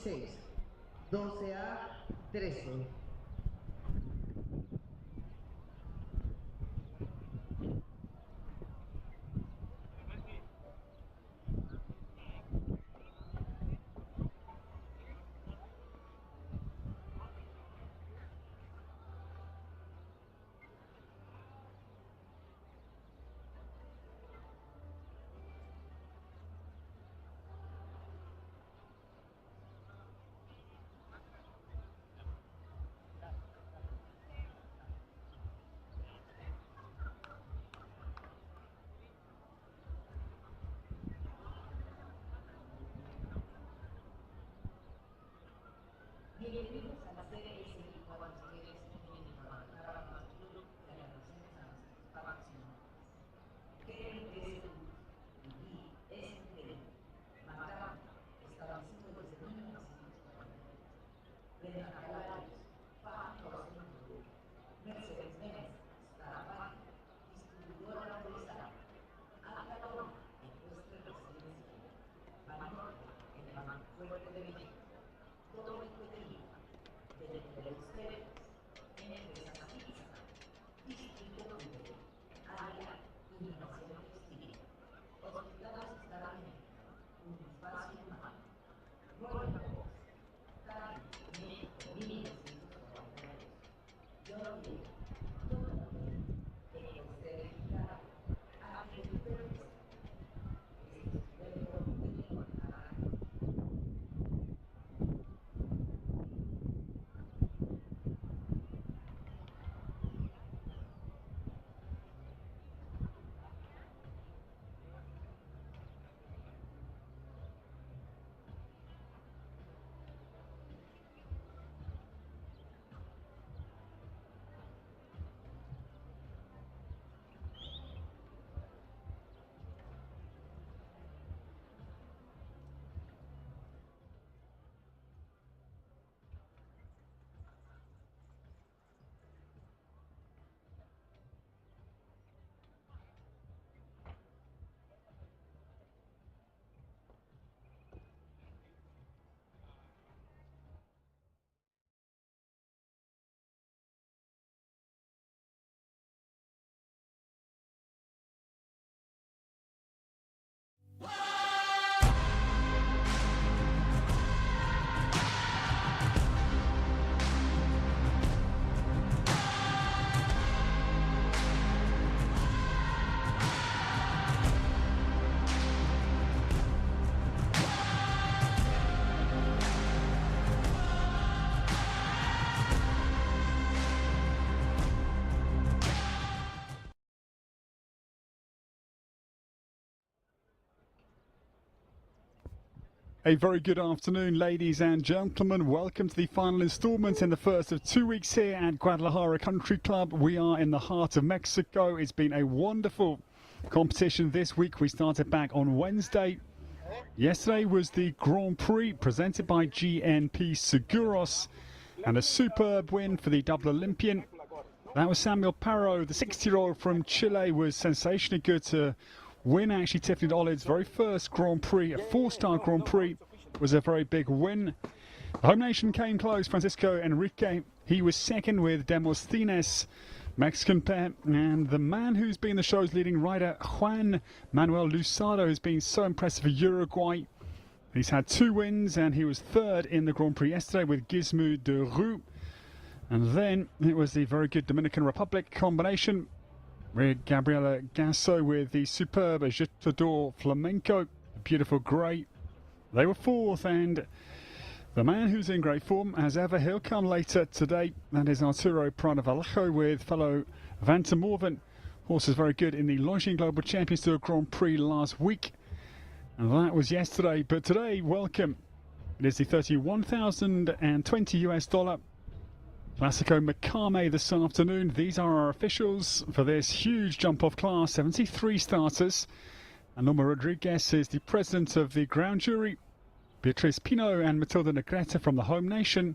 16, 12A, 13. Bienvenidos a la CSI4 Club de Relaciones Internacionales. CSI es increíble. MACAME, establecido desde 1940. Venden calarios, fábricos de Moura, Mercedes-Benz, Starbucks, distribuidora autorizada, Alcalón, Ecuestre residencial, Banorte, en el Fuerte de México. Todo el contenido de ustedes en empresas físicas, distrito libre, área, innovación textil, hospitales estarán en un espacio humano, nuevos, Cali, México, 1942. Yo lo digo, todo lo que ustedes digan, a que ustedes A very good afternoon, ladies and gentlemen. Welcome to the final instalment in the first of 2 weeks here at Guadalajara Country Club. We are in the heart of Mexico. It's been a wonderful competition this week. We started back on Wednesday. Yesterday was the Grand Prix presented by GNP Seguros, and a superb win for the double Olympian. That was Samuel Parro, the 60-year-old from Chile, was sensationally good to win. Actually, Tiffany Olive's very first Grand Prix, a four-star Grand Prix, was a very big win. The home nation came close. Francisco Enrique, he was second with Demosthenes, Mexican pair, and the man who's been the show's leading rider, Juan Manuel Luzado, has been so impressive for Uruguay. He's had 2 wins, and he was third in the Grand Prix yesterday with Gizmo de Roux. And then it was the very good Dominican Republic combination with Gabriela Gasso with the superb Agitador Flamenco, beautiful grey. They were fourth, and the man who's in great form as ever, he'll come later today. That is Arturo Prado Vallejo with fellow Vanta Morvan. Horse is very good in the Longines Global Champions Tour Grand Prix last week. And that was yesterday, but today, welcome. It is the $31,020 US Clasico MACAME this afternoon. These are our officials for this huge jump-off class, 73 starters. And Norma Rodriguez is the president of the ground jury. Beatriz Pino and Matilda Negrete from the home nation.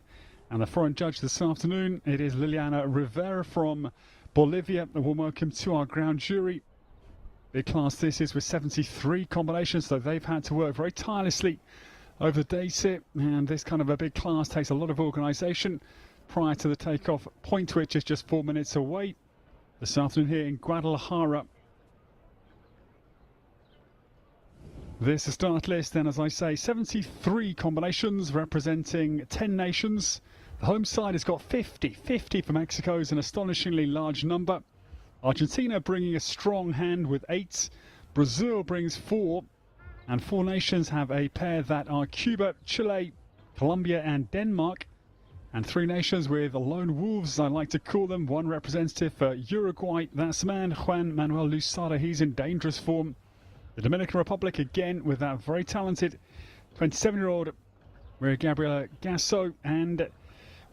And the foreign judge this afternoon, it is Liliana Rivera from Bolivia. A warm welcome to our ground jury. Big class this is with 73 combinations, so they've had to work very tirelessly over the days here, and this kind of a big class takes a lot of organisation prior to the takeoff point, which is just 4 minutes away this afternoon here in Guadalajara. This is the start list, and as I say, 73 combinations representing 10 nations. The home side has got 50 for Mexico is an astonishingly large number. Argentina bringing a strong hand with 8. Brazil brings 4. And 4 nations have a pair that are Cuba, Chile, Colombia and Denmark. And 3 nations with lone wolves, I like to call them. 1 representative for Uruguay, that's the man, Juan Manuel Luzada. He's in dangerous form. The Dominican Republic again with that very talented 27-year-old Maria Gabriela Gasso, and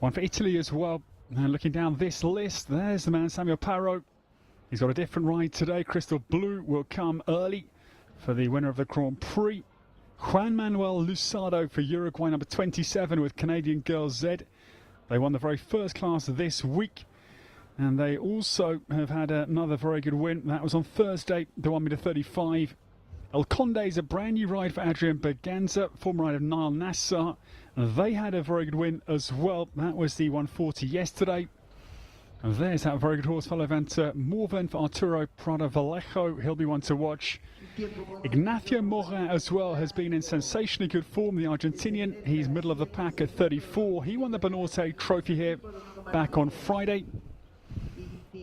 1 for Italy as well. And looking down this list, there's the man Samuel Parro. He's got a different ride today. Crystal Blue will come early for the winner of the Grand Prix. Juan Manuel Luzado for Uruguay, number 27 with Canadian Girl Z. They won the very first class this week. And they also have had another very good win. That was on Thursday, the 1 meter 35. El Conde is a brand new ride for Adrian Berganza, former ride of Niall Nassar. And they had a very good win as well. That was the 140 yesterday. And there's that very good horse, Falavanta Morven for Arturo Prada Vallejo. He'll be one to watch. Ignacio Moura as well has been in sensationally good form, the Argentinian. He's middle of the pack at 34. He won the Banorte Trophy here back on Friday.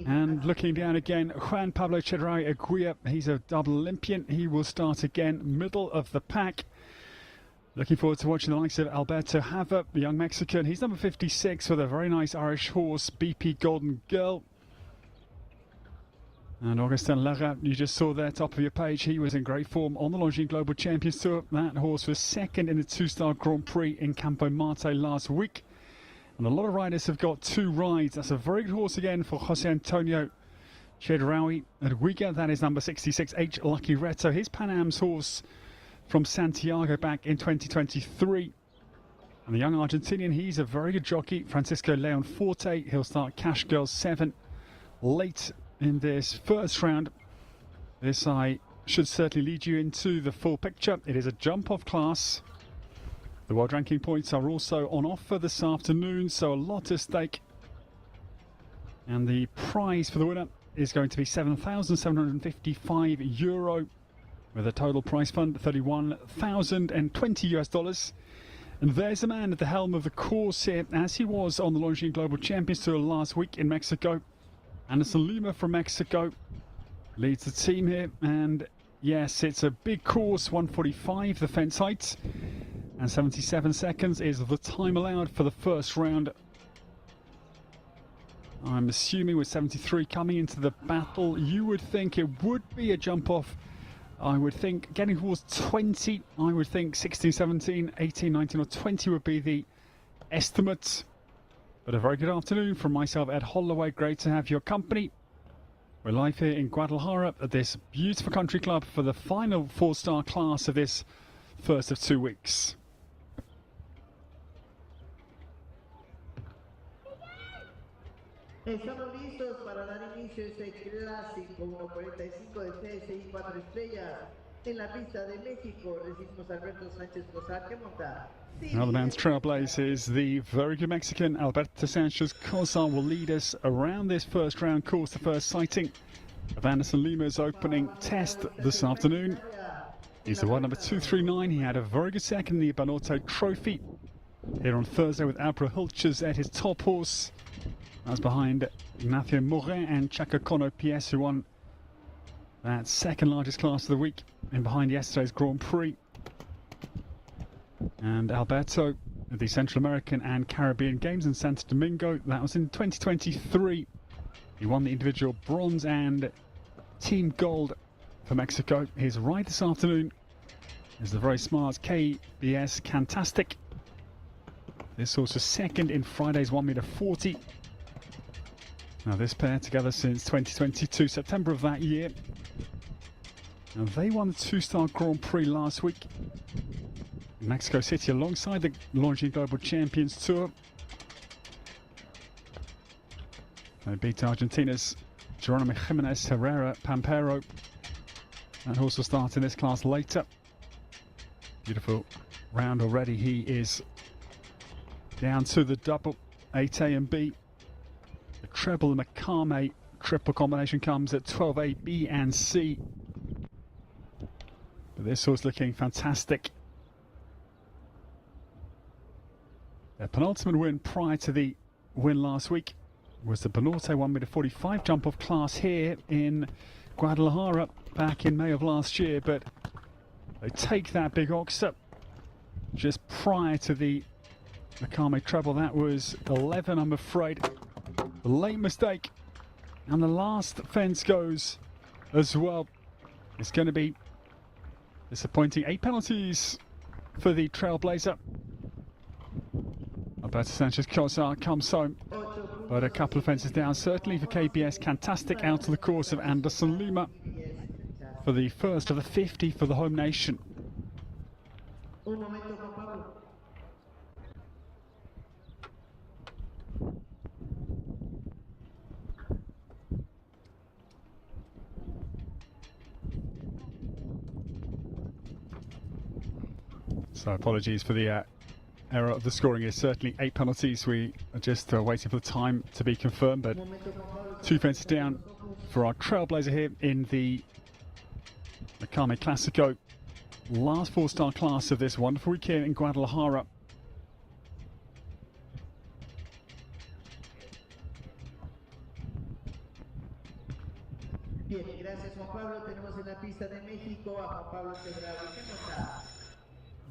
And looking down again, Juan Pablo Chedraui Aguirre, he's a double Olympian. He will start again, middle of the pack. Looking forward to watching the likes of Alberto Hava, the young Mexican. He's number 56 with a very nice Irish horse, BP Golden Girl. And Augustin Lara, you just saw there, top of your page. He was in great form on the Longines Global Champions Tour. That horse was second in the 2-star Grand Prix in Campo Marte last week. And a lot of riders have got 2 rides. That's a very good horse again for Jose Antonio Chedraui Aguirre. That is number 66, H. Lucky Reto. His Pan Am's horse from Santiago back in 2023. And the young Argentinian, he's a very good jockey, Francisco Leon Forte. He'll start Cash Girl 7 late in this first round. This I should certainly lead you into the full picture. It is a jump-off class. The world ranking points are also on offer this afternoon, so a lot at stake. And the prize for the winner is going to be €7,755, with a total prize fund $31,020. And there's a man at the helm of the course here, as he was on the Longines Global Champions Tour last week in Mexico. Anderson Lima from Mexico leads the team here, and yes, it's a big course, 145 the fence height. And 77 seconds is the time allowed for the first round. I'm assuming with 73 coming into the battle, you would think it would be a jump off. I would think getting towards 20, I would think 16, 17, 18, 19 or 20 would be the estimate. But a very good afternoon from myself, Ed Holloway. Great to have your company. We're live here in Guadalajara at this beautiful country club for the final 4-star class of this first of 2 weeks. Estamos listos para dar inicio a este clásico 45 de CSI4 estrellas en la pista de México. Recibimos a Alberto Sánchez Cosar que monta. Now the man's trailblazers, the very good Mexican Alberto Sanchez Cosar will lead us around this first round course, the first sighting of Anderson Lima's opening test this afternoon. He's the one number 239. He had a very good second in the Banorte Trophy here on Thursday with Abra Hilches at his top horse. That's behind Ignacio Morin and Chaka Kono PS, who won that second largest class of the week, and behind yesterday's Grand Prix. And Alberto, the Central American and Caribbean Games in Santo Domingo, that was in 2023. He won the individual bronze and team gold for Mexico. His ride this afternoon is the very smart KBS Cantastic. This horse was second in Friday's 1 meter 40. Now this pair together since 2022, September of that year. Now they won the 2-star Grand Prix last week in Mexico City alongside the Longines Global Champions Tour. They beat Argentina's Geronimo Jimenez Herrera Pampero. That horse will start in this class later. Beautiful round already. He is down to the double 8A and B. The treble, the MACAME triple combination comes at 12A, B and C. But this horse looking fantastic. Their penultimate win prior to the win last week was the Banorte 1m45 jump off class here in Guadalajara back in May of last year, but they take that big ox up just prior to the MACAME treble. That was 11, I'm afraid. A late mistake, and the last fence goes as well. It's going to be disappointing. 8 penalties for the Trailblazer. Alberto Sanchez Cosar comes home, but a couple of fences down, certainly for KBS. Fantastic out of the course of Anderson Lima for the first of the 50 for the home nation. So apologies for the error of the scoring. Is certainly 8 penalties. We are just waiting for the time to be confirmed, but 2 fences down for our Trailblazer here in the MACAME Clasico. Last 4-star class of this wonderful week here in Guadalajara. Bien, gracias Juan Pablo. Tenemos en la pista de México a Juan Pablo Chedraui.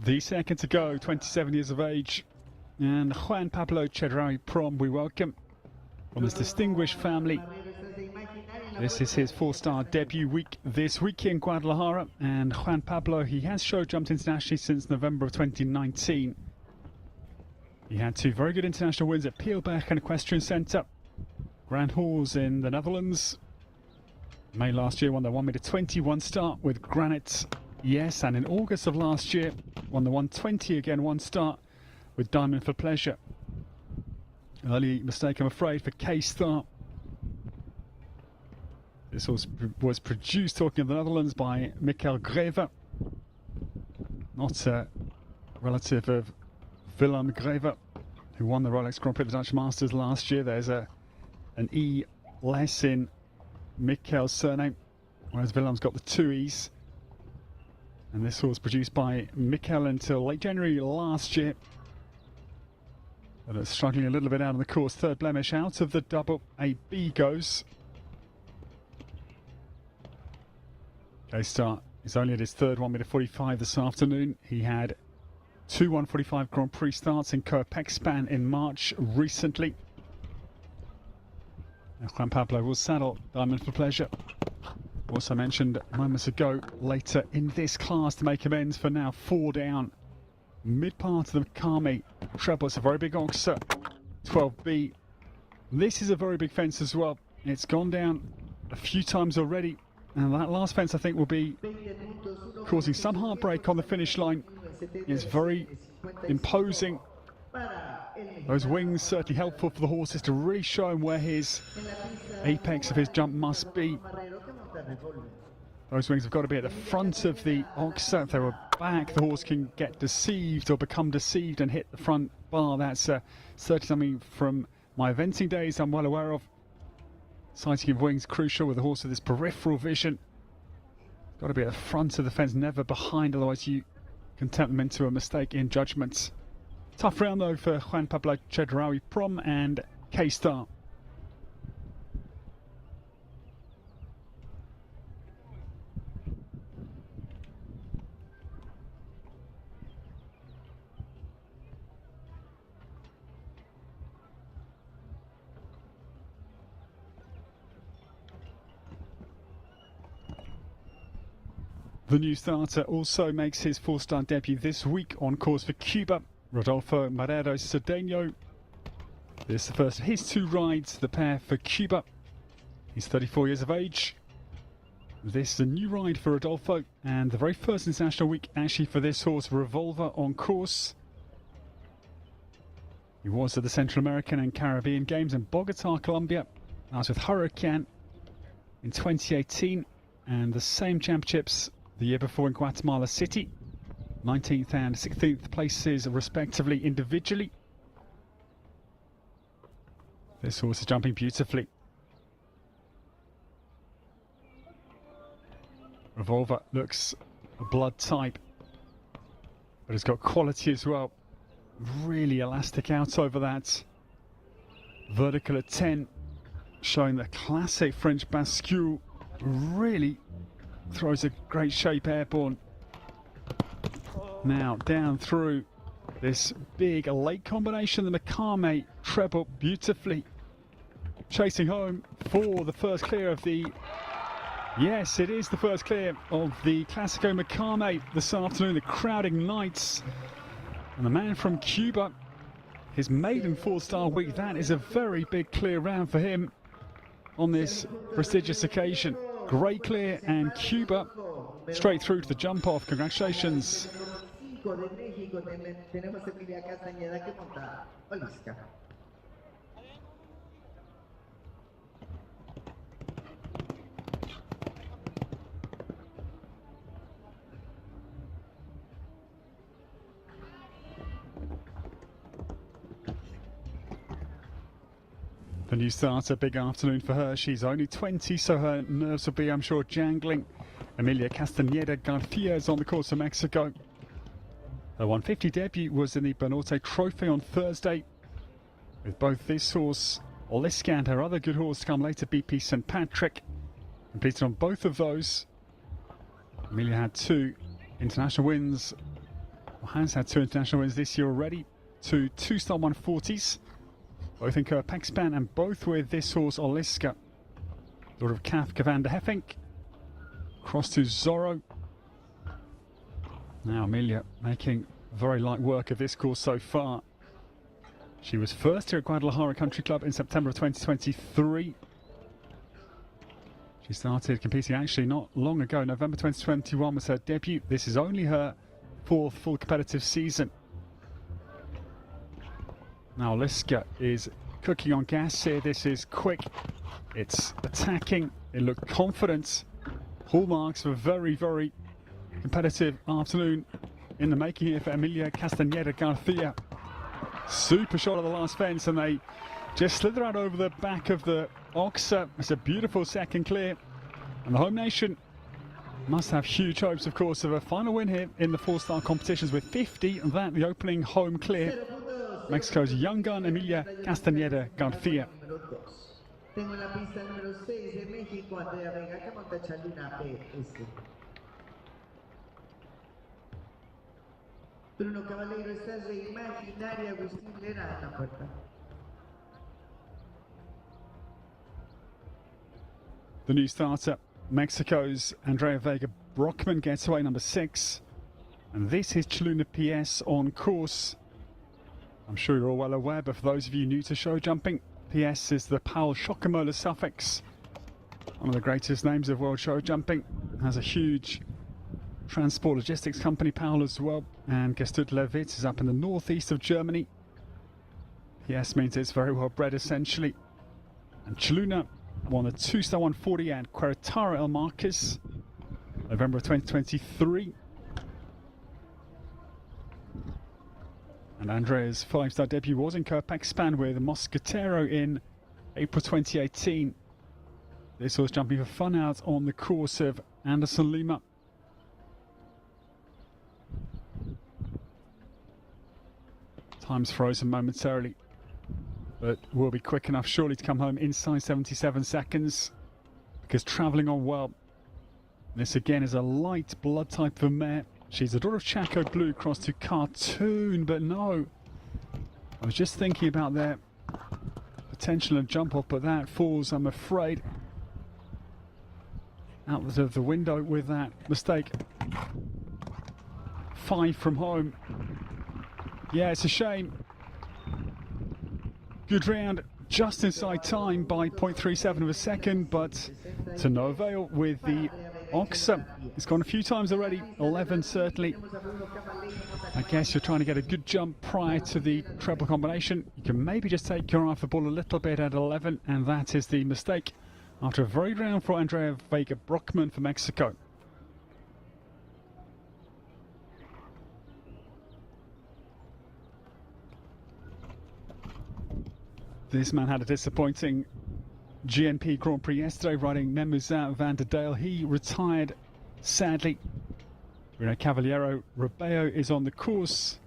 The second to go, 27 years of age, and Juan Pablo Chedraui Prom, we welcome from this distinguished family. This is his 4-star debut week this week in Guadalajara, and Juan Pablo, he has show jumped internationally since November of 2019. He had 2 very good international wins at Pielberg and Equestrian Centre, Grand Halls in the Netherlands. May last year won the 1m21 start with Granite. Yes, and in August of last year, won the 120 again, 1 start with Diamond for Pleasure. Early mistake, I'm afraid, for K-Star. This was produced, talking of the Netherlands, by Michael Greve. Not a relative of Willem Greve, who won the Rolex Grand Prix of the Dutch Masters last year. There's an E less in Michael's surname, whereas Willem's got the 2 E's. And this was produced by Michael until late January last year. But it's struggling a little bit out on the course. 3rd blemish out of the double AB goes. K-Star is only at his 3rd 1m45 this afternoon. He had 2 145 Grand Prix starts in Coapexpan in March recently. Now Juan Pablo will saddle Diamond for Pleasure. Also mentioned moments ago, later in this class to make amends for now 4 down. Mid part of the MACAME treble. It's a very big oxer. 12B. This is a very big fence as well. It's gone down a few times already, and that last fence I think will be causing some heartbreak on the finish line. It's very imposing. Those wings certainly helpful for the horses to really show him where his apex of his jump must be. Those wings have got to be at the front of the oxer. If they were back, the horse can get deceived or become deceived and hit the front bar. That's certainly something from my eventing days I'm well aware of. Sighting of wings crucial with a horse with this peripheral vision. Got to be at the front of the fence, never behind, otherwise you can tempt them into a mistake in judgment. Tough round though for Juan Pablo Chedraui Prom and K-Star. The new starter also makes his 4-star debut this week on course for Cuba. Rodolfo Marrero Cedeno. This is the first of his 2 rides, the pair for Cuba. He's 34 years of age. This is a new ride for Rodolfo, and the very first international week actually for this horse, Revolver, on course. He was at the Central American and Caribbean Games in Bogota, Colombia. I was with Hurricane in 2018, and the same championships the year before in Guatemala City. 19th and 16th places respectively individually. This horse is jumping beautifully. Revolver looks a blood type, but it's got quality as well. Really elastic out over that. Vertical at 10, showing the classic French bascule. Really throws a great shape airborne. Now down through this big late combination, the MACAME treble beautifully. Chasing home for the first clear of the... Yes, it is the first clear of the Clasico MACAME this afternoon. The crowd ignites. And the man from Cuba, his maiden four-star week, that is a very big clear round for him on this prestigious occasion. Great clear, and Cuba straight through to the jump-off. Congratulations. The new starter, big afternoon for her. She's only 20, so her nerves will be, I'm sure, jangling. Emilia Castañeda Garcia is on the course of Mexico. Her 150 debut was in the Banorte Trophy on Thursday, with both this horse, Oliska, and her other good horse to come later, BP St. Patrick. Competed on both of those. Emilia had two international wins, or has had two international wins this year already. Two two-star 140s. Both in Kirpexpan and both with this horse Oliska. Daughter of Kafka van der Heffink. Cross to Zorro. Now Emilia making very light work of this course so far. She was first here at Guadalajara Country Club in September of 2023. She started competing actually not long ago. November 2021 was her debut. This is only her fourth full competitive season. Now Oliska is cooking on gas here. This is quick, it's attacking, it looked confident. Hallmarks of a very, very competitive afternoon in the making here for Emilia Castañeda Garcia. Super shot at the last fence, and they just slither out over the back of the Oxa. It's a beautiful second clear, and the home nation must have huge hopes, of course, of a final win here in the four-star competitions with 50, and that the opening home clear. Mexico's young gun, Emilia Castañeda Garcia. Tengo en la pista número 6 de México, Andrea Vega, que monta Chaluna PS. Bruno Caballero, estás de imaginaria, Agustín Lera en la puerta. The new starter, Mexico's Andrea Vega Brockman, gets away number 6. And this is Chaluna PS on course. I'm sure you're all well aware, but for those of you new to show jumping, PS is the Paul Schockemoeller suffix. One of the greatest names of world show jumping. Has a huge transport logistics company, Paul, as well. And Gestalt Levit is up in the northeast of Germany. PS means it's very well bred, essentially. And Chaluna won the two-star 140 at Querétaro El Marqués, November of 2023. And Andrea's 5-star debut was in Kirpexpan with Mosquetero in April 2018. This was jumping for fun out on the course of Anderson Lima. Time's frozen momentarily, but will be quick enough surely to come home inside 77 seconds, because travelling on well. This again is a light blood type of mare. She's the daughter of Chaco Blue, crossed to Cartoon, but no. I was just thinking about their potential and jump off, but that falls, I'm afraid, out of the window with that mistake. 5 from home. Yeah, it's a shame. Good round, just inside time by 0.37 of a second, but to no avail with the Oxa. It's gone a few times already, 11 certainly. I guess you're trying to get a good jump prior to the treble combination. You can maybe just take your eye off the ball a little bit at 11, and that is the mistake after a very good round for Andrea Vega Brockman for Mexico. This man had a disappointing GNP Grand Prix yesterday, riding Memuzat van der Dale. He retired, sadly. Bruno Cavaliero Rebeo is on the course.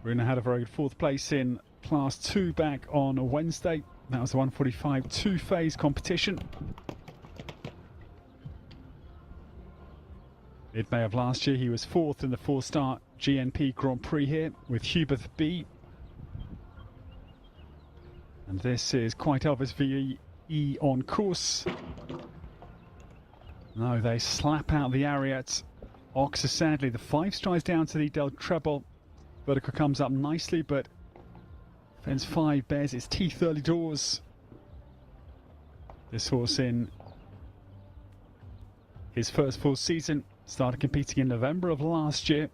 Bruno had a very good fourth place in Class 2 back on Wednesday. That was the 145 two-phase competition. Mid-May of last year, he was fourth in the four-star GNP Grand Prix here with Hubert B. And this is Quite Elvis VE on course. No, they slap out the Ariat. Oxer, sadly, the 5 strides down to the Del Treble. Vertical comes up nicely, but fence 5 bears its teeth early doors. This horse in his first full season started competing in November of last year.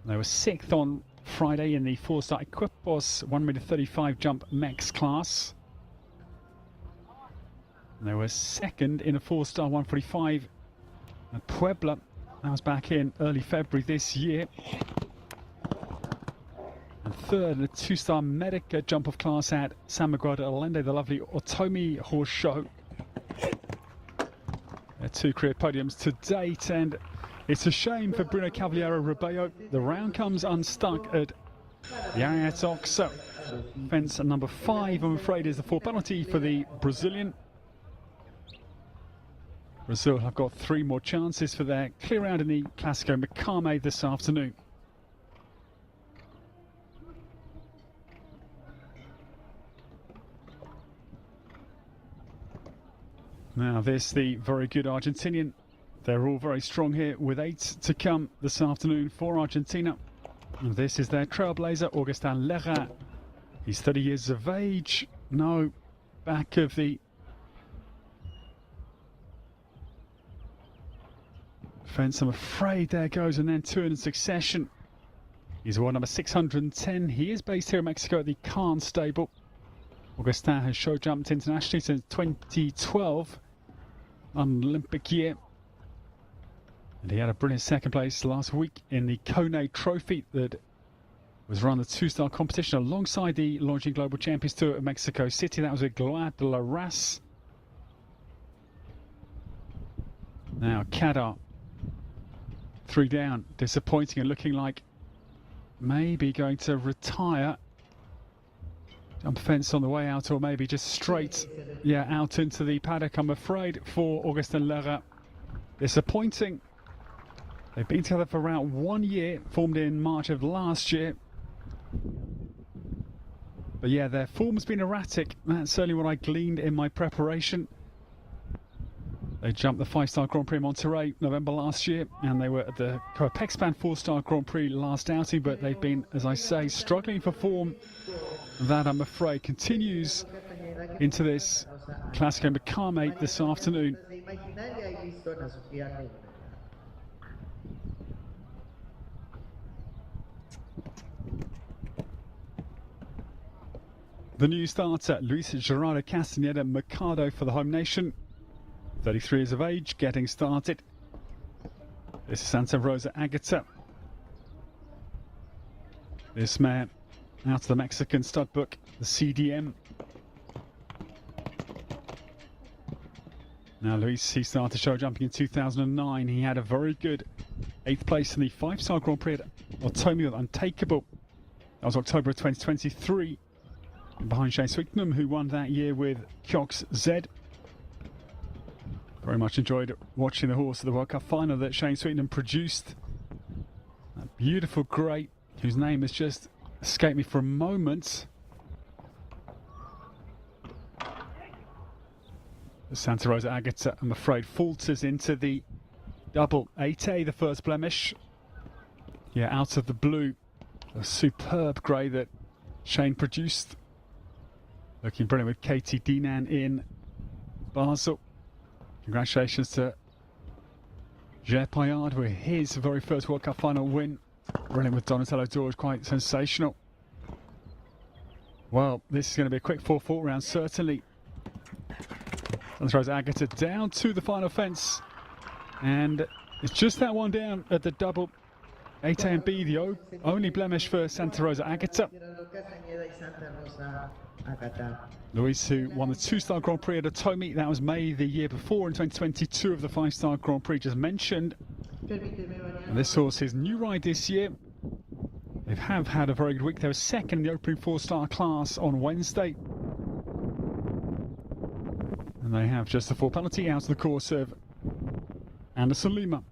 They were 6th on Friday in the 4-star Equipos 1m35 jump Mex class. And they were 2nd in a 4-star 145 at Puebla. That was back in early February this year. And 3rd in a 2-star Medica jump of class at San Miguel de Allende, the lovely Otomi horse show. Their 2 career podiums to date, and it's a shame for Bruno Cavaliero Rebeo. The round comes unstuck at the Ariat Oxer. Fence number 5, I'm afraid, is the 4 penalty for the Brazilian. Brazil have got 3 more chances for their clear round in the Clasico MACAME this afternoon. Now this, the very good Argentinian. They're all very strong here with 8 to come this afternoon for Argentina. And this is their trailblazer, Augustin Lerra. He's 30 years of age. No, back of the fence, I'm afraid. There goes, and then 2 in succession. He's award number 610. He is based here in Mexico at the Khan stable. Augustin has show jumped internationally since 2012, an Olympic year. And he had a brilliant 2nd place last week in the Kone Trophy that was run the 2-star competition alongside the launching Global Champions Tour at Mexico City. That was at Gloire de la Race. Now Cadar, 3 down, disappointing and looking like maybe going to retire. Jump fence on the way out, or maybe just straight, out into the paddock, I'm afraid, for Augustin Lerra. Disappointing. They've been together for around 1 year, formed in March of last year. But yeah, their form's been erratic. That's certainly what I gleaned in my preparation. They jumped the 5-star Grand Prix Monterrey November last year, and they were at the Coapexpan 4-star Grand Prix last outing, but they've been, as I say, struggling for form. That, I'm afraid, continues into this Clasico MACAME this afternoon. The new starter, Luis Gerardo Castaneda Mercado for the home nation. 33 years of age, getting started. This is Santa Rosa Agata. This man out of the Mexican stud book, the CDM. Now Luis, he started show jumping in 2009. He had a very good 8th place in the 5-star Grand Prix at Otomi with Untakeable. That was October of 2023. Behind Shane Sweetnam, who won that year with Kyox Z. Very much enjoyed watching the horse at the World Cup final that Shane Sweetnam produced. That beautiful grey, whose name has just escaped me for a moment. Santa Rosa Agata, I'm afraid, falters into the double 8A, the first blemish. Yeah, out of the blue. A superb grey that Shane produced. Looking brilliant with Katie Dinan in Basel. Congratulations to Ger Payard with his very first World Cup final win. Brilliant with Donatello George, quite sensational. Well, this is going to be a quick 4-4 round, certainly. And throws Agata down to the final fence. And it's just that one down at the double. 8AMB, the only blemish for Santa Rosa Agata. Luis, who won the 2-star Grand Prix at Otomi, that was May the year before in 2022 of the 5-star Grand Prix just mentioned. And this horse, his new ride this year. They have had a very good week. They were second in the opening 4-star class on Wednesday. And they have just the 4 penalty out of the course of Anderson Lima.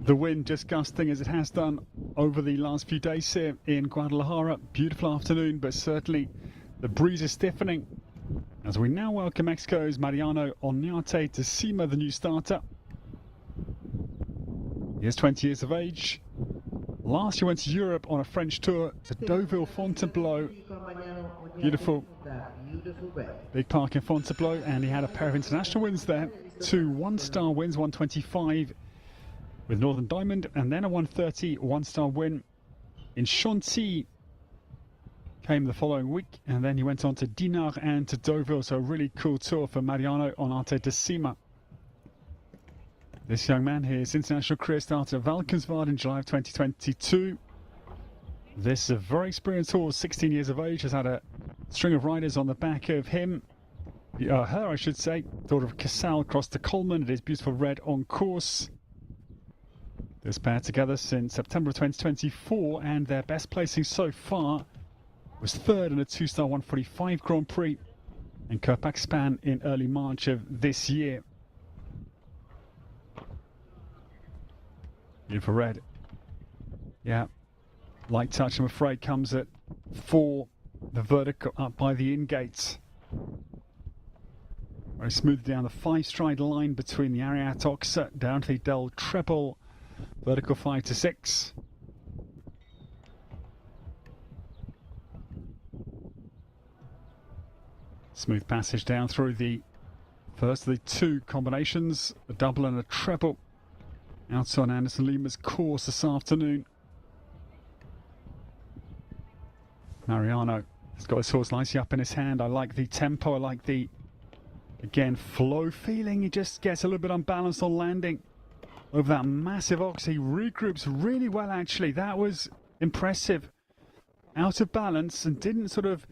The wind just gusting as it has done over the last few days here in Guadalajara. Beautiful afternoon, but certainly the breeze is stiffening as we now welcome Mexico's Mariano Oñate de Cima, the new starter. He is 20 years of age. Last year went to Europe on a French tour to Deauville, Fontainebleau. Beautiful big park in Fontainebleau, and he had a pair of international wins there. 2 1-star wins, 125 with Northern Diamond, and then a 130 1-star win in Chantilly came the following week, and then he went on to Dinard and to Deauville. So a really cool tour for Mariano Oñate de Cima. This young man, his international career started at Valkenswaard in July of 2022. This a very experienced horse, 16 years of age, has had a string of riders on the back of him. Her, I should say. Daughter of Casal, crossed to Coleman. It is beautiful red on course. This pair together since September of 2024, and their best placing so far was 3rd in a 2-star 145 Grand Prix in Kirpakspan in early March of this year. Beautiful red. Yeah, light touch, I'm afraid, comes at 4. The vertical up by the in-gates. Very smooth down the 5-stride line between the Ariat Oxa down to the Del Treble. Vertical 5 to 6. Smooth passage down through the first of the 2 combinations, a double and a treble. Out on Anderson Lima's course this afternoon. Mariano has got his horse nicely up in his hand. I like the tempo, I like the, again, flow feeling. He just gets a little bit unbalanced on landing over that massive ox. He regroups really well, actually. That was impressive. Out of balance and didn't sort of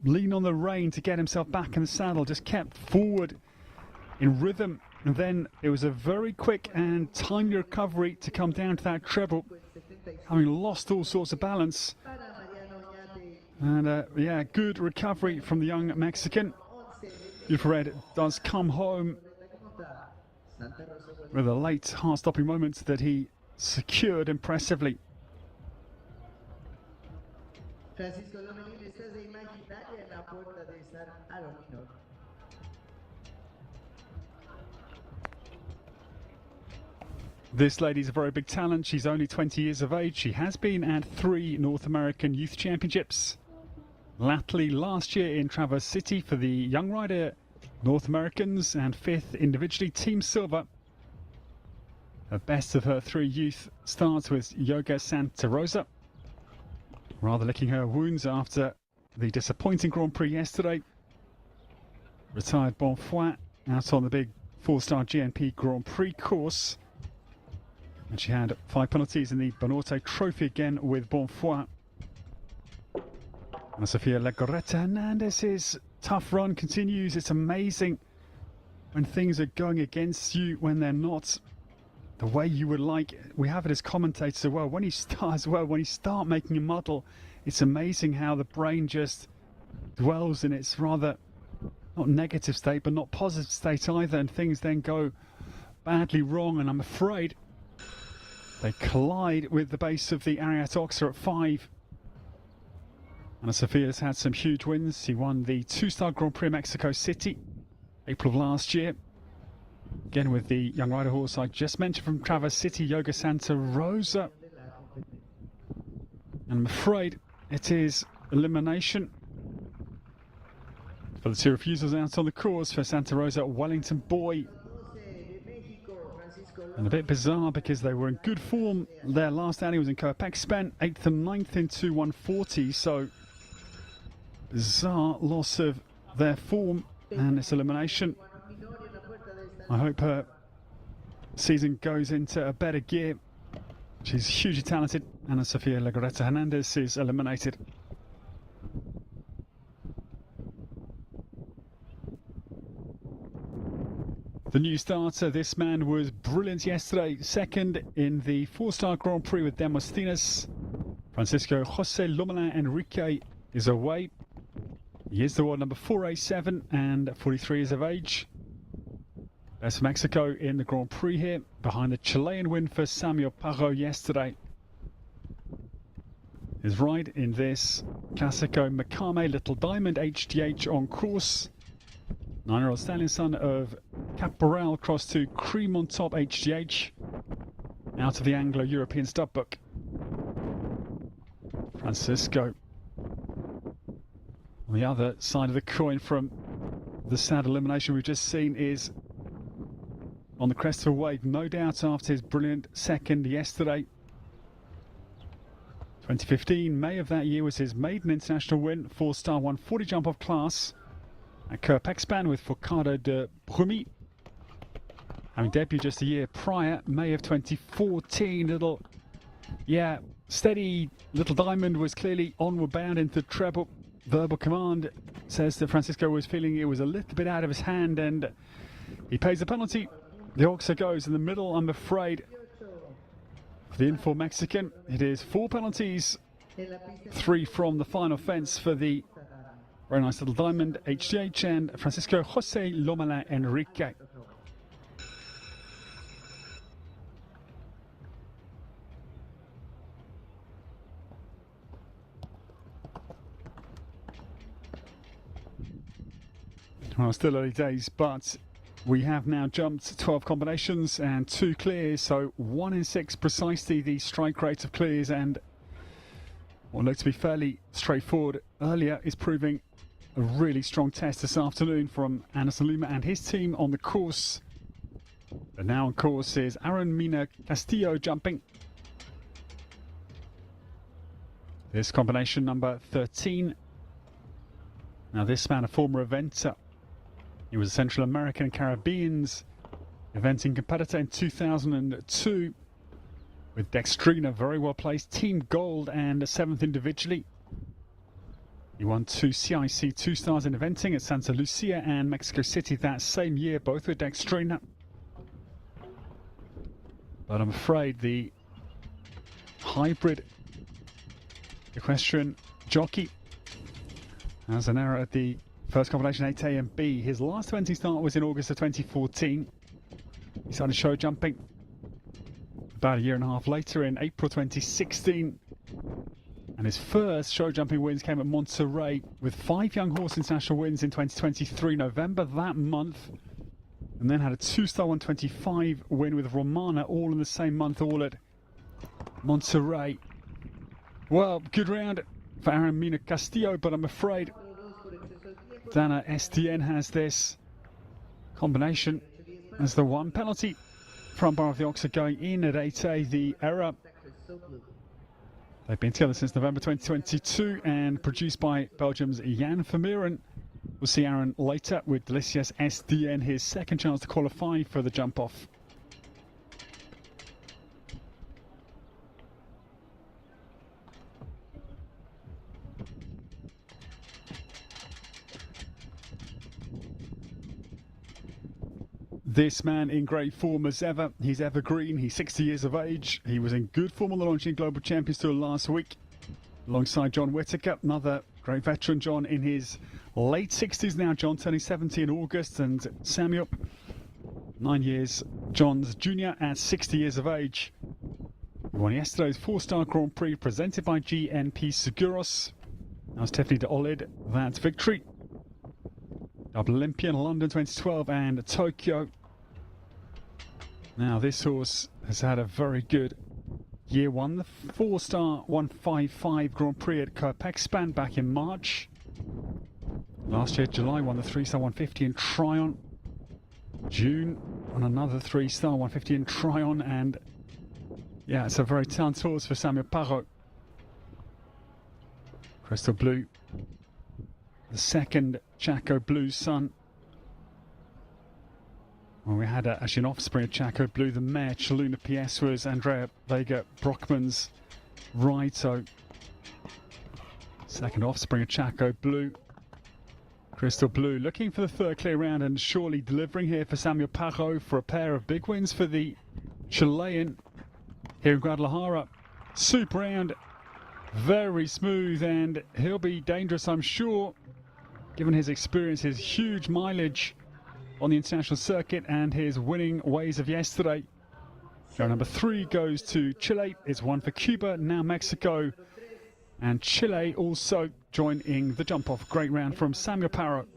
lean on the rein to get himself back in the saddle. Just kept forward in rhythm. And then it was a very quick and timely recovery to come down to that treble, having lost all sorts of balance. And yeah, good recovery from the young Mexican. Beautiful red does come home with a late heart-stopping moment that he secured impressively. This lady's a very big talent. She's only 20 years of age. She has been at 3 North American Youth Championships. Latterly last year in Traverse City for the Young Rider North Americans, and 5th individually, Team Silver. Her best of her 3 youth starts with Yoga Santa Rosa. Rather licking her wounds after the disappointing Grand Prix yesterday. Retired Bonfoy out on the big 4-star GNP Grand Prix course. And she had 5 penalties in the Bonorte Trophy again with Bonfoy. And Sofia Legorreta Hernandez's tough run continues. It's amazing when things are going against you, when they're not the way you would like. We have it as commentators as well. When you start making a muddle, it's amazing how the brain just dwells in its rather not negative state, but not positive state either, and things then go badly wrong. And I'm afraid they collide with the base of the Ariat Oxa at 5. And Sofia's had some huge wins. He won the 2-star Grand Prix Mexico City, April of last year. Again with the young rider horse I just mentioned from Traverse City, Yoga Santa Rosa. And I'm afraid it is elimination. For the two refusals out on the course for Santa Rosa, Wellington Boy. And a bit bizarre because they were in good form. Their last outing was in Kirpexpan, 8th and 9th into 140. So, bizarre loss of their form and this elimination. I hope her season goes into a better gear. She's hugely talented. Ana Sofia Legoretta Hernandez is eliminated. The new starter, this man was brilliant yesterday. Second in the 4-star Grand Prix with Demosthenes. Francisco Jose Lomelin Enrique is away. He is the world number 487 and 43 years of age. There's Mexico in the Grand Prix here, behind the Chilean win for Samuel Parro yesterday. His ride in this Clasico MACAME Little Diamond HDH on course. 9-year-old stallion son of Caporal crossed to Cream on Top HGH out of the Anglo-European stud book. Francisco on the other side of the coin from the sad elimination we've just seen is on the crest of a wave, no doubt, after his brilliant second yesterday. 2015, May of that year was his maiden international win, 4-star 140 jump off class at Kirpexpan with Focado de Brumi. Having debuted just a year prior, May of 2014, steady Little Diamond was clearly onward bound into treble. Verbal command says that Francisco was feeling it was a little bit out of his hand and he pays the penalty. The Oxer goes in the middle, I'm afraid. For the Infor Mexican, it is 4 penalties, 3 from the final fence for the very nice Little Diamond HGH and Francisco Jose Lomelin Enrique. Well, still early days, but we have now jumped 12 combinations and 2 clears, so 1 in 6 precisely the strike rate of clears, and what looked to be fairly straightforward earlier is proving a really strong test this afternoon from Anderson Lima and his team on the course. But now on course is Aaron Mina Castillo jumping. This combination number 13. Now this man, a former eventer. He was a Central American and Caribbean's eventing competitor in 2002 with Dextrina, very well placed, team gold and 7th individually. He won 2 CIC 2 stars in eventing at Santa Lucia and Mexico City that same year, both with Dextrina. But I'm afraid the hybrid equestrian jockey has an error at the first combination 8A and B. His last eventing start was in August of 2014. He started show jumping about a year and a half later in April 2016. And his first show jumping wins came at Monterrey with 5 young horse international wins in 2023, November that month. And then had a 2-star 125 win with Romana all in the same month, all at Monterrey. Well, good round for Aaron Mina Castillo, but I'm afraid Dana STN has this combination as the 1 penalty. Front bar of the Oxer going in at 8A, the error. They've been together since November 2022 and produced by Belgium's Jan Vermeuren. We'll see Aaron later with Delicious SDN, his second chance to qualify for the jump off. This man in great form as ever. He's evergreen. He's 60 years of age. He was in good form on the Launching Global Champions Tour last week alongside John Whittaker, another great veteran. John in his late 60s now. John turning 70 in August, and Samuel, 9 years. John's junior at 60 years of age. He won yesterday's 4-star Grand Prix presented by GNP Seguros. That was Tiffany de Olid, that victory. Double Olympian, London 2012 and Tokyo. Now this horse has had a very good year one. The 4-star 155 Grand Prix at Kirpexpan back in March. Last year, July, won the 3-star 150 in Tryon. June, on another 3-star 150 in Tryon. And yeah, it's a very talented horse for Samuel Parot. Crystal Blue, the second Chaco Blue's son. Well, we had actually an offspring of Chaco Blue. The mare Chaluna PS was Andrea Vega Brockman's ride. So, second offspring of Chaco Blue. Crystal Blue looking for the third clear round and surely delivering here for Samuel Parot for a pair of big wins for the Chilean here in Guadalajara. Super round, very smooth, and he'll be dangerous, I'm sure, given his experience, his huge mileage on the international circuit and his winning ways of yesterday. Go number 3 goes to Chile. It's 1 for Cuba, now Mexico. And Chile also joining the jump-off. Great round from Samuel Parot.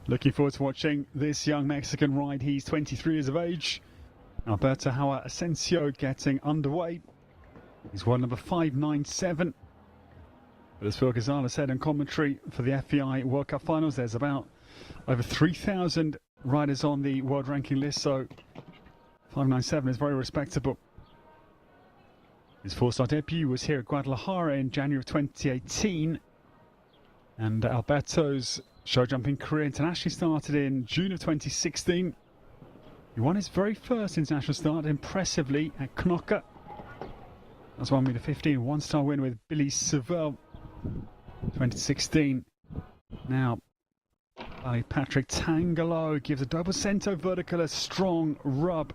Looking forward to watching this young Mexican ride. He's 23 years of age. Alberto Hauer Asensio getting underway. He's won number 597. But as Phil Gonzalez said in commentary for the FEI World Cup Finals, there's about over 3,000 riders on the world ranking list, so 597 is very respectable. His 4-star debut was here at Guadalajara in January of 2018. And Alberto's show jumping career internationally started in June of 2016. He won his very first international start impressively at Knocker. That's 1 meter 15, 1-star win with Billy Seville 2016. Now, Patrick Tangalo gives a double cento vertical a strong rub.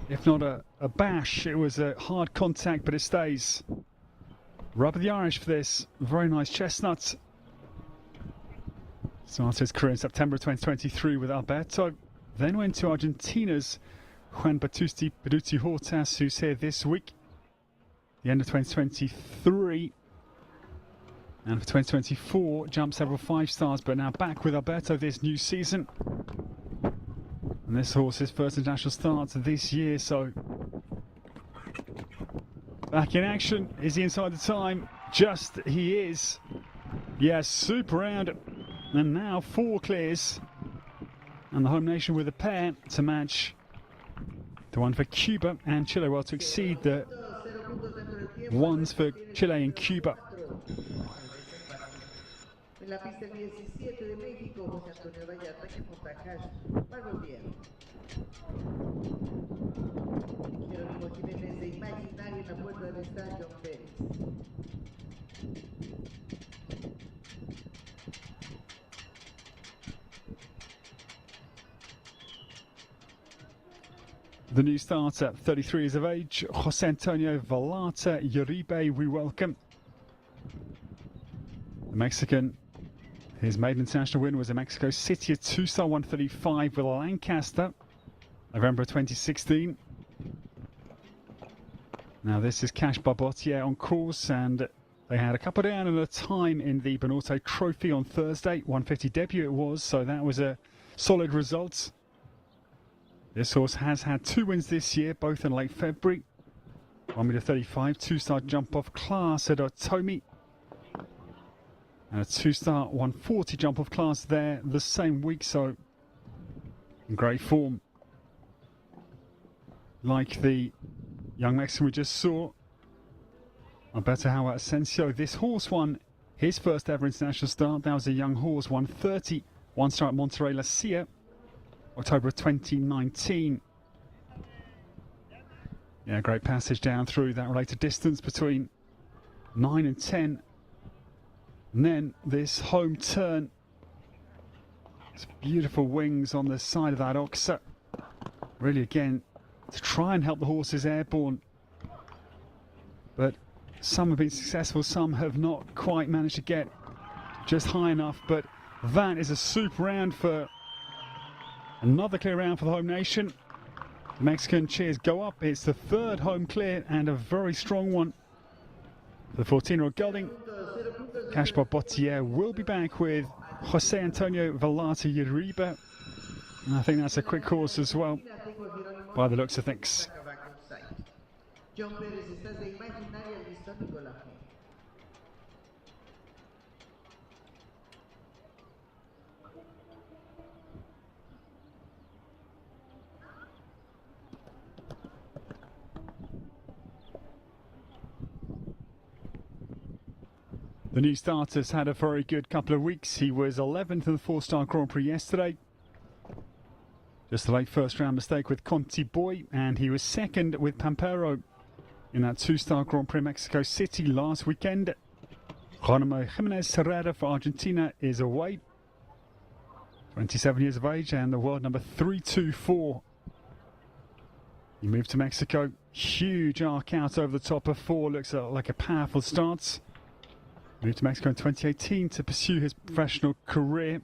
If not a bash, it was a hard contact, but it stays. Rub of the Irish for this. Very nice chestnut. Started his career in September 2023 with Alberto. Then went to Argentina's Juan Batusti Peduti Hortas, who's here this week. The end of 2023. And for 2024, jumped several 5-stars, but now back with Alberto this new season. And this horse's first international start this year, so back in action. Is he inside the time? Just he is. Yes, super round. And now 4 clears. And the home nation with a pair to match the one for Cuba and Chile. Well, to exceed the ones for Chile and Cuba. En la pista 17 de México, José Antonio Vallarta, que monta Cash. Buenos días. Jerónimo Jiménez de Imaginario en la puerta del estadio Pérez. The new starter, 33 years of age, Jose Antonio Vallarta Uribe, we welcome. The Mexican, his maiden international win was in Mexico City, a 2-star 135 with Lancaster, November 2016. Now this is Cash Barbotier on course, and they had a couple down and a time in the Benauto Trophy on Thursday. 150 debut it was, so that was a solid result. This horse has had 2 wins this year, both in late February. 1 meter 35, 2-star jump off class at Otomi. And a 2-star 140 jump off class there the same week, so in great form. Like the young Mexican we just saw, Alberto Hauer Asensio. This horse won his first ever international start. That was a young horse, 130, 1-star at Monterrey La Silla, October of 2019. Yeah, great passage down through that related distance between 9 and 10. And then this home turn. It's beautiful wings on the side of that oxa. Really, again, to try and help the horses airborne. But some have been successful, some have not quite managed to get just high enough. But that is a super round for another clear round for the home nation. The Mexican cheers go up. It's the third home clear and a very strong one. The 14-year-old gelding, Cashbar Botier, will be back with Jose Antonio Velata Uribe. And I think that's a quick course as well, by the looks of things. John Pérez, estás de imaginaria, listo, Nicolás. The new starter's had a very good couple of weeks. He was 11th in the 4-star Grand Prix yesterday. Just a late first round mistake with Conti Boy, and he was second with Pampero in that 2-star Grand Prix Mexico City last weekend. Geronimo Jimenez Herrera for Argentina is away. 27 years of age and the world number 324. He moved to Mexico. Huge arc out over the top of 4. Looks like a powerful start. Moved to Mexico in 2018 to pursue his professional career.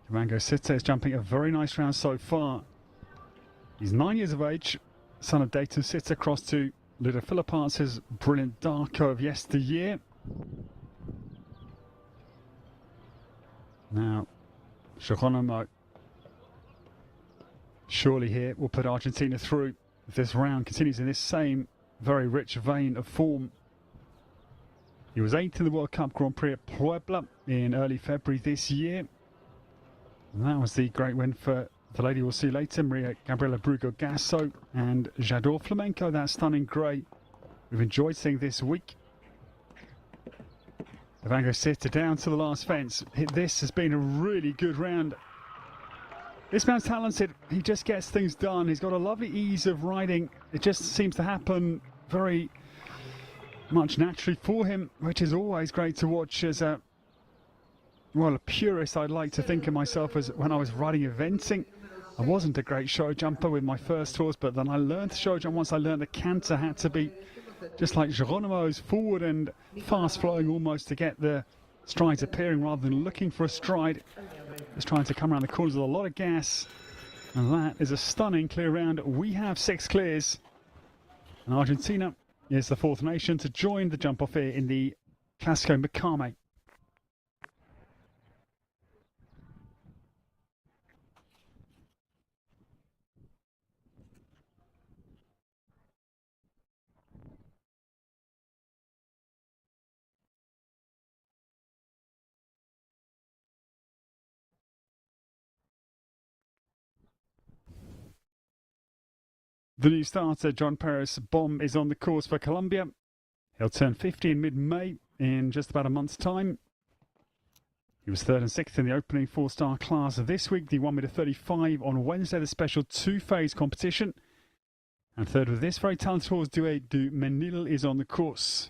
Durango Cite is jumping a very nice round so far. He's 9 years of age, son of Dayton Cite, across to Ludo Philipparts' brilliant Darko of yesteryear. Now, Geronimo surely here will put Argentina through if this round continues in this same very rich vein of form. He was 8th in the World Cup Grand Prix at Puebla in early February this year. And that was the great win for the lady we'll see later, Maria Gabriela Brugo Gasso and Jador Flamenco, that stunning grey we've enjoyed seeing this week. Durango Cite down to the last fence. This has been a really good round. This man's talented. He just gets things done. He's got a lovely ease of riding. It just seems to happen very much naturally for him, which is always great to watch as a purist. I'd like to think of myself as when I was riding eventing. I wasn't a great show jumper with my first horse, but then I learned to show jump once I learned the canter had to be just like Geronimo's, forward and fast flowing almost to get the strides appearing rather than looking for a stride. Just trying to come around the corners with a lot of gas. And that is a stunning clear round. We have 6 clears. And Argentina is the 4th nation to join the jump off here in the Clasico MACAME. The new starter, John Perez Bomb, is on the course for Colombia. He'll turn 50 in mid-May in just about a month's time. He was 3rd and 6th in the opening 4-star class this week. The 1m35 on Wednesday, the special 2-phase competition. And 3rd with this very talented horse, Douai du Menil, is on the course.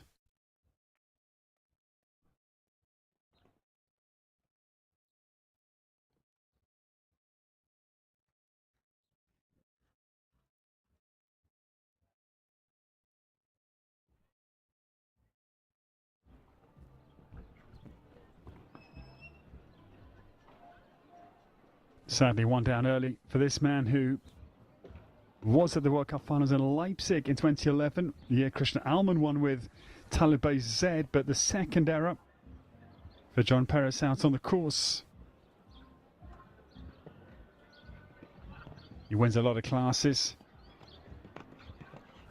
Sadly, one down early for this man who was at the World Cup Finals in Leipzig in 2011. The year Christian Alman won with Talibé Z, but the second error for John Perez out on the course. He wins a lot of classes.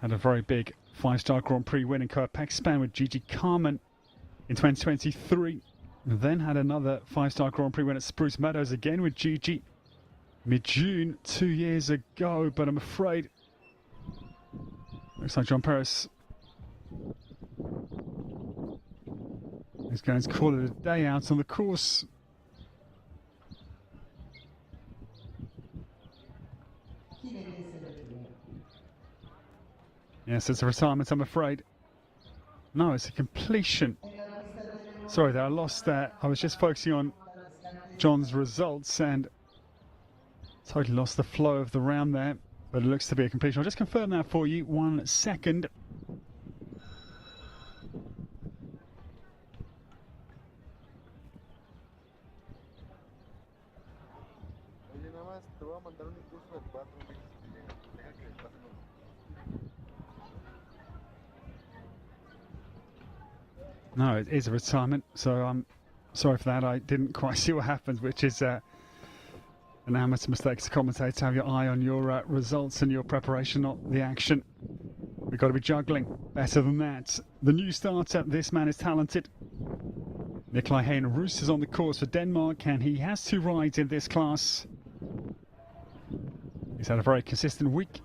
Had a very big 5-star Grand Prix win in Pakistan with Gigi Carmen in 2023. Then had another 5-star Grand Prix win at Spruce Meadows again with Gigi mid-June 2 years ago, but I'm afraid looks like John Perez is going to call it a day out on the course. Yes, it's a retirement, I'm afraid. No, it's a completion. Sorry there, I lost that. I was just focusing on John's results and totally lost the flow of the round there. But it looks to be a completion. I'll just confirm that for you. 1 second. más, te voy a mandar un curso de 4 meses que deja que les pasen uno. No, it is a retirement, so I'm sorry for that. I didn't quite see what happens, which is an amateur mistake as a commentator. Have your eye on your results and your preparation, not the action. We've got to be juggling better than that. The new starter, this man is talented. Nikolai Hayne-Roos is on the course for Denmark, and he has 2 rides in this class. He's had a very consistent week.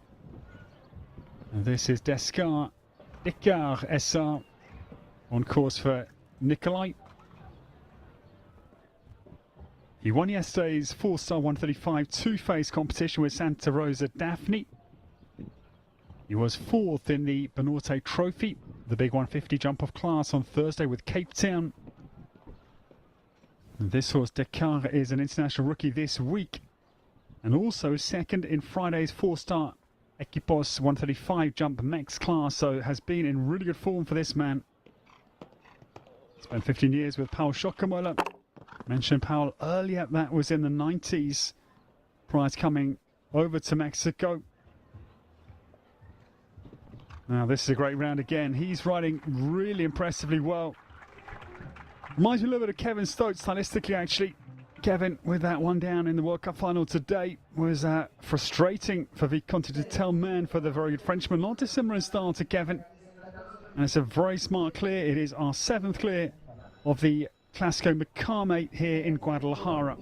And this is Descar SR on course for Nikolai. He won yesterday's 4-star 135 two-phase competition with Santa Rosa Daphne. He was 4th in the Banorte Trophy, the big 150 jump-off class on Thursday with Cape Town. And this horse, Descar, is an international rookie this week, and also 2nd in Friday's 4-star Equipos 135 jump max class, so has been in really good form for this man. Spent 15 years with Paul Schockermöller. Mentioned Paul earlier, that was in the 90s, prior to coming over to Mexico. Now this is a great round again. He's riding really impressively well. Reminds me a little bit of Kevin Stokes stylistically, actually. Kevin, with that one down in the World Cup final today, was frustrating for Vicomte de Telman, for the very good Frenchman. Not dissimilar in style to Kevin. And it's a very smart clear. It is our 7th clear of the Clasico MACAME here in Guadalajara.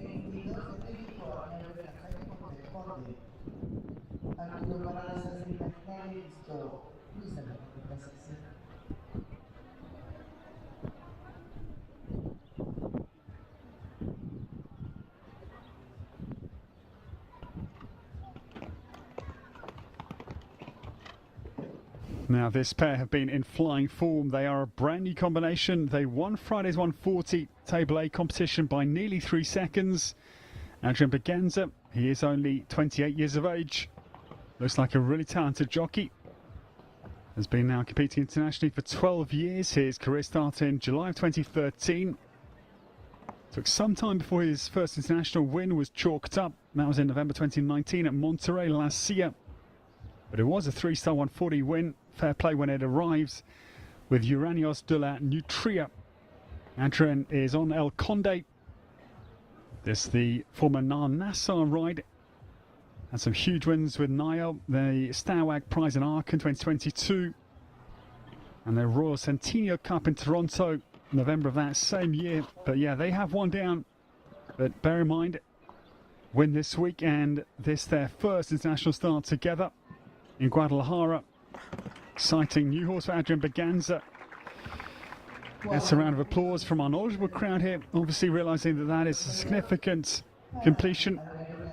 Now this pair have been in flying form. They are a brand new combination. They won Friday's 140 Table A competition by nearly 3 seconds. Adrian Berganza, he is only 28 years of age. Looks like a really talented jockey. Has been now competing internationally for 12 years. His career started in July of 2013. Took some time before his first international win was chalked up. That was in November 2019 at Monterrey La Silla. But it was a 3-star 140 win. Fair play when it arrives with Uranios de la Nutria. Adrian is on El Conde. This the former Nar Nassar ride. Had some huge wins with Niall, the Stawag Prize in Aachen 2022. And the Royal Centennial Cup in Toronto, November of that same year. But yeah, they have one down. But bear in mind, win this week, and this their first international start together in Guadalajara. Exciting new horse for Adrian Berganza. That's a round of applause from our knowledgeable crowd here, obviously realising that that is a significant completion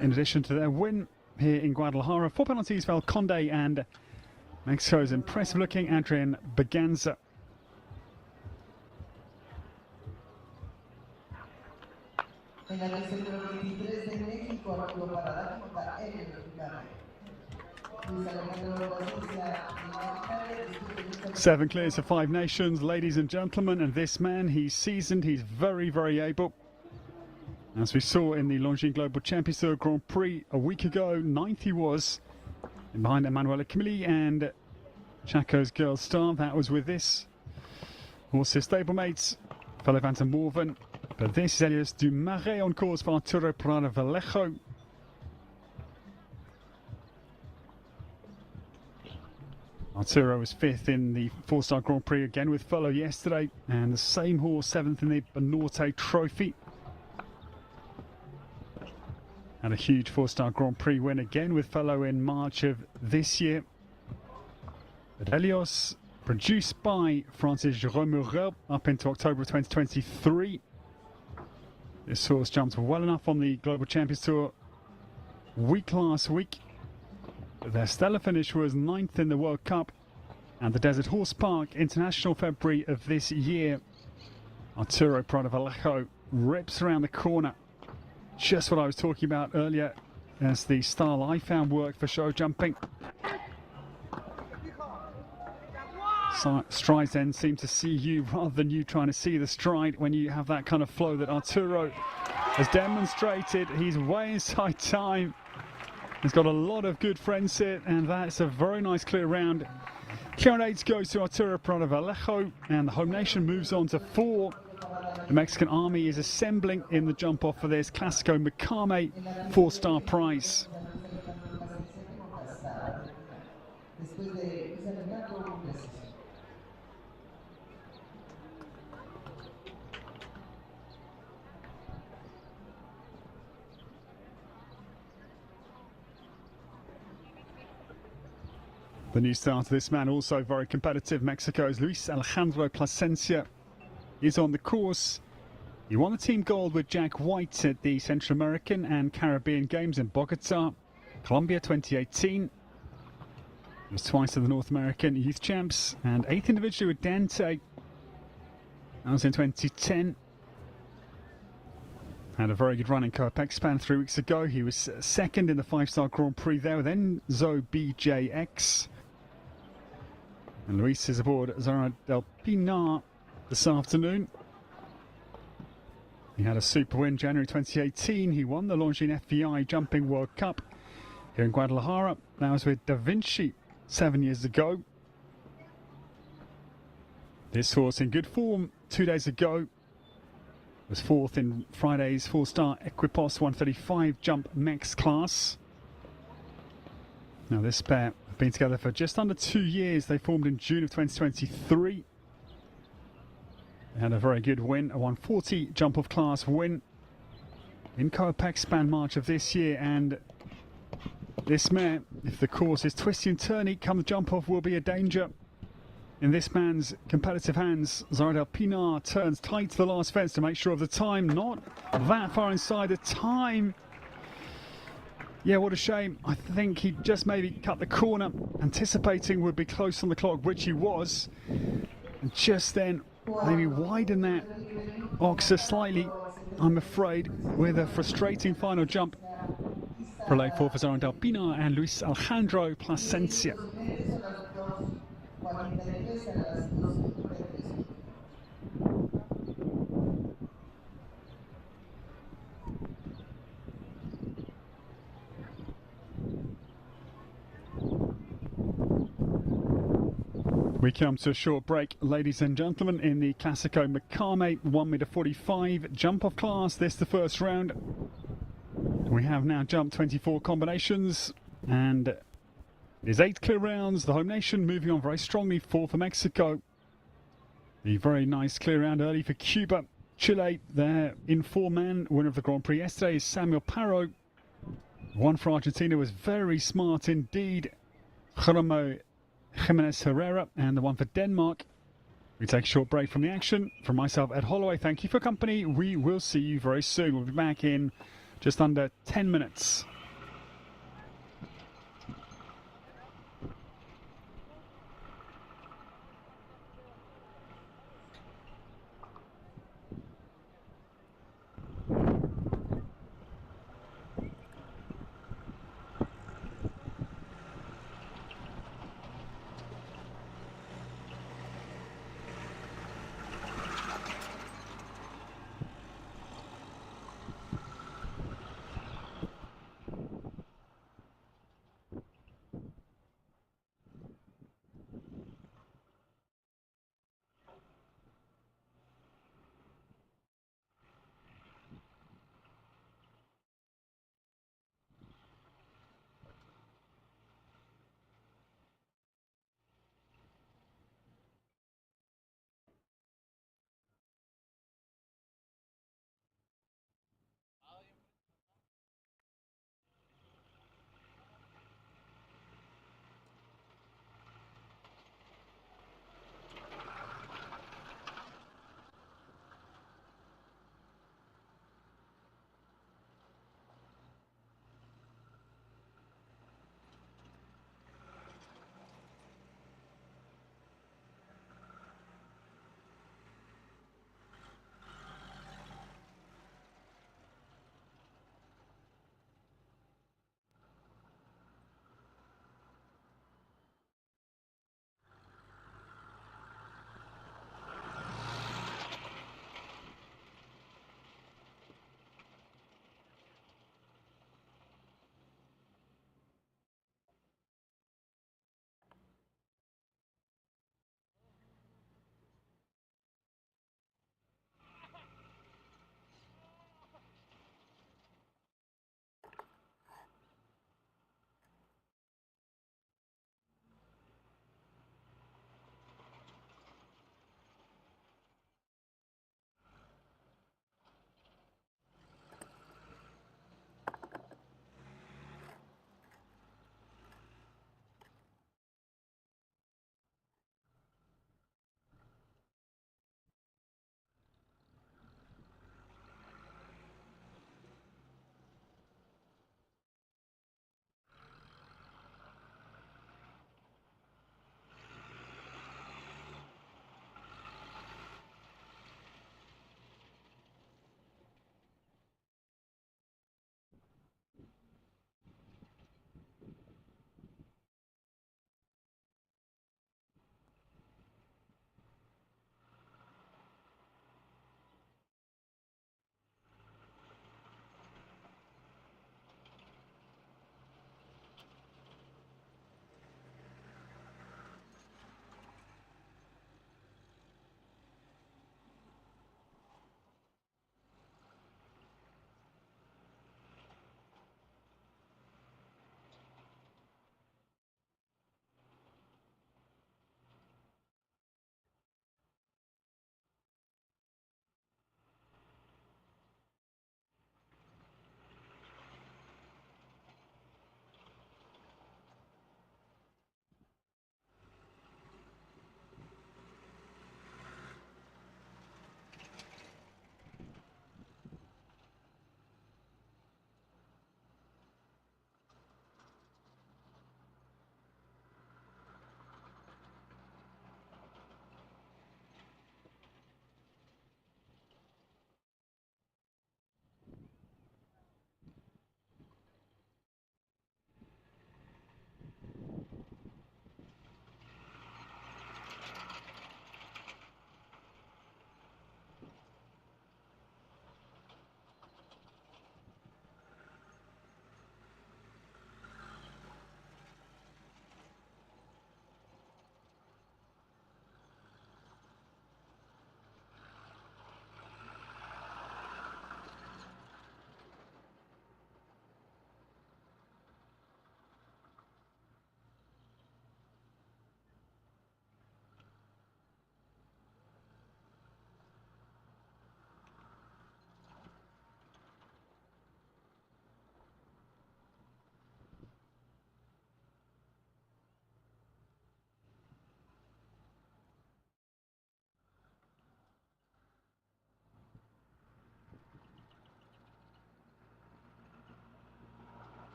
in addition to their win here in Guadalajara. 4 penalties for El Conde and Mexico's impressive looking Adrian Berganza. En la que el número 23 de México actuó para la Junta en el Mexicano. 7 clears for 5 nations, ladies and gentlemen, and this man, he's seasoned, he's very, very able. As we saw in the Longines Global Champions Tour Grand Prix a week ago, 9th he was, and behind Emanuele Camilli and Chaco's Girl Star. That was with this horse's stablemates, fellow Van Morven. But this is Elias du Marais on course for Arturo Prada Vallejo. Arturo was 5th in the 4-star Grand Prix again with Follow yesterday, and the same horse 7th in the Banorte Trophy. And a huge 4-star Grand Prix win again with Follow in March of this year. But Helios, produced by Francis Jerome up into October of 2023. This horse jumped well enough on the Global Champions Tour week last week. Their stellar finish was 9th in the World Cup and the Desert Horse Park International February of this year. Arturo Prada Vallejo rips around the corner. Just what I was talking about earlier as the style I found worked for show jumping. Strides then seem to see you rather than you trying to see the stride when you have that kind of flow that Arturo has demonstrated. He's way inside time. He's got a lot of good friends here, and that's a very nice clear round. Clear on 8 goes to Arturo Prado Vallejo, and the home nation moves on to 4. The Mexican Army is assembling in the jump off for this Clasico MACAME 4-star prize. The new starter, this man also very competitive. Mexico's Luis Alejandro Plasencia is on the course. He won the team gold with Jack White at the Central American and Caribbean Games in Bogota, Colombia 2018. He was twice in the North American Youth Champs and 8th individually with Dante. That was in 2010. Had a very good run in Coapexpan 3 weeks ago. He was second in the 5-star Grand Prix there with Enzo BJX. And Luis is aboard Zara del Pinar this afternoon. He had a super win January 2018. He won the Longines FVI Jumping World Cup here in Guadalajara. That was with Da Vinci 7 years ago. This horse in good form 2 days ago. Was 4th in Friday's 4-star Equipos 135 Jump Mex class. Now this pair have been together for just under 2 years. They formed in June of 2023. They had a very good win, a 140 jump off class win in Coapexpan March of this year. And this mare, if the course is twisty and turny, come the jump off will be a danger. In this man's competitive hands, Zara del Pinar turns tight to the last fence to make sure of the time. Not that far inside the time. Yeah, what a shame. I think he just maybe cut the corner, anticipating would be close on the clock, which he was. And just then, maybe widen that oxer slightly, I'm afraid, with a frustrating final jump for leg 4 for Zara del Pinar and Luis Alejandro Plasencia. We come to a short break, ladies and gentlemen, in the Clasico MACAME 1m45 jump off class. This the first round. We have now jumped 24 combinations and it is 8 clear rounds. The home nation moving on very strongly. 4 for Mexico. The very nice clear round early for Cuba. Chile, their in 4-man winner of the Grand Prix yesterday is Samuel Parro. One for Argentina was very smart indeed. Jeromo Jimenez Herrera, and the one for Denmark. We take a short break from the action. From myself, Ed Holloway, thank you for company. We will see you very soon. We'll be back in just under 10 minutes.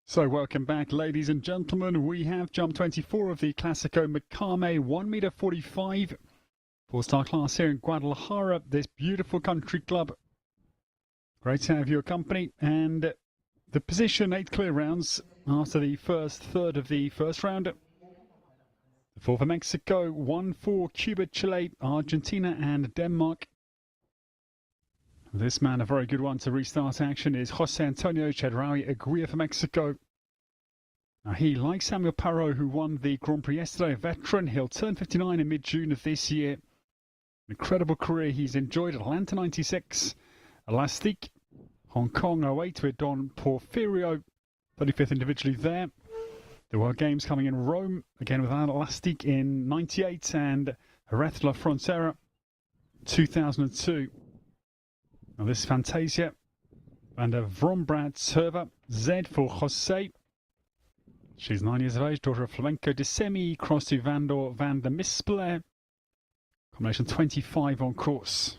So welcome back, ladies and gentlemen. We have jump 24 of the Clasico MACAME 1m45 four-star class here in Guadalajara, this beautiful country club. Great to have your company. And the position, 8 clear rounds after the first third of the first round. The 4 for Mexico, 1 for Cuba, Chile, Argentina and Denmark. This man, a very good one to restart action, is Jose Antonio Chedraui Aguirre for Mexico. Now he, like Samuel Parot, who won the Grand Prix yesterday, a veteran. He'll turn 59 in mid-June of this year. Incredible career he's enjoyed. Atlanta 96, Elastique, Hong Kong 08 with Don Porfirio, 35th individually there. The World Games coming in Rome, again with Elastique in 98 and Jerez de la Frontera 2002. Now this is Fantasia and a Vrombrad server, Z for Jose. She's 9 years of age, daughter of Flamenco de Semi, cross to Vandor van der Misple. Combination 25 on course.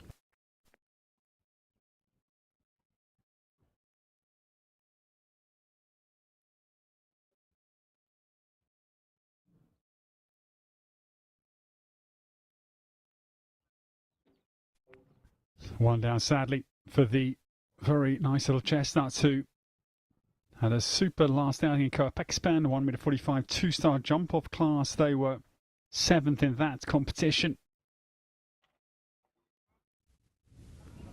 One down, sadly, for the very nice little chestnut who had a super last outing in Coapexpan, 1m45 2-star jump-off class. They were 7th in that competition.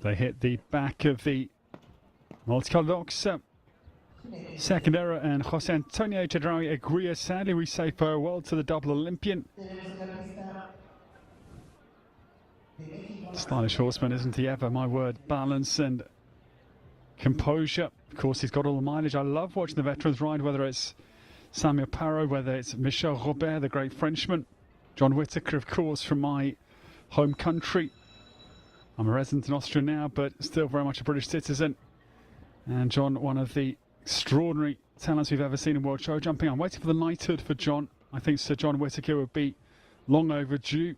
They hit the back of the multicolox. Second error, and Jose Antonio Chedraui Aguirre. Sadly, we say farewell to the double Olympian. Stylish horseman, isn't he ever? My word, balance and composure. Of course, he's got all the mileage. I love watching the veterans ride, whether it's Samuel Parot, whether it's Michel Robert, the great Frenchman. John Whittaker, of course, from my home country. I'm a resident in Austria now, but still very much a British citizen. And John, one of the extraordinary talents we've ever seen in world show jumping. I'm waiting for the knighthood for John. I think Sir John Whittaker would be long overdue.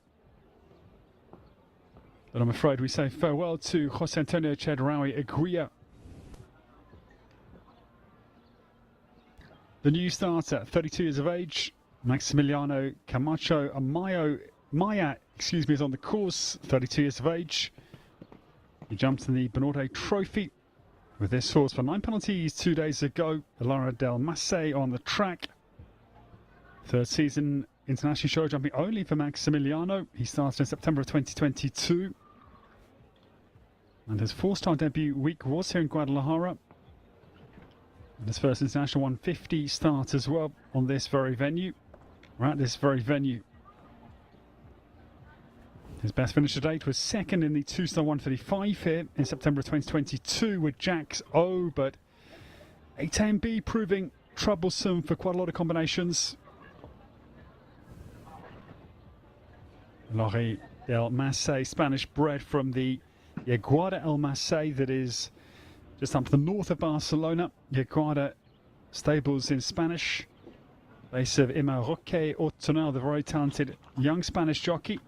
But I'm afraid we say farewell to Jose Antonio Chedraui Aguirre. The new starter, 32 years of age, Maximiliano Camacho Maya, is on the course, 32 years of age. He jumped in the Benorde Trophy with this horse for 9 penalties 2 days ago. Lara del Masse on the track. Third season international show jumping only for Maximiliano. He started in September of 2022. And his 4-star debut week was here in Guadalajara. And his first international 150 start as well on this very venue. We're at this very venue. His best finish to date was second in the 2-star 135 here in September of 2022 with Jack's O, but A10B proving troublesome for quite a lot of combinations. Laurie del Masse, Spanish bred from the Yeguada El Masse, that is just up to the north of Barcelona. Yeguada stables in Spanish. Base of Ima Roque Ortonel, the very talented young Spanish jockey.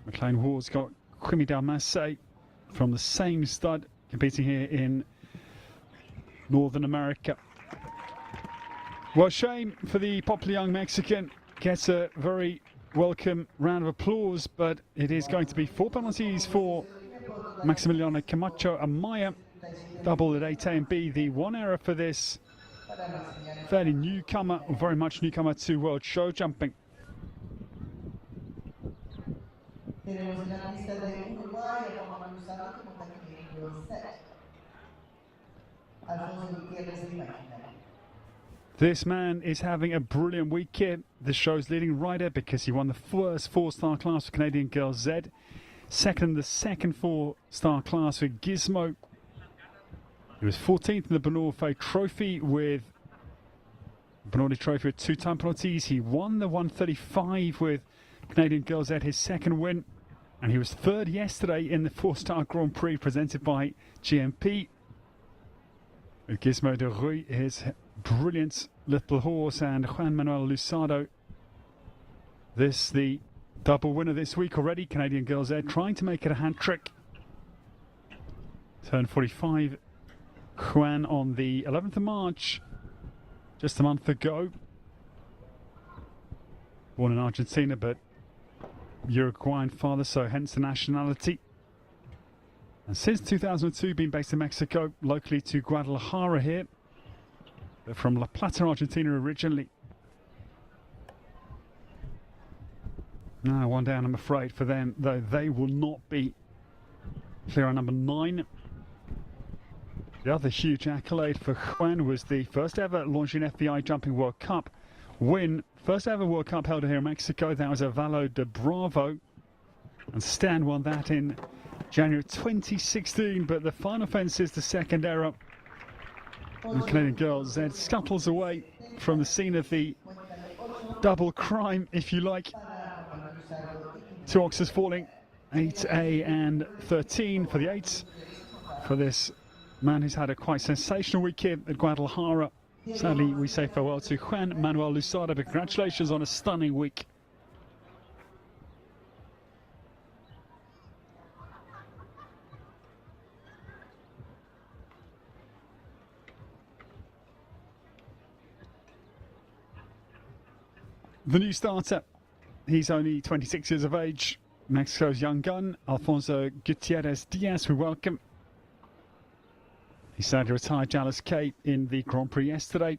McLean Ward's got Quimi del Masse from the same stud, competing here in Northern America. Well, shame for the popular young Mexican. Gets a very welcome round of applause, but it is going to be 4 penalties for Maximiliano Camacho Amaya. Double at 8A and B. The one error for this fairly newcomer, or very much newcomer to world show jumping. This man is having a brilliant week here. The show's leading rider because he won the first 4-star class for Canadian Girl Z. Second, the second 4-star class for Gizmo. He was 14th in the Benorde Trophy with 2-time penalties. He won the 135 with Canadian Girl Z, his second win. And he was third yesterday in the 4-star Grand Prix presented by GMP. With Gizmo de Rui, his brilliant little horse, and Juan Manuel Lusado. This, the double winner this week already, Canadian Girl Z, trying to make it a hat trick. Turn 45, Juan on the 11th of March, just a month ago. Born in Argentina, but Uruguayan father, so hence the nationality. And since 2002, been based in Mexico, locally to Guadalajara here. But from La Plata, Argentina originally. Now, one down, I'm afraid, for them, though they will not be clear on number 9. The other huge accolade for Juan was the first ever Longines FBI Jumping World Cup win. First ever World Cup held here in Mexico. That was a Valo de Bravo. And Stan won that in January 2016. But the final fence is the second error. And Canadian girl Zed scuttles away from the scene of the double crime, if you like. 2 oxes falling. 8A and 13 for the 8s. For this man who's had a quite sensational week here at Guadalajara. Sadly, we say farewell to Juan Manuel Lusada, but congratulations on a stunning week. The new starter, he's only 26 years of age. Mexico's young gun, Alfonso Gutierrez Diaz, we welcome. He sadly retired Dallas K in the Grand Prix yesterday.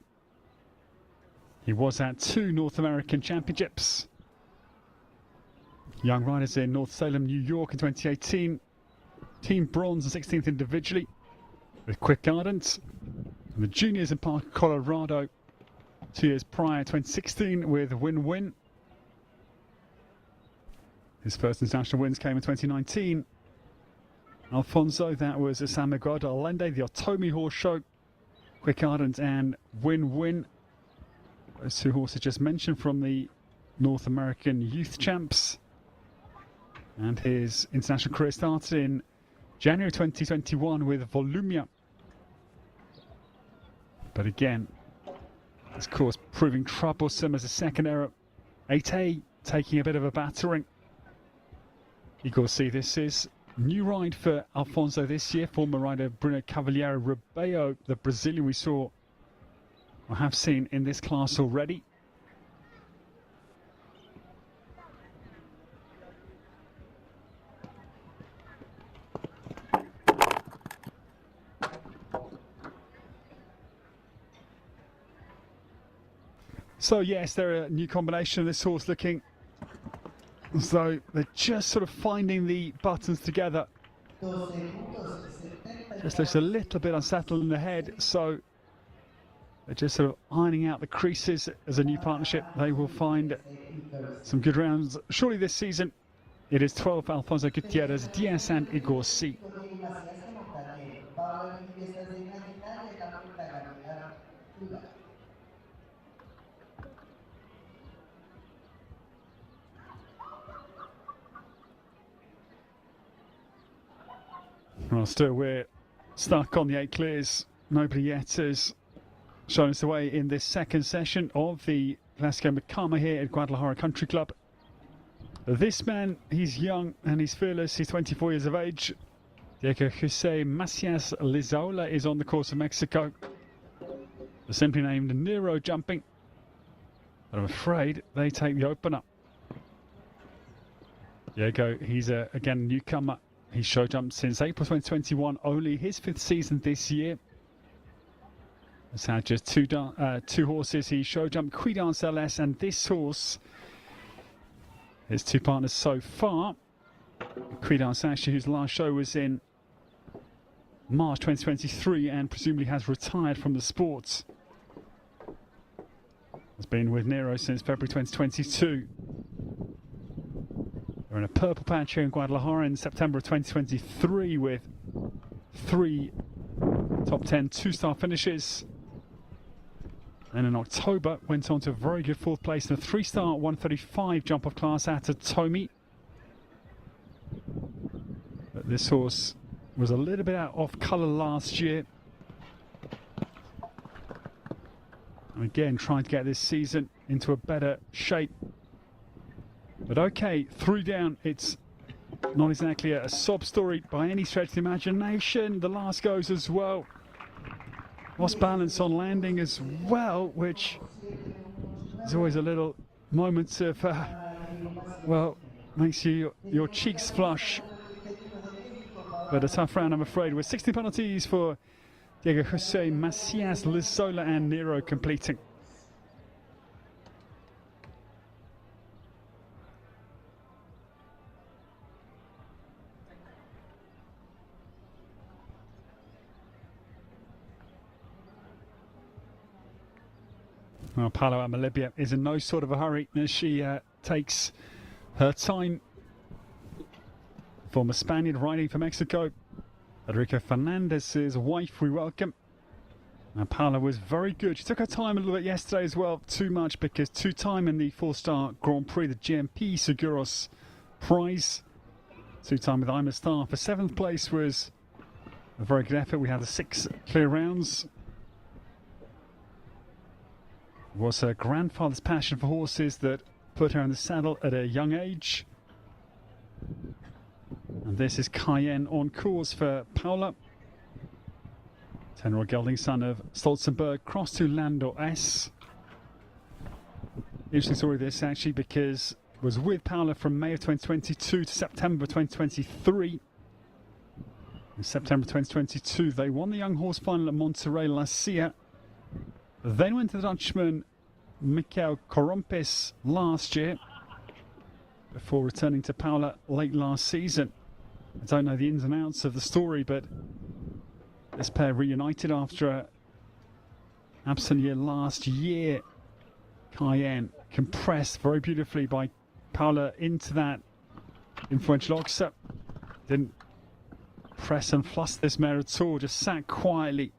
He was at 2 North American Championships. Young riders in North Salem, New York in 2018. Team bronze and 16th individually with Quick Ardent. And the juniors in Parker, Colorado 2 years prior, 2016 with Win-Win. His first international wins came in 2019. Alfonso, that was San Miguel de Allende, the Otomi Horse Show, Quick Ardent and Win-Win. Those 2 horses just mentioned from the North American Youth Champs. And his international career started in January 2021 with Volumia. But again, this course proving troublesome as a second error. 8A taking a bit of a battering. You can see this is new ride for Alfonso this year. Former rider Bruno Cavaliero Ribeiro, the Brazilian we saw or have seen in this class already. So yes, they're a new combination of this horse, looking as though they're just sort of finding the buttons together. Just looks a little bit unsettled in the head, so they're just sort of ironing out the creases as a new partnership. They will find some good rounds surely this season. It is 12 Alfonso Gutierrez, Diaz and Igor C. Well, still we're stuck on the 8 clears. Nobody yet has shown us the way in this second session of the Clasico MACAME here at Guadalajara Country Club. This man, he's young and he's fearless. He's 24 years of age. Diego Jose Macias Lizaola is on the course of Mexico. They're simply named Nero Jumping. But I'm afraid they take the opener. Diego, he's again a newcomer. He's show jumped since April 2021, only his 5th season this year. He's had just two horses. He show jumped Cuidance LS and this horse. His 2 partners so far. Cuidance actually, whose last show was in March 2023 and presumably has retired from the sports. Has been with Nero since February 2022. They're in a purple patch here in Guadalajara in September of 2023 with 3 top 10 2-star finishes. And in October went on to a very good 4th place in a 3-star 135 jump-off class at Otomi. But this horse was a little bit out off colour last year. And again, trying to get this season into a better shape. But okay, 3 down. It's not exactly a sob story by any stretch of the imagination. The last goes as well. lost balance on landing as well, which is always a little moment of, well, makes your cheeks flush. But a tough round, I'm afraid, with 60 penalties for Diego Jose, Macias, Lizola and Nero completing. Well, Paolo Amalibia is in no sort of a hurry as she takes her time. Former Spaniard riding for Mexico, Federico Fernandez's wife, we welcome. And Paula was very good. She took her time a little bit yesterday as well, too much, because two-time in the four-star Grand Prix, the GMP Seguros Prize. Two-time with Ima Star for 7th place was a very good effort. We had the 6 clear rounds. It was her grandfather's passion for horses that put her in the saddle at a young age. And this is Cayenne on course for Paula. 10-year-old gelding, son of Stolzenberg, cross to Lando S. Interesting story this actually, because it was with Paula from May of 2022 to September 2023. In September 2022, they won the young horse final at Monterrey La Silla. Then went to the Dutchman Michael Corompis last year, before returning to Paula late last season. I don't know the ins and outs of the story, but this pair reunited after an absent year last year. Cayenne compressed very beautifully by Paula into that influential oxer. Didn't press and fluster this mare at all, just sat quietly.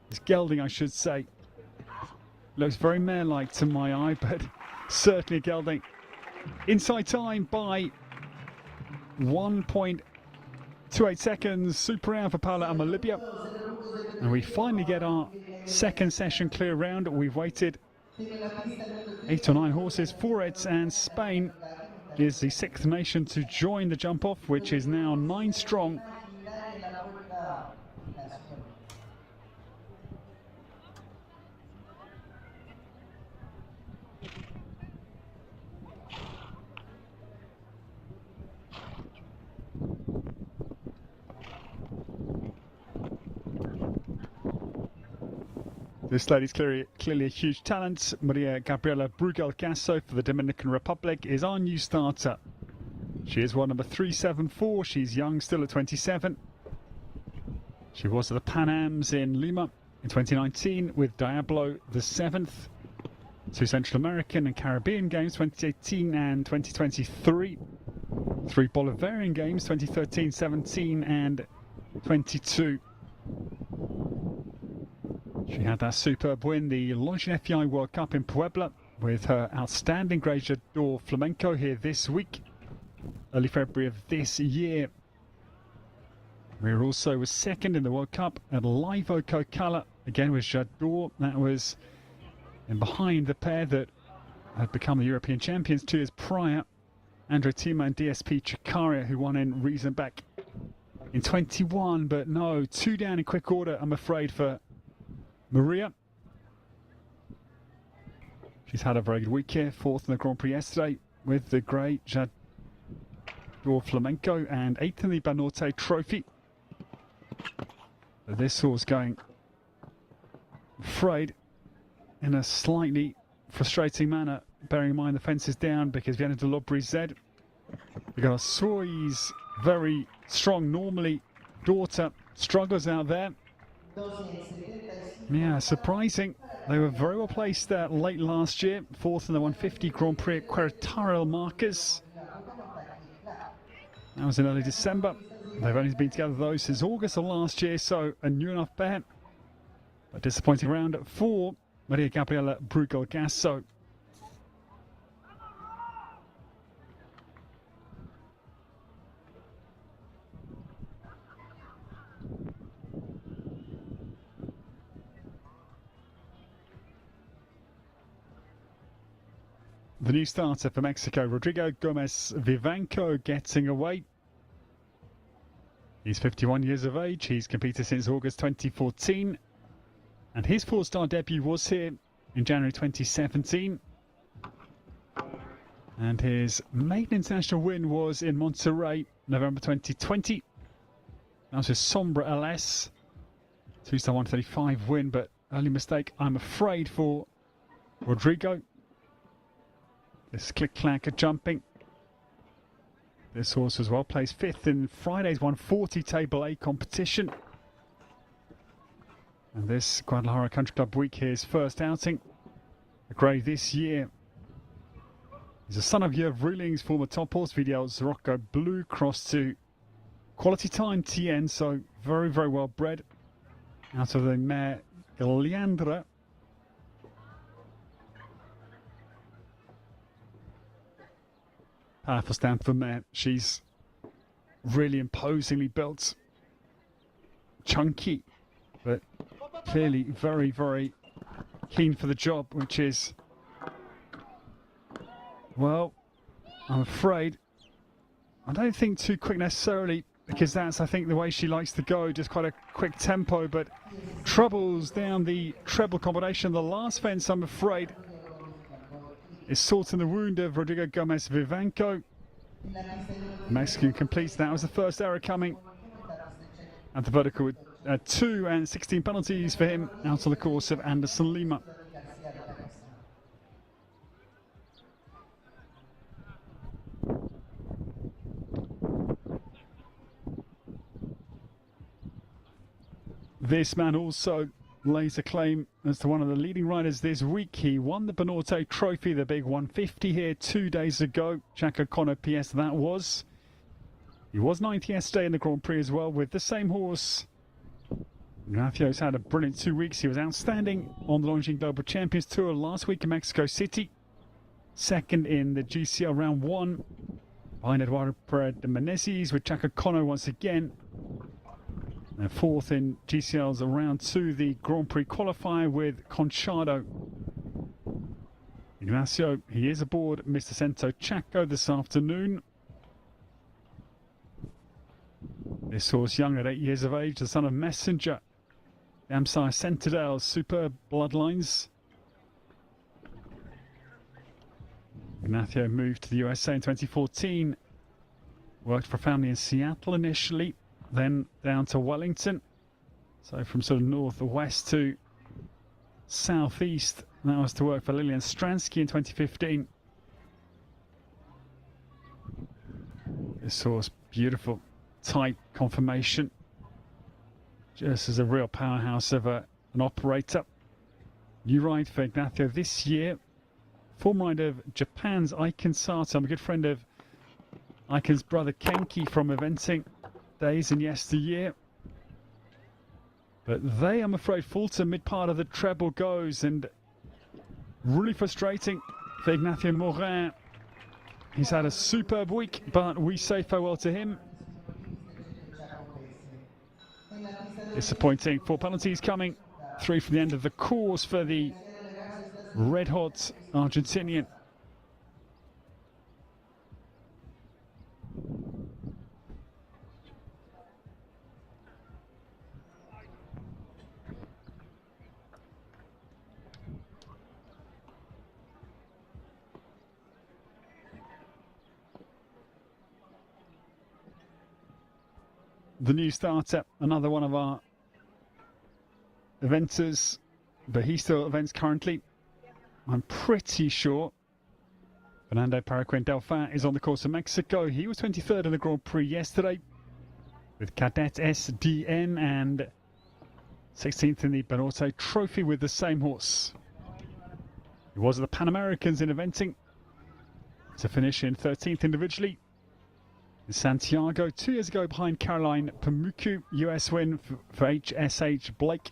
This gelding, I should say, looks very mare-like to my eye, but certainly a gelding. Inside time by 1.28 seconds. Super round for Paula Amalibia. And we finally get our second session clear round. We've waited 8 or 9 horses for it, and Spain is the 6th nation to join the jump off, which is now 9 strong. This lady's clearly a huge talent. Maria Gabriela Brugal Gasso for the Dominican Republic is our new starter. She is one number 374. She's young, still at 27. She was at the Pan Ams in Lima in 2019 with Diablo the 7th. 2 Central American and Caribbean Games 2018 and 2023. 3 Bolivarian Games 2013, 17 and 22. She had that superb win, the Longines FEI World Cup in Puebla, with her outstanding Diseñador Flamenco here this week, early February of this year. Maria also was 2nd in the World Cup at Live Ocala, again with Jador. That was in behind the pair that had become the European champions 2 years prior, Andre Tima and DSP Chikaria, who won in Riesenbeck in 21, but no, 2 down in quick order, I'm afraid, for Maria. She's had a very good week here, 4th in the Grand Prix yesterday with the great Jador Flamenco and 8th in the Banorte Trophy. But this horse going, I'm afraid, in a slightly frustrating manner, bearing in mind the fence is down because Viana de Lobrized. We've got a Soy's very strong, normally daughter, struggles out there. Yeah, surprising. They were very well placed late last year, 4th in the 150 Grand Prix at Querétaro Marcas. That was in early December. They've only been together though since August of last year, so a new enough bet. A disappointing round for Maria Gabriela Brugal Gasso. The new starter for Mexico, Rodrigo Gomez Vivanco, getting away. He's 51 years of age. He's competed since August 2014. And his four-star debut was here in January 2017. And his maiden international win was in Monterrey, November 2020. That was his Sombra LS. 2-star 135 win, but early mistake, I'm afraid, for Rodrigo. This click-clack jumping. This horse as well placed 5th in Friday's 140 Table A competition. And this Guadalajara Country Club week, his first outing. A grade this year. He's a son of Yerv Ruling's former top horse, VDL's Rocco Blue, crossed to Quality Time TN, so very, very well bred. Out of the mare Iliandra. Powerful Stanford mare. She's really imposingly built. Chunky, but clearly very, very keen for the job, which is, well, I'm afraid, I don't think too quick necessarily, because that's, I think, the way she likes to go, just quite a quick tempo, but troubles down the treble combination. The last fence, I'm afraid, is salting the wound of Rodrigo Gomez Vivanco. Mexican completes. That was the first error coming at the vertical with 2 and 16 penalties for him out of the course of Anderson Lima. This man also lays a claim as to one of the leading riders this week. He won the Banorte Trophy, the big 150 here 2 days ago. Chaco Cono PS that was. He was 9th yesterday in the Grand Prix as well with the same horse. Ignacio's had a brilliant 2 weeks. He was outstanding on the Longines Global Champions Tour last week in Mexico City. 2nd in the GCL Round 1. Behind Eduardo Pereira de Menezes with Chaco Cono once again. And 4th in GCL's Round 2, the Grand Prix qualifier with Conchado. Ignacio, he is aboard Mr. Cento Chaco this afternoon. This horse young at 8 years of age, the son of Messenger. Amsire Centennial's superb bloodlines. Ignacio moved to the USA in 2014. Worked for a family in Seattle initially. Then down to Wellington, so from sort of northwest to southeast. That was to work for Lilian Stransky in 2015. This horse, beautiful, tight conformation, just as a real powerhouse of an operator. New ride for Ignacio this year. Former rider of Japan's Aiken Sato. I'm a good friend of Aiken's brother Kenki from eventing days and yesteryear. But they, I'm afraid, falter mid part of the treble goes, and really frustrating for Ignacio Morin. He's had a superb week, but we say farewell to him. Disappointing. 4 penalties coming. 3 from the end of the course for the red-hot Argentinian. The new starter, another one of our eventers, but he still events currently. I'm pretty sure Fernando Paraquin Delfin is on the course of Mexico. He was 23rd in the Grand Prix yesterday with Cadet SDN and 16th in the Banorte Trophy with the same horse. He was at the Pan Americans in eventing to finish in 13th individually. In Santiago 2 years ago behind Caroline Pamuku, US win for HSH Blake.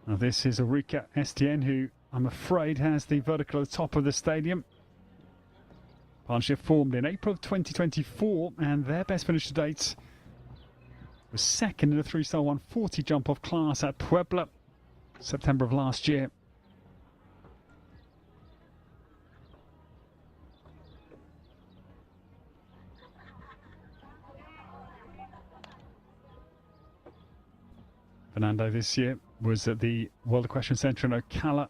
Now this is Ulrika STN, who I'm afraid has the vertical at the top of the stadium. Partnership formed in April of 2024, and their best finish to date was 2nd in a 3-star 140 jump-off class at Puebla, September of last year. Fernando this year was at the World Equestrian Centre in Ocala,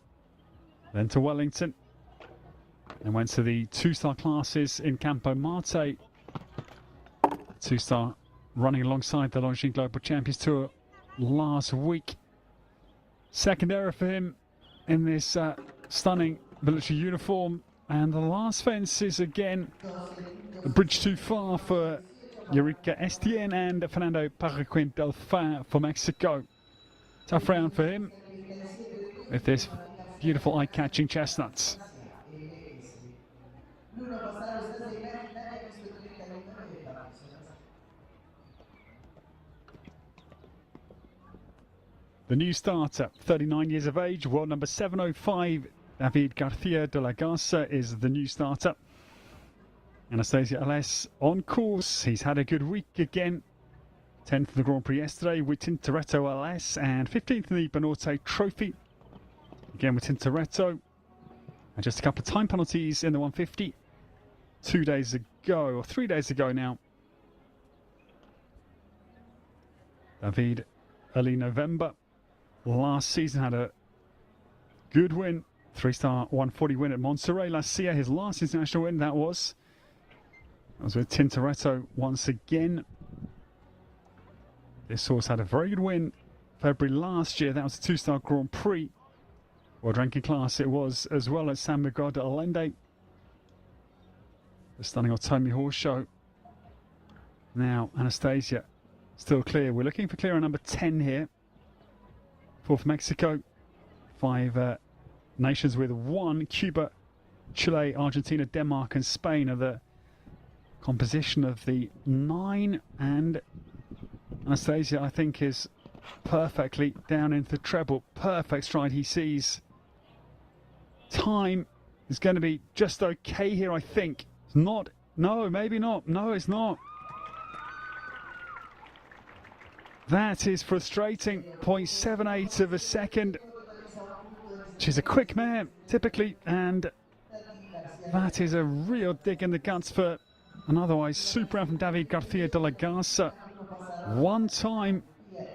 then to Wellington, and went to the two-star classes in Campo Marte. Two-star running alongside the Longines Global Champions Tour last week. Second error for him in this stunning military uniform. And the last fence is again a bridge too far for Eureka Estienne and Fernando Paraquin Delfin for Mexico. Tough round for him with this beautiful eye-catching chestnuts. The new starter, 39 years of age, world number 705, David Garcia de la Garza is the new starter. Anastasia LS on course. He's had a good week again. 10th in the Grand Prix yesterday with Tintoretto LS and 15th in the Banorte Trophy. Again with Tintoretto. And just a couple of time penalties in the 150. 2 days ago, or 3 days ago now. David, early November. Last season had a good win. 3-star 140 win at Montserrat last year. His last international win, that was with Tintoretto once again. This horse had a very good win February last year. That was a 2-star Grand Prix. World ranking class it was as well as San Miguel de Allende. The stunning Otomi horse show. Now Anastasia still clear. We're looking for clear on number 10 here. 4th Mexico. 5 nations with 1. Cuba, Chile, Argentina, Denmark and Spain are the composition of the 9. And Anastasia, I think, is perfectly down into the treble. Perfect stride he sees. Time is going to be just okay here, I think. It's not. No, maybe not. No, it's not. That is frustrating. 0.78 of a second. She's a quick mare, typically, and that is a real dig in the guts for an otherwise super round from David Garcia de la Garza. One time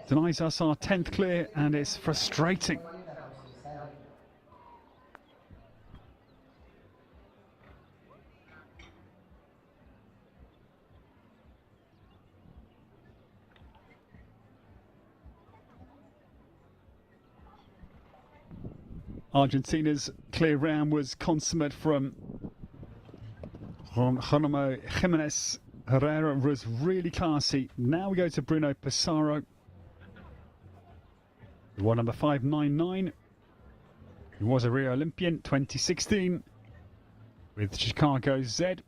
denies us our 10th clear, and it's frustrating. Argentina's clear round was consummate from Jerónimo Jimenez. Herrera was really classy. Now we go to Bruno Pissarro. He won number 599. He was a Rio Olympian 2016 with Chicago Z. And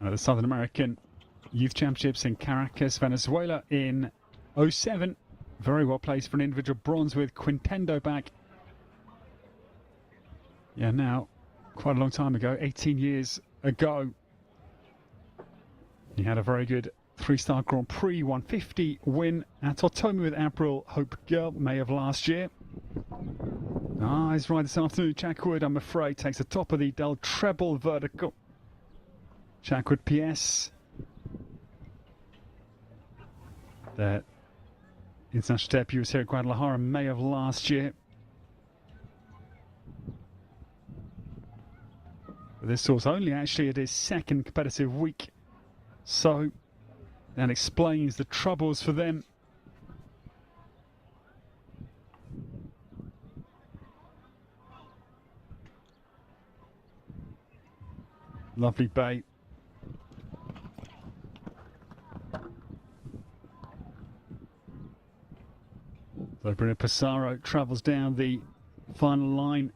at the Southern American Youth Championships in Caracas, Venezuela in 07. Very well placed for an individual bronze with Quintendo back. Yeah, now, quite a long time ago, 18 years ago. He had a very good 3-star Grand Prix 150 win at Otomi with April Hope Girl, May of last year. He's right this afternoon. Chackwood, I'm afraid, takes the top of the Del Treble vertical. Chackwood PS. Their international debut was here at Guadalajara in May of last year. But this horse only actually at his second competitive week. So that explains the troubles for them. Lovely bay. So Bruno Pissarro travels down the final line.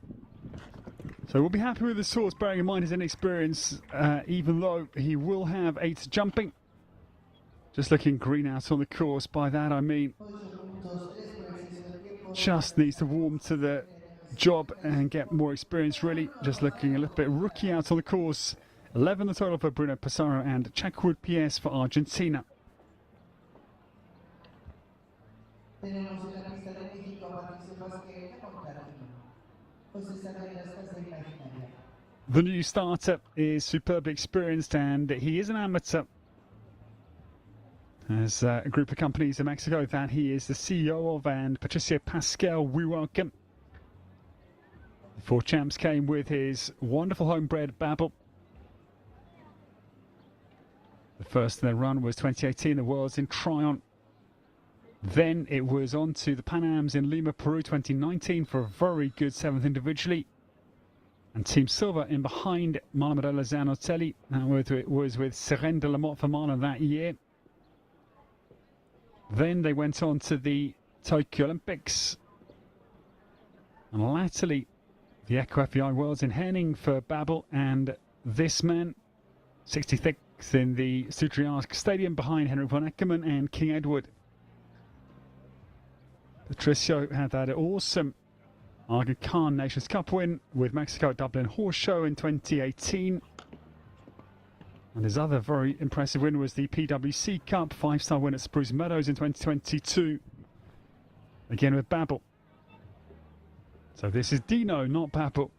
So we'll be happy with this horse, bearing in mind his inexperience, even though he will have 8 jumping. Just looking green out on the course. By that I mean just needs to warm to the job and get more experience, really. Just looking a little bit rookie out on the course. 11 the total for Bruno Pissarro and Chackwood PS for Argentina. The new starter is superbly experienced and he is an amateur. There's a group of companies in Mexico that he is the CEO of, and Patricio Pascal, we welcome. The four champs came with his wonderful homebred Babel. The first in their run was 2018, the Worlds in Tryon. Then it was on to the Pan Ams in Lima, Peru 2019 for a very good 7th individually. And Team Silver in behind Marmorella Zanotelli. That was with Seren de la Motte for Marla that year. Then they went on to the Tokyo Olympics. And latterly, the Eco FEI Worlds in Henning for Babel, and this man, 66th in the Sutriarsk Stadium behind Henrik von Eckermann and King Edward. Patricio had that awesome Aga Khan Nations Cup win with Mexico at Dublin Horse Show in 2018. And his other very impressive win was the PwC Cup 5-star win at Spruce Meadows in 2022. Again with Babel. So this is Dino, not Babel.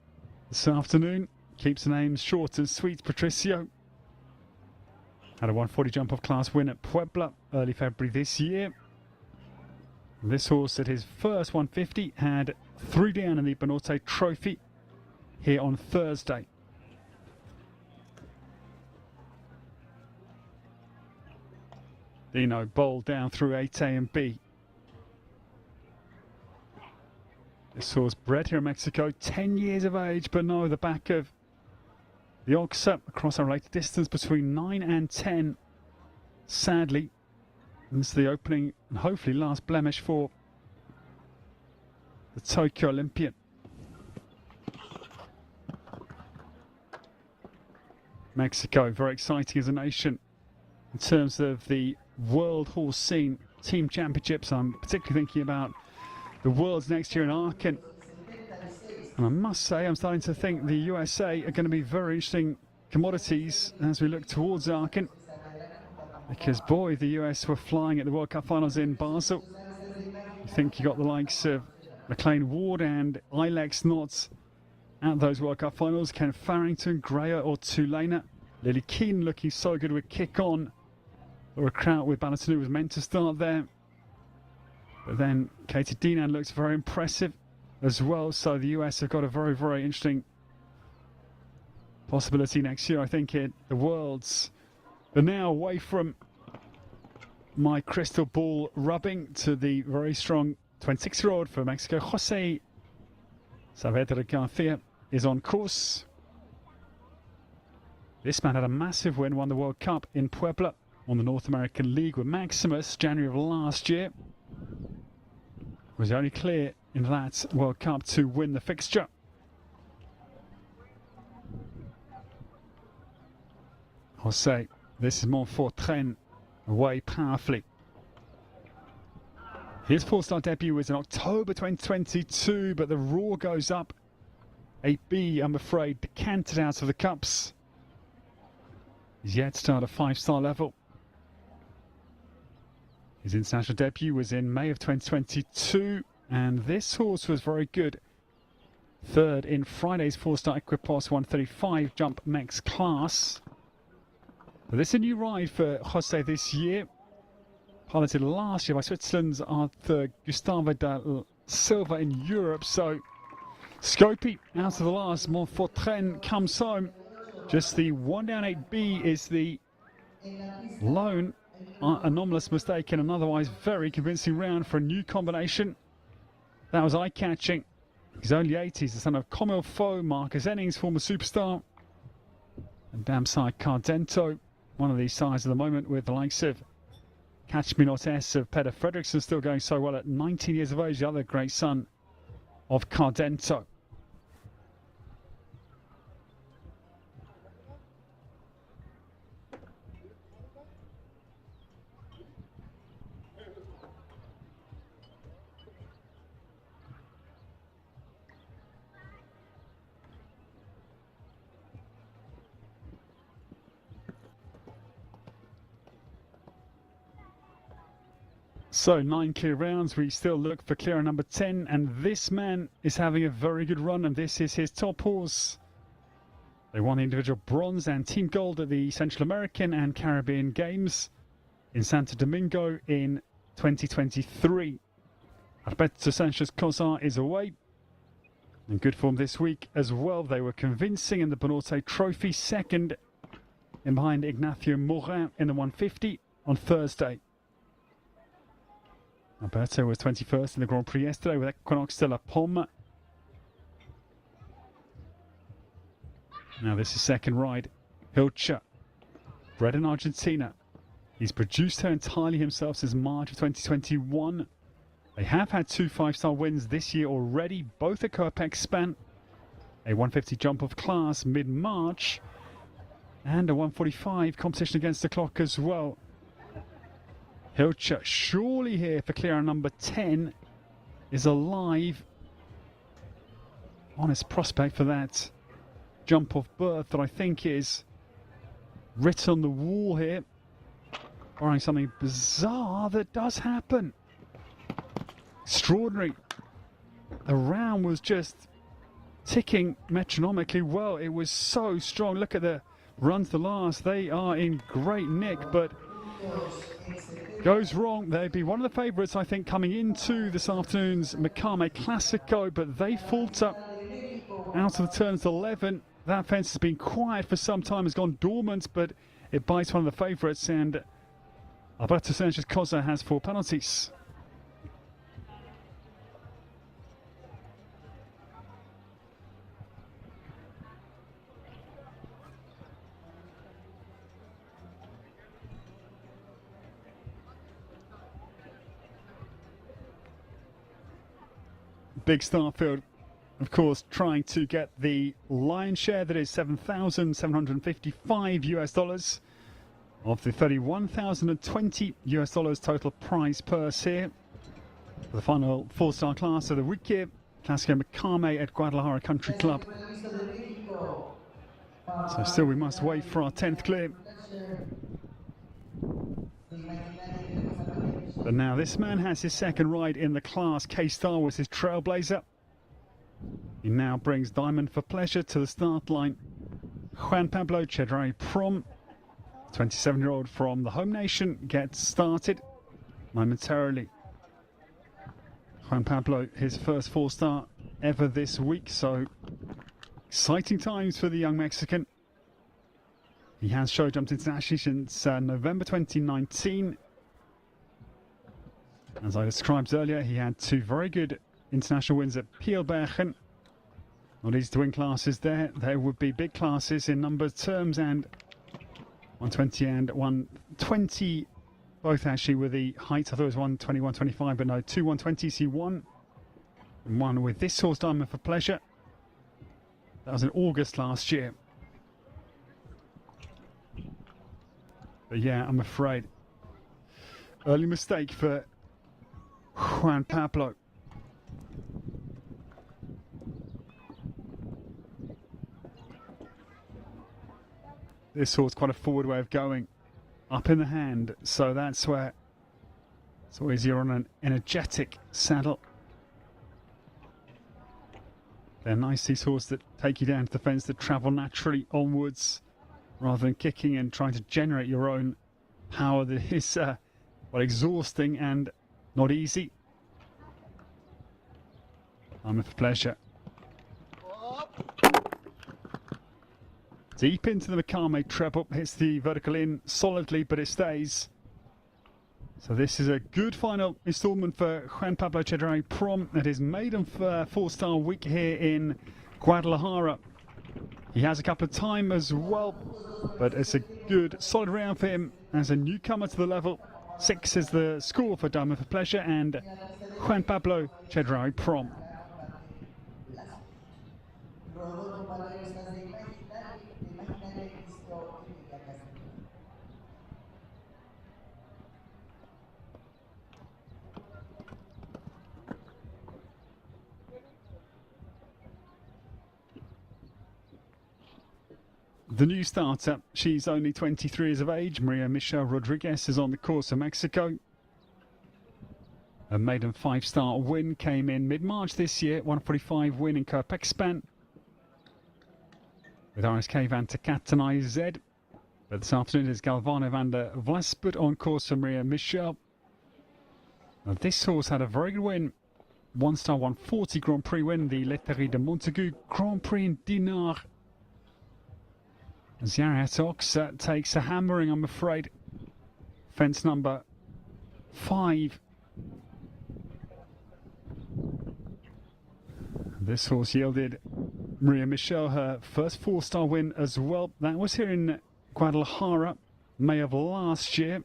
This afternoon, keeps the names short and sweet. Patricio had a 140 jump off class win at Puebla early February this year. This horse at his first 150 had 3 down in the Banorte Trophy here on Thursday. Dino bowled down through 8A and B. This horse bred here in Mexico, 10 years of age, but no, the back of the Oxa across a related distance between 9 and 10. Sadly, this is the opening and hopefully last blemish for the Tokyo Olympian. Mexico, very exciting as a nation in terms of the world horse scene, team championships. I'm particularly thinking about the Worlds next year in Aachen. And I must say, I'm starting to think the USA are going to be very interesting commodities as we look towards Aachen. Because, boy, the US were flying at the World Cup finals in Basel. You think you got the likes of McLean Ward and Ilex Knotts at those World Cup finals. Ken Farrington, Greyer or Tulane. Lily Keane looking so good with Kick On. Or a Kraut with Balatanu was meant to start there. But then Katie Dinan looks very impressive as well. So the US have got a very, very interesting possibility next year, I think, at the Worlds. But now away from my crystal ball rubbing to the very strong 26-year-old for Mexico, Jose Saavedra Garcia is on course. This man had a massive win, won the World Cup in Puebla on the North American League with Maximus, January of last year. Was the only clear in that World Cup to win the fixture. Jose, this is Montfortren, away powerfully. His four-star debut was in October 2022, but the roar goes up. 8B, I'm afraid, decanted out of the cups. He's yet to start at 5-star level. His international debut was in May of 2022, and this horse was very good. Third in Friday's 4-star Equipos 135 jump Mex class. But this is a new ride for Jose this year. Piloted last year by Switzerland's Arthur Gustavo da Silva in Europe. So Scopy out of the last. Montfortren comes home. Just the 1 down 8B is the lone anomalous mistake in an otherwise very convincing round for a new combination. That was eye-catching. He's only 80. He's the son of Comil Foe, Marcus Ennings, former superstar. And damn side Cardento, one of these sides at the moment with the likes of Catch Me Not S of Peter Fredriksson still going so well at 19 years of age, the other great son of Cardento. So 9 clear rounds, we still look for clearer number 10, and this man is having a very good run, and this is his top horse. They won the individual bronze and team gold at the Central American and Caribbean Games. in Santo Domingo in 2023. Alberto Sanchez Cosar is away. In good form this week as well. They were convincing in the Banorte Trophy, second in behind Ignacio Moura in the 150 on Thursday. Alberto was 21st in the Grand Prix yesterday with Equinox de la Pomme. Now this is second ride. Hilcher, bred in Argentina. He's produced her entirely himself since March of 2021. They have had 2 5-star wins this year already, both at Coapex Span, a 150 jump of class mid-March, and a 145 competition against the clock as well. Hilcher surely here for clear number 10 is alive. Honest prospect for that jump off birth that I think is written on the wall here, barring something bizarre that does happen. Extraordinary. The round was just ticking metronomically well. It was so strong. Look at the run to the last. They are in great nick, but goes wrong. They'd be one of the favourites, I think, coming into this afternoon's MACAME Clasico, but they falter out of the turns 11. That fence has been quiet for some time, has gone dormant, but it bites one of the favourites, and Alberto Sanchez Cosar has 4 penalties. Big start field, of course, trying to get the lion's share, that is $7,755 of the $31,020 total prize purse here for the final 4-star class of the week here, Clasico MACAME at Guadalajara Country Club. So still we must wait for our 10th clear. But now this man has his second ride in the class. K-Star was his trailblazer. He now brings Diamond for Pleasure to the start line. Juan Pablo Chedraui Prom, 27-year-old from the home nation, gets started momentarily. Juan Pablo, his first 4-star ever this week, so exciting times for the young Mexican. He has show jumped internationally since November 2019. As I described earlier, he had 2 very good international wins at Pielbergen. Not easy to win classes there. There would be big classes in number terms, and 120 and 120, both actually with the height. I thought it was 120, 125, but no, 2 120s he won. And one with this horse, Diamond for Pleasure. That was in August last year. But yeah, I'm afraid early mistake for Juan Pablo. This horse quite a forward way of going, up in the hand, so that's where it's always you're on an energetic saddle. They're nice, these horses that take you down to the fence, that travel naturally onwards rather than kicking and trying to generate your own power. That is well, exhausting and not easy. I'm for Pleasure. Deep into the MACAME treble, hits the vertical in solidly, but it stays. So this is a good final instalment for Juan Pablo Chedraui Prom at his maiden 4-star week here in Guadalajara. He has a couple of time as well, but it's a good solid round for him as a newcomer to the level. 6 is the score for Diamond for Pleasure and Juan Pablo Chedraui Prom. The new starter, she's only 23 years of age. Maria Michelle Rodriguez is on the course of Mexico. A maiden 5-star win came in mid-March this year, 145 win in Coapex Span with RSK Van Tekatenai Z. But this afternoon is Galvano van der Vlasput on course for Maria Michel. Now, this horse had a very good win. 1-star 140 Grand Prix win, the Letterie de Montaigu Grand Prix in Dinard. Ziaratox takes a hammering, I'm afraid. Fence number 5. This horse yielded Maria Michel her first 4-star win as well. That was here in Guadalajara, May of last year.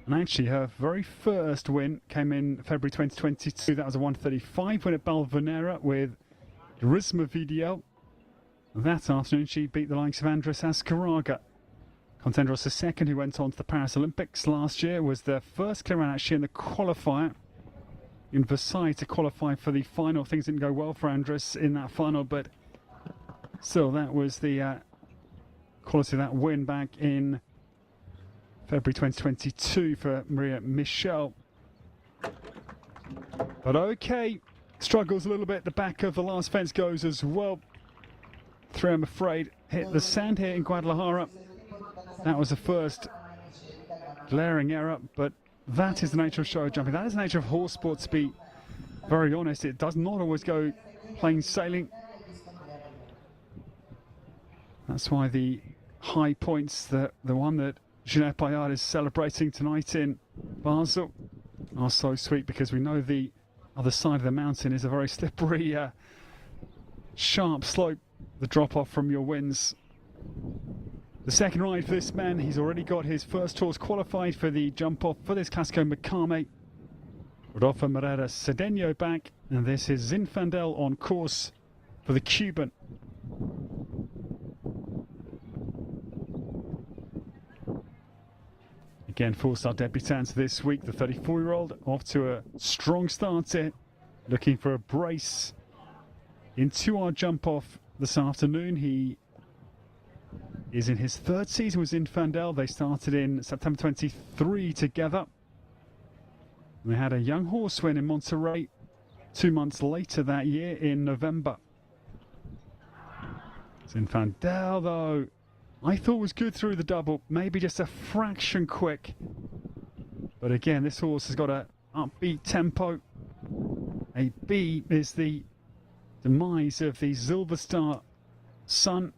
And actually her very first win came in February 2022. That was a 135 win at Balvanera with Risma Video. That afternoon she beat the likes of Andres Azcárraga. Contendros II, who went on to the Paris Olympics last year, was the first clear actually in the qualifier in Versailles to qualify for the final. Things didn't go well for Andres in that final, but still that was the quality of that win back in February 2022 for Maria Michel. But okay, struggles a little bit. The back of the last fence goes as well. 3, I'm afraid, hit the sand here in Guadalajara. That was the first glaring error, but that is the nature of show jumping. That is the nature of horse sport, to be very honest. It does not always go plain sailing. That's why the high points, the one that Jeanette Bayard is celebrating tonight in Basel, are so sweet, because we know the other side of the mountain is a very slippery, sharp slope, the drop off from your wins. The second ride for this man, he's already got his first horse qualified for the jump off for this Clasico MACAME. Rodolfo Moura Cedeno back, and this is Zinfandel on course for the Cuban. Again, 4-star debutant this week, the 34-year-old, off to a strong start here, looking for a brace into our jump off this afternoon. He is in his 3rd season with Zinfandel. They started in September 23 together. And they had a young horse win in Monterrey 2 months later that year in November. Zinfandel, though, I thought was good through the double, maybe just a fraction quick. But again, this horse has got an upbeat tempo. A B is the demise of the Silver Star Sun.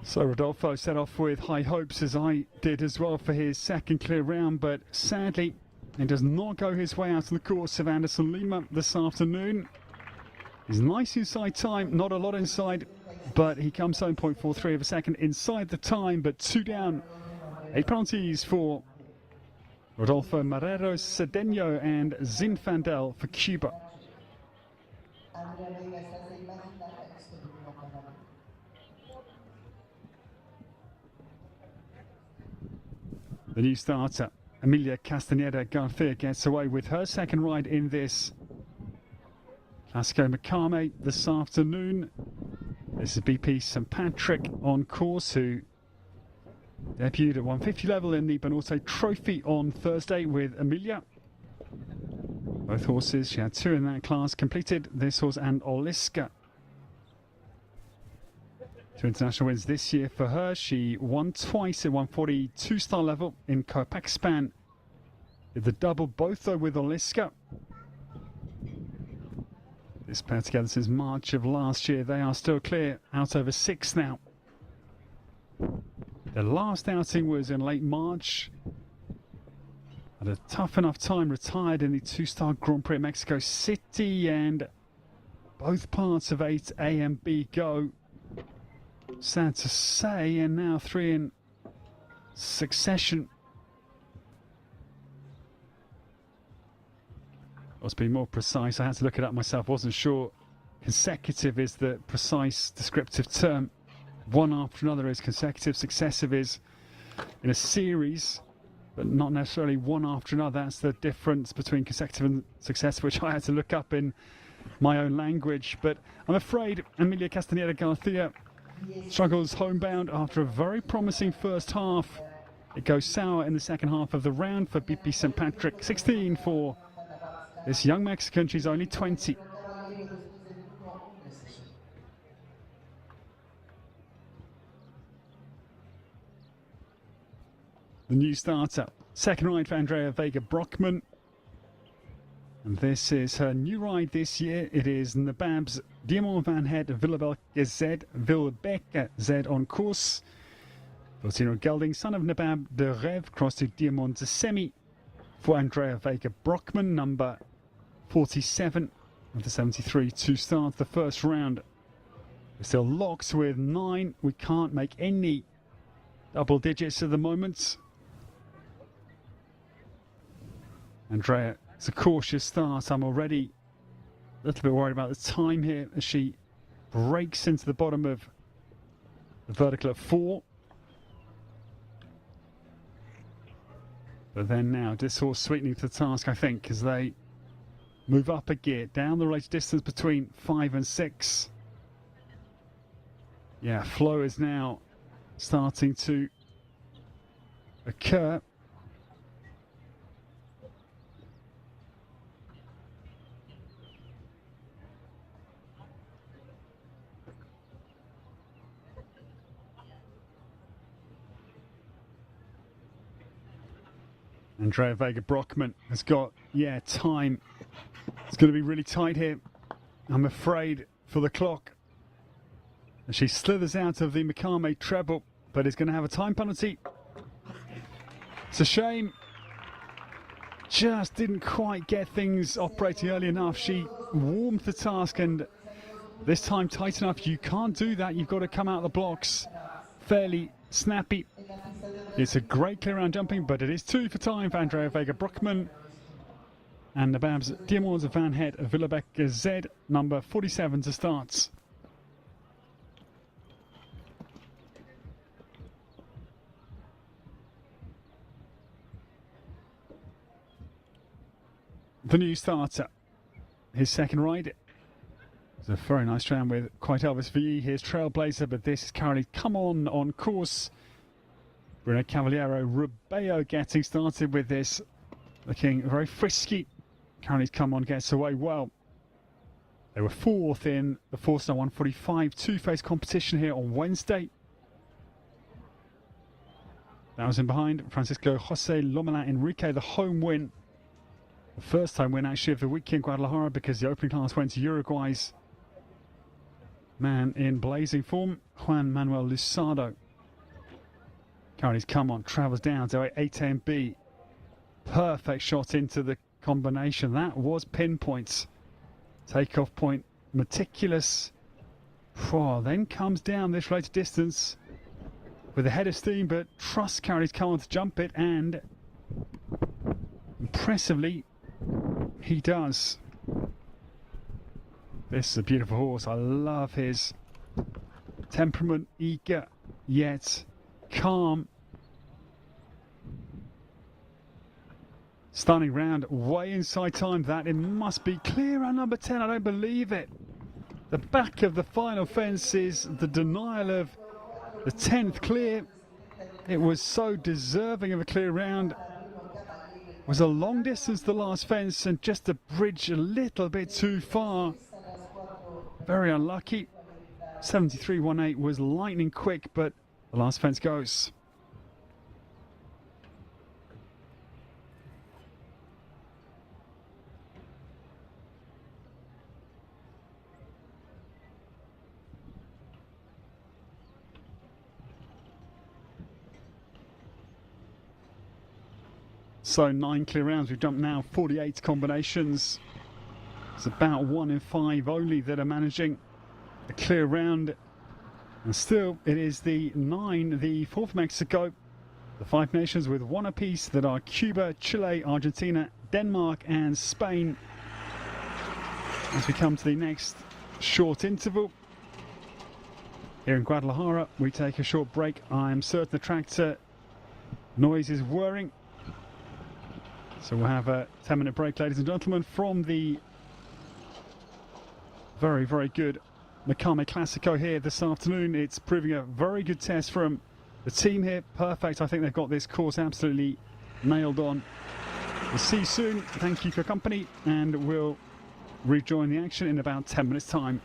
So Rodolfo set off with high hopes, as I did as well, for his second clear round, but sadly it does not go his way out on the course of Anderson Lima this afternoon. He's nice inside time, not a lot inside, but he comes home 0.43 of a second inside the time, but 2 down. 8 penalties for Rodolfo Moura Cedeno and Zinfandel for Cuba. The new starter, Emilia Castaneda Garcia, gets away with her second ride in this Clasico MACAME this afternoon. This is BP St Patrick on course, who debuted at 150 level in the Bonauto Trophy on Thursday with Emilia. Both horses, she had 2 in that class, completed this horse and Oliska. 2 international wins this year for her. She won twice at 142-star level in Copaxpan. Did the double both though with Oliska. This pair together since March of last year. They are still clear, out over 6 now. Their last outing was in late March. Had a tough enough time, retired in the 2-star Grand Prix at Mexico City, and both parts of 8A and B go. Sad to say, and now 3 in succession. Let's be more precise. I had to look it up myself. Wasn't sure consecutive is the precise descriptive term. One after another is consecutive. Successive is in a series, but not necessarily one after another. That's the difference between consecutive and successive, which I had to look up in my own language. But I'm afraid Emilia Castaneda Garcia struggles homebound after a very promising first half. it goes sour in the second half of the round for BP St. Patrick. 16 for this young Mexican. She's only 20. The new starter. Second ride for Andrea Vega Brockman. And this is her new ride this year. It is Nabab's Diamant Van Het Willebeke Z on course. Valentino Gelding, son of Nabab de Rev, crossed to Diamant de Semi for Andrea Vega Brockman, number 47 of the 73 to start the first round. We're still locked with 9. We can't make any double digits at the moment. Andrea, it's a cautious start. I'm already a little bit worried about the time here as she breaks into the bottom of the vertical at 4. But then now, this horse sweetening to the task, I think, as they move up a gear, down the relative distance between 5 and 6. Yeah, flow is now starting to occur. Andrea Vega Brockman has got, time. It's going to be really tight here, I'm afraid, for the clock. As she slithers out of the MACAME treble, but is going to have a time penalty. It's a shame. Just didn't quite get things operating early enough. She warmed the task, and this time tight enough. You can't do that. You've got to come out of the blocks fairly snappy. It's a great clear round jumping, but it is 2 for time for Andrea Vega Brockman. And Nabab's Diamants Van Het Willebeke Z, number 47 to start. The new starter, his second ride. It's a very nice round with quite Elvis VE. Here's Trailblazer, but this is currently come on course. Bruno Cavaliero Rubeo getting started with this, looking very frisky. Currently come on, gets away well. They were 4th in the 4-star 145 two-phase competition here on Wednesday. That was in behind Francisco Jose Lomela Enrique, the home win. The first time win actually of the week in Guadalajara, because the opening class went to Uruguay's man in blazing form, Juan Manuel Lusado. Currently come on, travels down to 8MB. Perfect shot into the combination. That was pinpoint. Takeoff point, meticulous. Then comes down this relative distance with a head of steam, but trusts Carrie's come on to jump it, and impressively he does. This is a beautiful horse. I love his temperament, eager yet calm. Stunning round, way inside time. That it must be clear round number 10. I don't believe it. The back of the final fence is the denial of the 10th clear. It was so deserving of a clear round. It was a long distance to the last fence, and just a bridge a little bit too far. Very unlucky. 73.18 was lightning quick, but the last fence goes. So 9 clear rounds. We've jumped now 48 combinations. It's about 1 in 5 only that are managing a clear round. And still, it is the 9, the 4th Mexico, the 5 nations with 1 apiece that are Cuba, Chile, Argentina, Denmark and Spain. As we come to the next short interval here in Guadalajara, we take a short break. I am certain the tractor noise is whirring. So we'll have a 10-minute break, ladies and gentlemen, from the very good MACAME Clasico here this afternoon. It's proving a very good test from The team here, perfect. I think they've got this course absolutely nailed on. We'll see you soon. Thank you for your company, and we'll rejoin the action in about 10 minutes' time.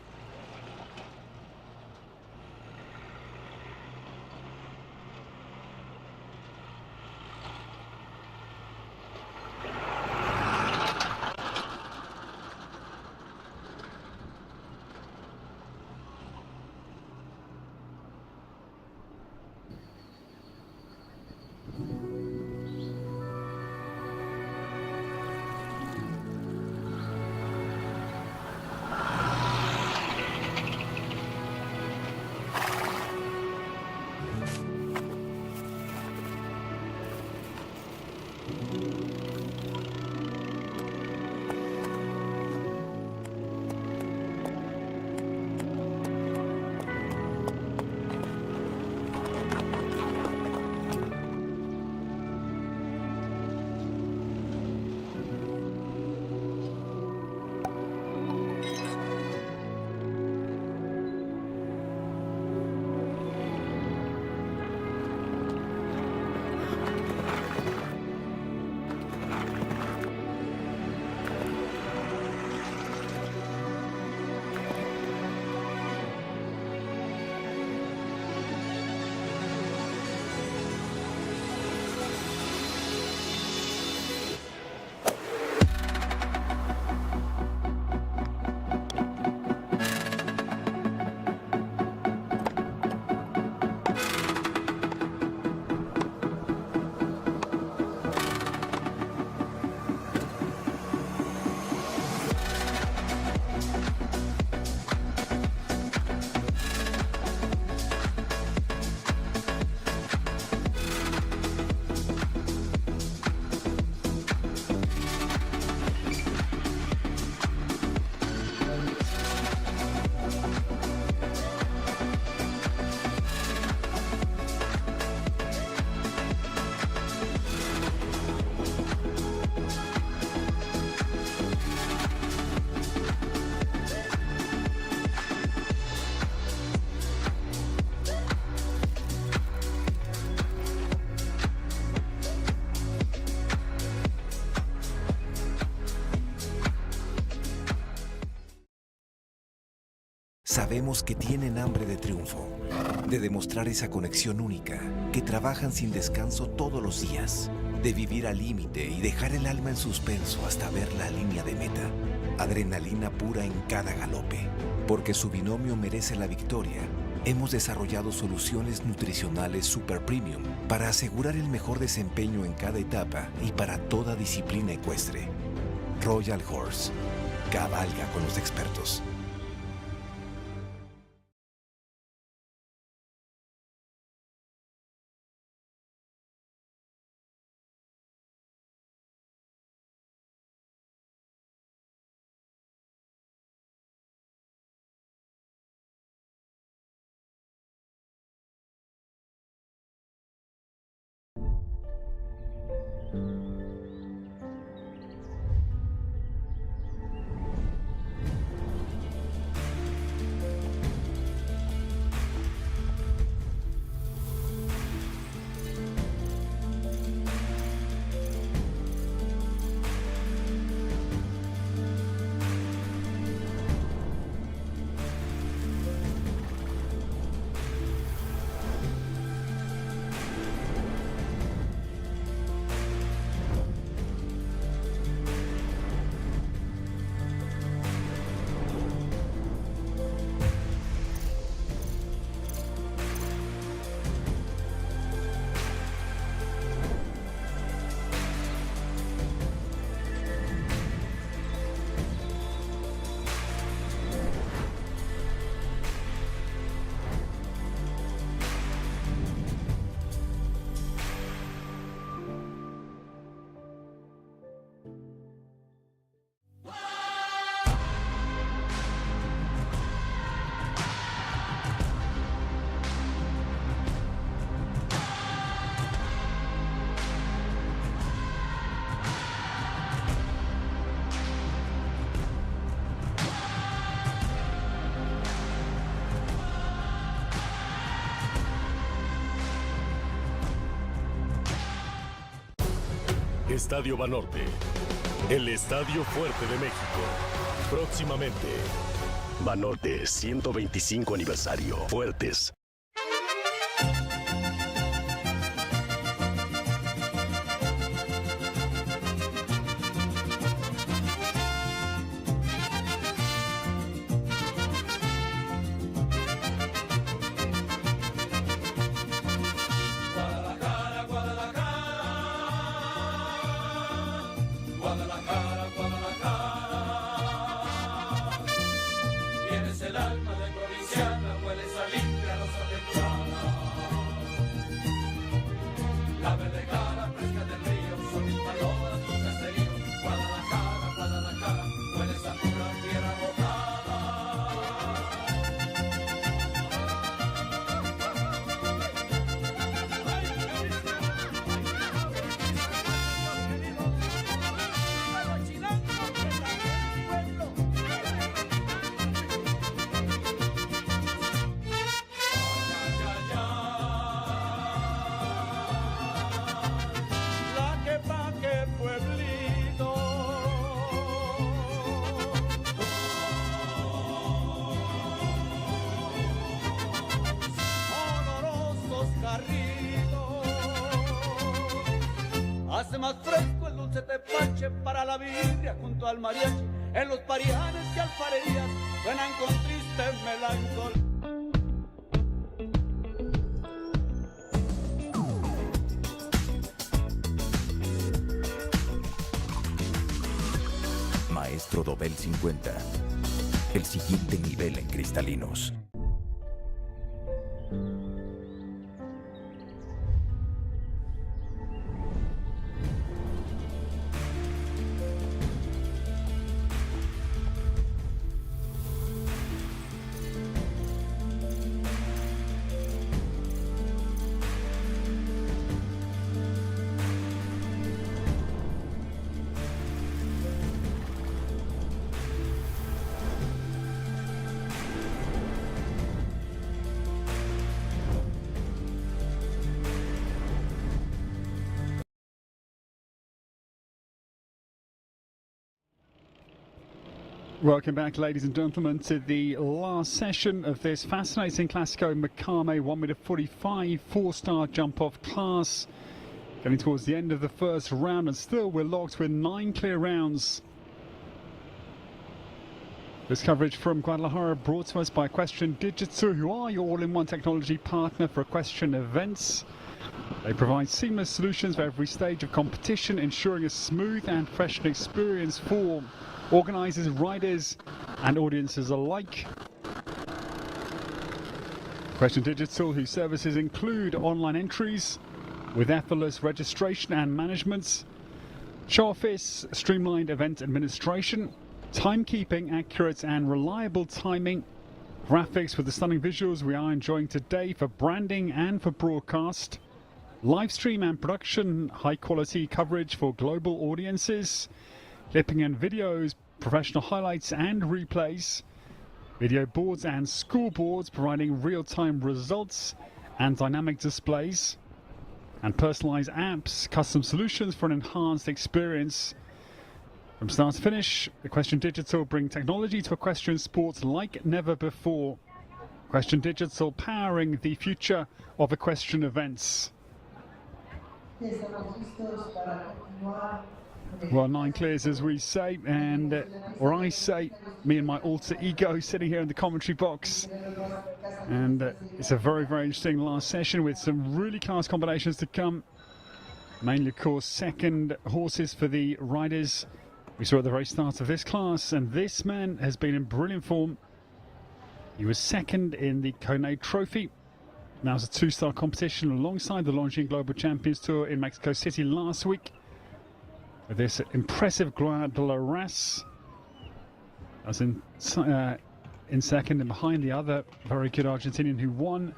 Sabemos que tienen hambre de triunfo, de demostrar esa conexión única, que trabajan sin descanso todos los días, de vivir al límite y dejar el alma en suspenso hasta ver la línea de meta. Adrenalina pura en cada galope. Porque su binomio merece la victoria, hemos desarrollado soluciones nutricionales super premium para asegurar el mejor desempeño en cada etapa y para toda disciplina ecuestre. Royal Horse. Cabalga con los expertos. Estadio Banorte, el Estadio Fuerte de México. Próximamente, Banorte 125 aniversario. Fuertes. Hace más fresco el dulce tepache para la birria junto al mariachi. En los parianes y alfarerías suenan con triste melancolía. Maestro Dobel 50. El siguiente nivel en cristalinos. Welcome back, ladies and gentlemen, to the last session of this fascinating Clasico MACAME 1m45 4-star jump-off class. Getting towards the end of the first round, and still we're locked with 9 clear rounds. This coverage from Guadalajara brought to us by Equestre Digital, who are your all-in-one technology partner for equestrian events. They provide seamless solutions for every stage of competition, ensuring a smooth and fresh experience for organisers, riders and audiences alike. Equestre Digital, whose services include online entries with effortless registration and management, show office, streamlined event administration, timekeeping, accurate and reliable timing, graphics with the stunning visuals we are enjoying today for branding and for broadcast, live stream and production, high quality coverage for global audiences, clipping and videos, professional highlights and replays, video boards and scoreboards providing real-time results and dynamic displays, and personalized apps, custom solutions for an enhanced experience. From start to finish, Equestre Digital bring technology to equestrian sports like never before. Equestre Digital powering the future of equestrian events. Well, 9 clears, as we say, and or I say, me and my alter ego sitting here in the commentary box. And it's a very, very interesting last session with some really class combinations to come. Mainly, of course, second horses for the riders we saw at the very start of this class. And this man has been in brilliant form. He was second in the Kone Trophy. Now it's a 2-star competition alongside the Longines Global Champions Tour in Mexico City last week. With this impressive Gloire de la Race as in second, and behind the other very good Argentinian who won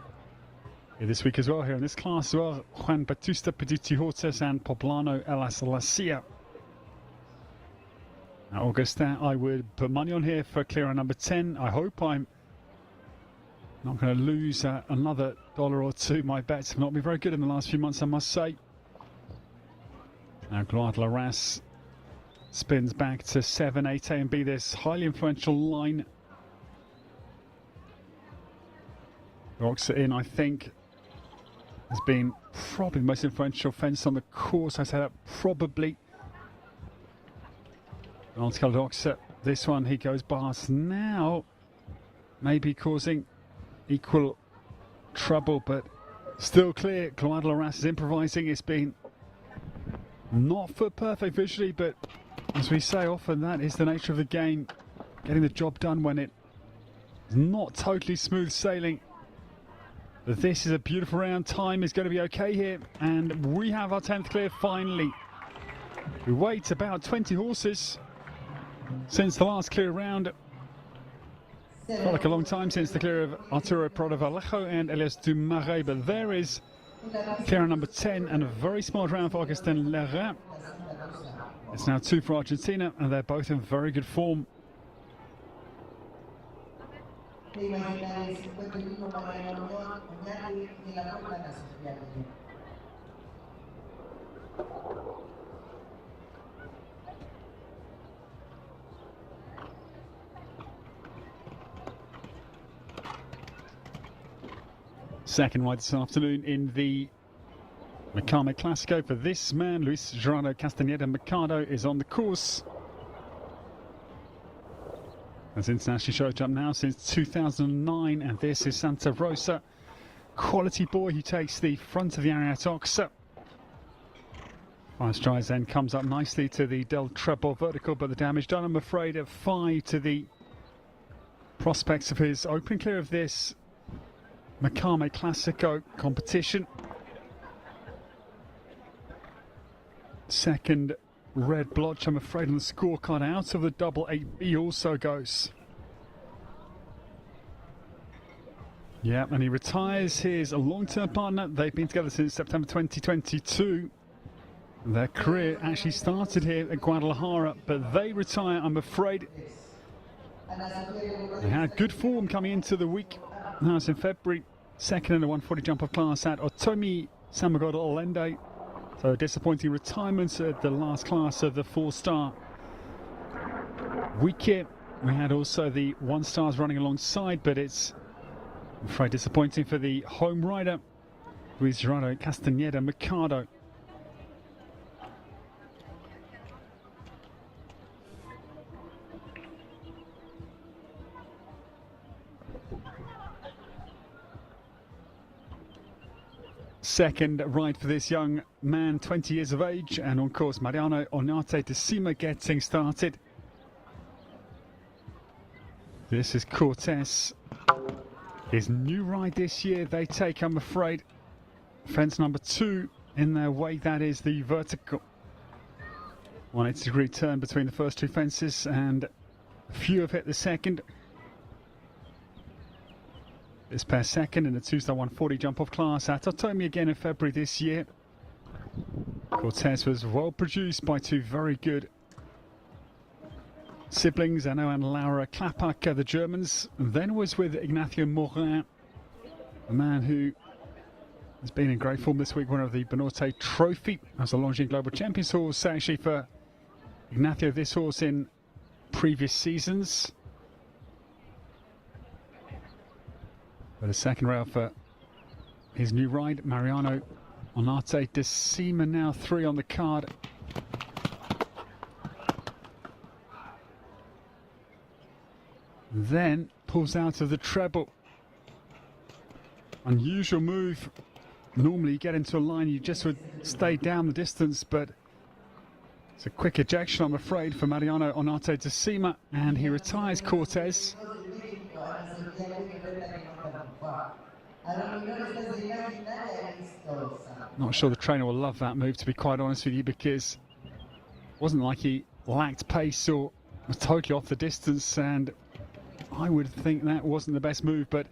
this week as well here in this class as well, Juan Bautista Petitijotas and Poblano Elas Lacia. Now, Augustin, I would put money on here for clearer number 10. I hope I'm not going to lose another $1 or $2. My bets have not been very good in the last few months, I must say. Now Guadalaras spins back to 7, 8 A and B, this highly influential line. Rocks it in, I think, has been probably the most influential fence on the course. I say that probably. Altkal Doxa, this one he goes past now, maybe causing equal trouble, but still clear. Guadalaras is improvising. It's been not for perfect visually, but as we say often, that is the nature of the game. Getting the job done when it's not totally smooth sailing. But this is a beautiful round. Time is going to be okay here, and we have our 10th clear finally. We wait about 20 horses since the last clear round. Felt like a long time since the clear of Arturo Prado Vallejo and Elias Dumaret, but there is clear number 10 and a very smart round for Augustin Lerrin. It's now 2 for Argentina, and they're both in very good form. Second ride this afternoon in the MACAME Clasico for this man, Luis Gerardo Castaneda Mercado, is on the course. As internationally showed up now since 2009, and this is Santa Rosa. Quality boy who takes the front of the Ariat Oxa. 5 strides then comes up nicely to the Del Treble vertical, but the damage done, I'm afraid, at 5 to the prospects of his opening clear of this MACAME Clasico competition. Second red blotch, I'm afraid, on the scorecard. Out of the double 8B also goes. Yeah, and he retires his long-term partner. They've been together since September 2022. Their career actually started here at Guadalajara, but they retire, I'm afraid. They had good form coming into the week. Now it's in February. Second in the 140 jump-off class at Otomi Samagod Olende. So a disappointing retirement at the last class of the 4-star week here. We had also the 1-stars running alongside, but it's, I'm afraid, disappointing for the home rider, Luis Gerardo Castaneda Mercado. Second ride for this young man, 20 years of age, and of course Mariano Onate de Cima getting started. This is Cortez. His new ride this year, they take, I'm afraid, fence number 2 in their way. That is the vertical 180-degree turn between the first 2 fences, and a few have hit the second. This pair second in the 2-star 140 jump-off class at Otomi again in February this year. Cortez was well produced by 2 very good siblings, Anno and Laura Klapak, the Germans, and then was with Ignacio Morin, a man who has been in great form this week, winner of the Banorte Trophy as a Longines Global Champions horse. Actually, for Ignacio, this horse in previous seasons. But a second rail for his new ride, Mariano Onate de Cima, now 3 on the card. Then pulls out of the treble. Unusual move. Normally you get into a line, you just would stay down the distance, but it's a quick ejection, I'm afraid, for Mariano Onate de Cima, and he retires Cortez. Not sure the trainer will love that move, to be quite honest with you, because it wasn't like he lacked pace or was totally off the distance, and I would think that wasn't the best move, but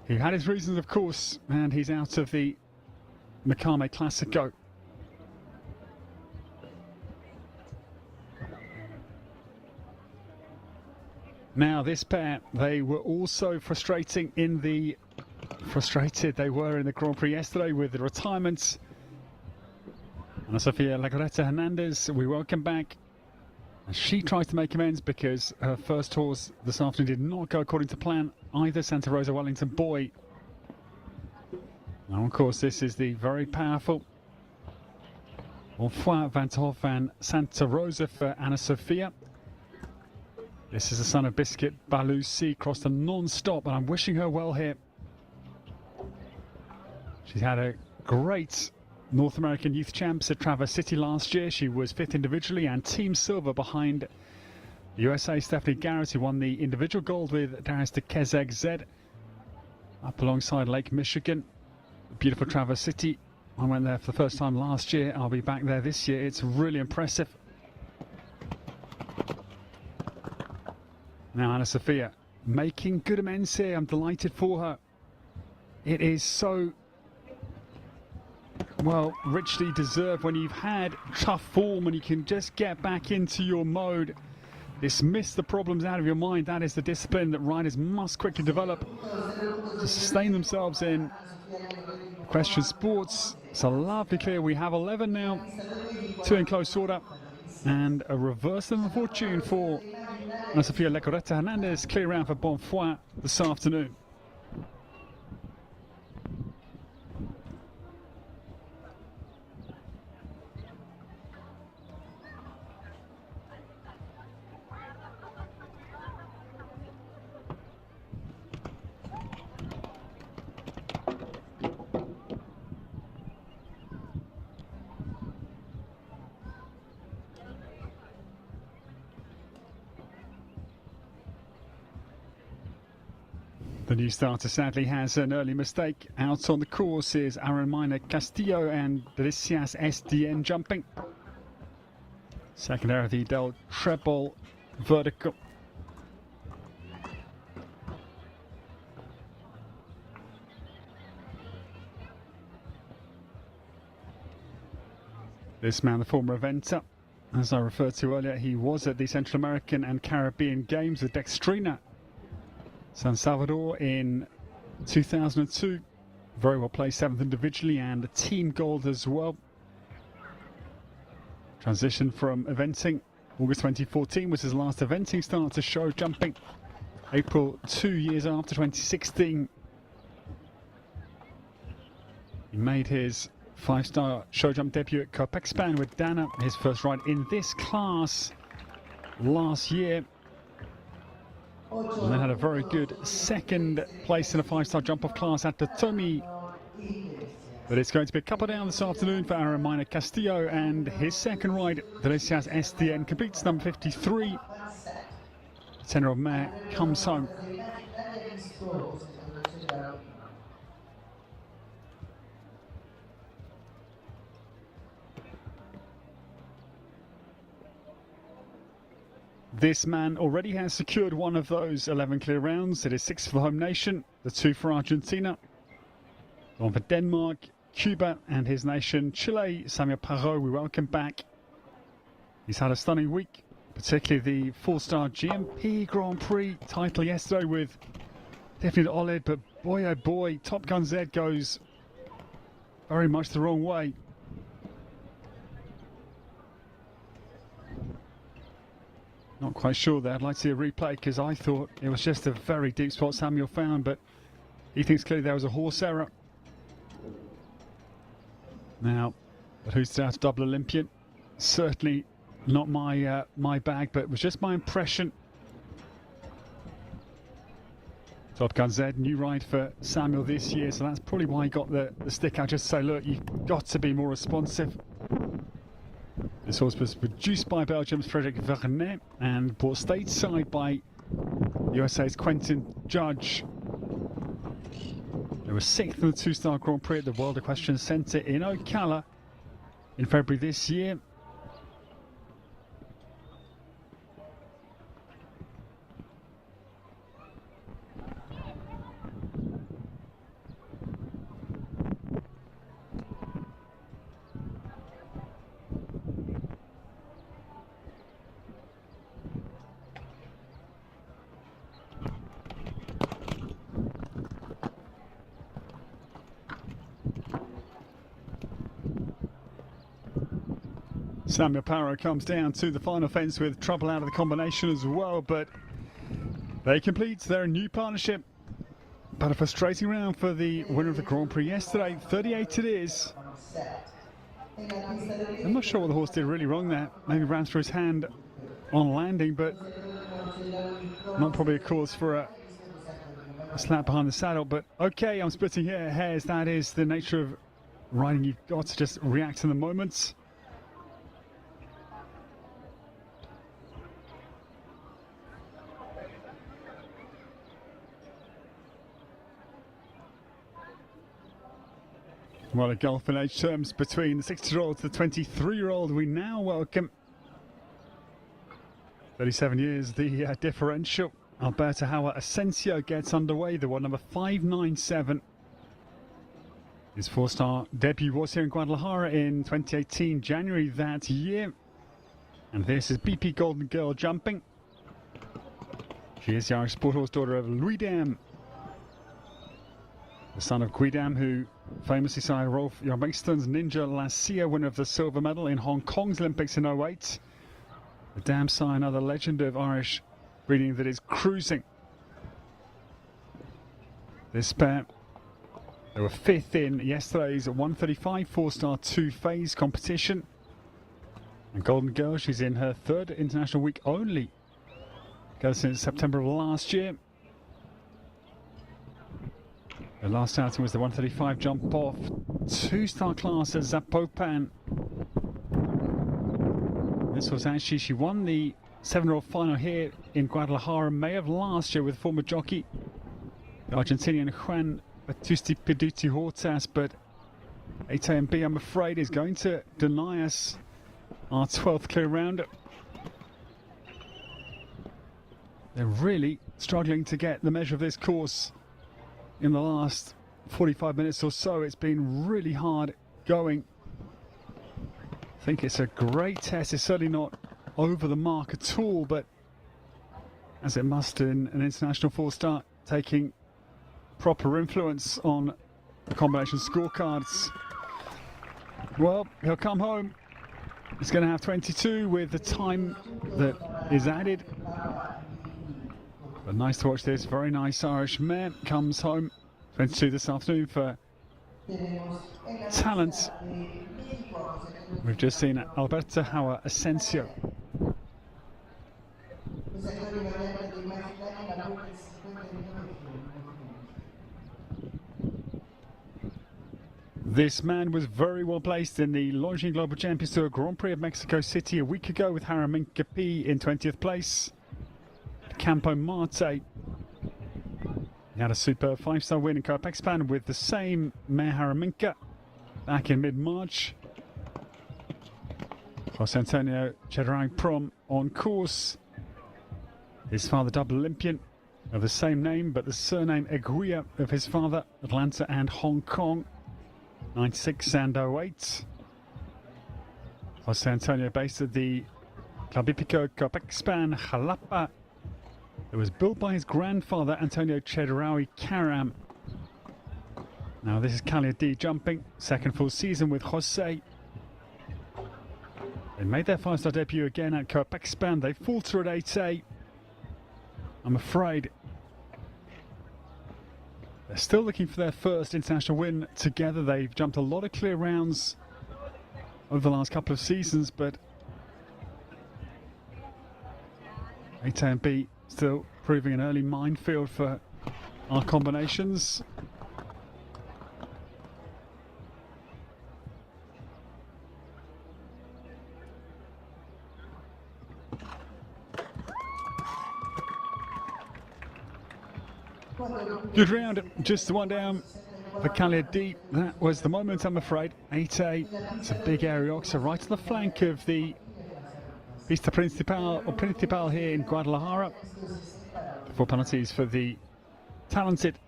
he had his reasons, of course, and he's out of the MACAME Clasico. Now this pair, they were also frustrated they were in the Grand Prix yesterday with the retirements. Ana Sofia Legoretta Hernandez, we welcome back. And she tries to make amends because her first horse this afternoon did not go according to plan. Either Santa Rosa Wellington Boy. Now, of course, this is the very powerful Bonfoy, Van Hoff and Santa Rosa for Ana Sofia. This is the son of Biscuit Balusi, crossed a non-stop, and I'm wishing her well here. She's had a great North American Youth Champs at Traverse City last year. She was 5th individually and Team Silver behind USA Stephanie Garrett, who won the individual gold with Darius de Kezeg Z up alongside Lake Michigan. Beautiful Traverse City. I went there for the first time last year. I'll be back there this year. It's really impressive. Now Ana Sofia making good amends here. I'm delighted for her. It is so, well, richly deserved when you've had tough form and you can just get back into your mode. Dismiss the problems out of your mind. That is the discipline that riders must quickly develop to sustain themselves in equestrian sports. It's a lovely clear. We have 11 now, 2 in close order, and a reverse of fortune for Ana Sofia Legoretta Hernandez. Clear round for Bonfoy this afternoon. The new starter sadly has an early mistake. Out on the course is Aranmina Castillo and Delicias SDN jumping. Second error of the Del Treble vertical. This man, the former eventer, as I referred to earlier, he was at the Central American and Caribbean Games with Dextrina San Salvador in 2002. Very well placed, 7th individually and a team gold as well. Transition from eventing. August 2014 was his last eventing start to show jumping. April 2 years after, 2016. He made his 5-star show jump debut at Copexpan with Dana, his first ride in this class last year. And then had a very good second place in a 5-star jump-off class at the Tomi. But it's going to be a couple down this afternoon for Aranmina Castillo, and his second ride, Delicias SDN, completes number 53. The tenor of mare comes home. This man already has secured one of those 11 clear rounds. It is 6 for the home nation, the 2 for Argentina, 1 for Denmark, Cuba, and his nation, Chile. Samuel Parot, we welcome back. He's had a stunning week, particularly the 4-star GMP Grand Prix title yesterday with definitely Oled, but boy oh boy, Top Gun Z goes very much the wrong way. Not quite sure there. I'd like to see a replay because I thought it was just a very deep spot Samuel found, but he thinks clearly there was a horse error. Now, but who's to doubt a double Olympian? Certainly not my my bag, but it was just my impression. Top Gun Z, new ride for Samuel this year, so that's probably why he got the stick out, just to say, look, you've got to be more responsive. This horse was produced by Belgium's Frederic Vernet and brought stateside by USA's Quentin Judge. They were 6th in the 2-star Grand Prix at the World Equestrian Centre in Ocala in February this year. Samuel Parra comes down to the final fence with trouble out of the combination as well, but they complete their new partnership. But a frustrating round for the winner of the Grand Prix yesterday. 38 it is. I'm not sure what the horse did really wrong there. Maybe ran through his hand on landing, but not probably a cause for a slap behind the saddle. But okay, I'm splitting hairs. That is the nature of riding. You've got to just react in the moment. Well, a gulf in age terms between the 60-year-old to the 23-year-old. We now welcome 37 years, the differential. Alberto Hauer Asensio gets underway. The one number 597. His four-star debut was here in Guadalajara in 2018, January that year. And this is BP Golden Girl jumping. She is the Irish sport horse daughter of Louis Dam, the son of Guidam, who famously signed Rolf Jorgensen's Ninja Lascia, winner of the silver medal in Hong Kong's Olympics in 08. The Dam sign, another legend of Irish breeding that is cruising. This pair, they were fifth in yesterday's 135 four-star two-phase competition. And Golden Girl, she's in her third international week only. Goes since September of last year. The last outing was the 135 jump off two-star class at Zapopan. This was actually, she won the 7-year-old final here in Guadalajara in May of last year with former jockey, the Argentinian Juan Batusti Peduti Hortas, but ATMB, I'm afraid, is going to deny us our 12th clear round. They're really struggling to get the measure of this course. In the last 45 minutes or so, it's been really hard going. I think it's a great test. It's certainly not over the mark at all, but as it must in an international four-star, taking proper influence on the combination scorecards. Well, he'll come home. He's going to have 22 with the time that is added. But nice to watch this. Very nice Irish mare comes home. 22 this afternoon for talent. We've just seen Alberto Hauer Asensio. This man was very well placed in the Longines Global Champions Tour Grand Prix of Mexico City a week ago with Haraminka P in 20th place. Campo Marte. He had a superb 5-star win in Copexpan with the same mare Haraminka back in mid-March. Jose Antonio Chedraui Prom on course. His father, double Olympian of the same name, but the surname Eguia of his father, Atlanta and Hong Kong, 96 and 08. Jose Antonio based at the Club Hípico Copexpan Jalapa. It was built by his grandfather, Antonio Chedraui Caram. Now this is Calia D jumping, second full season with Jose. They made their 5-star debut again at Copexpan. They falter at 8A. I'm afraid they're still looking for their first international win together. They've jumped a lot of clear rounds over the last couple of seasons, but ATMB still proving an early minefield for our combinations. Good round, just the one down for Calia D. That was the moment, I'm afraid. 8A, it's a big area oxer right on the flank of the Pista Principal here in Guadalajara. 4 penalties for the talented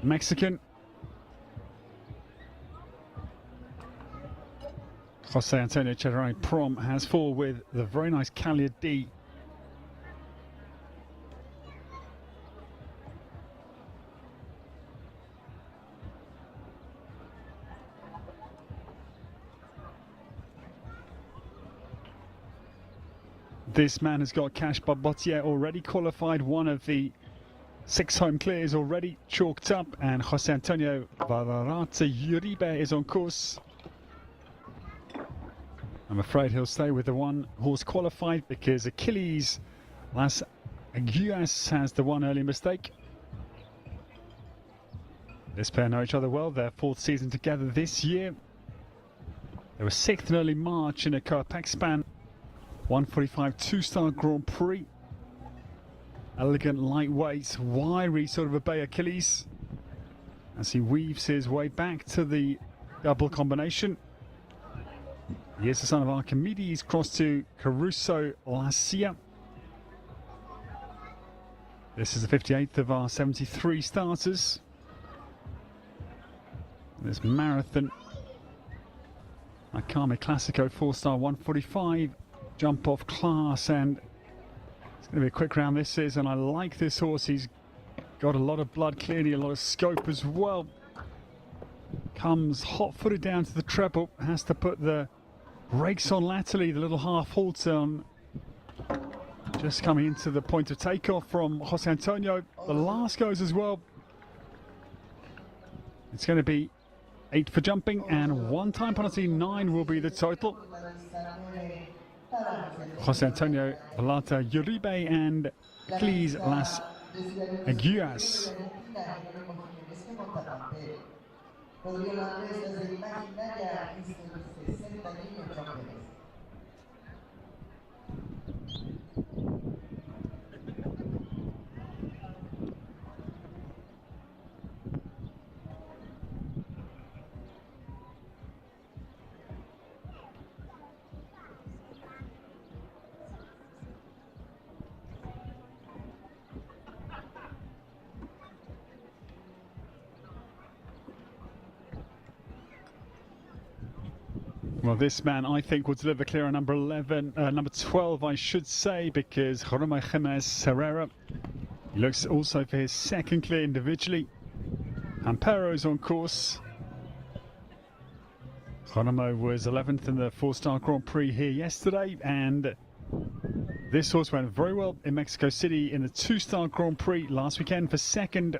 Mexican. Jose Antonio Chedraui Prom has 4 with the very nice Calia D. This man has got Cash Barbotier already qualified, one of the 6 home clears already chalked up, and Jose Antonio Vallarate Uribe is on course. I'm afraid he'll stay with the 1 horse qualified because Achilles Las Aguias has the 1 early mistake. This pair know each other well, their 4th season together this year. They were 6th in early March in a Coapex span 145 2-star Grand Prix. Elegant, lightweight, wiry sort of a bay Achilles as he weaves his way back to the double combination. He is the son of Archimedes, crossed to Caruso Lacia. This is the 58th of our 73 starters. This marathon MACAME Clasico 4-star 145 jump off class, and it's going to be a quick round this is, and I like this horse. He's got a lot of blood, clearly a lot of scope as well. Comes hot-footed down to the treble, has to put the brakes on laterally, the little half halt on. Just coming into the point of takeoff from Jose Antonio. The last goes as well. It's going to be 8 for jumping and 1 time penalty. 9 will be the total. Jose Antonio Vallarate Uribe and Achilles Las Aguias. Well, this man, I think, will deliver clear on number 12, I should say, because Jorge Jimenez Herrera, he looks also for his 2nd clear individually. Ampero's on course. Jorge was 11th in the 4-star Grand Prix here yesterday, and this horse went very well in Mexico City in the 2-star Grand Prix last weekend for 2nd.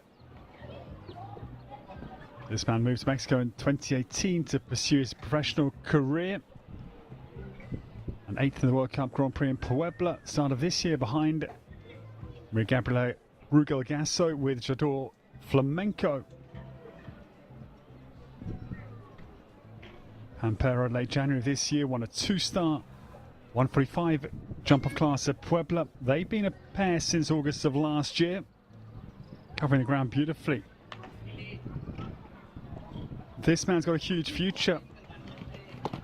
This man moved to Mexico in 2018 to pursue his professional career. And 8th in the World Cup Grand Prix in Puebla, start of this year behind Gabriel Rugel Gasso with Jador Flamenco. Ampero late January this year won a 2-star 145 jump of class at Puebla. They've been a pair since August of last year, covering the ground beautifully. This man's got a huge future.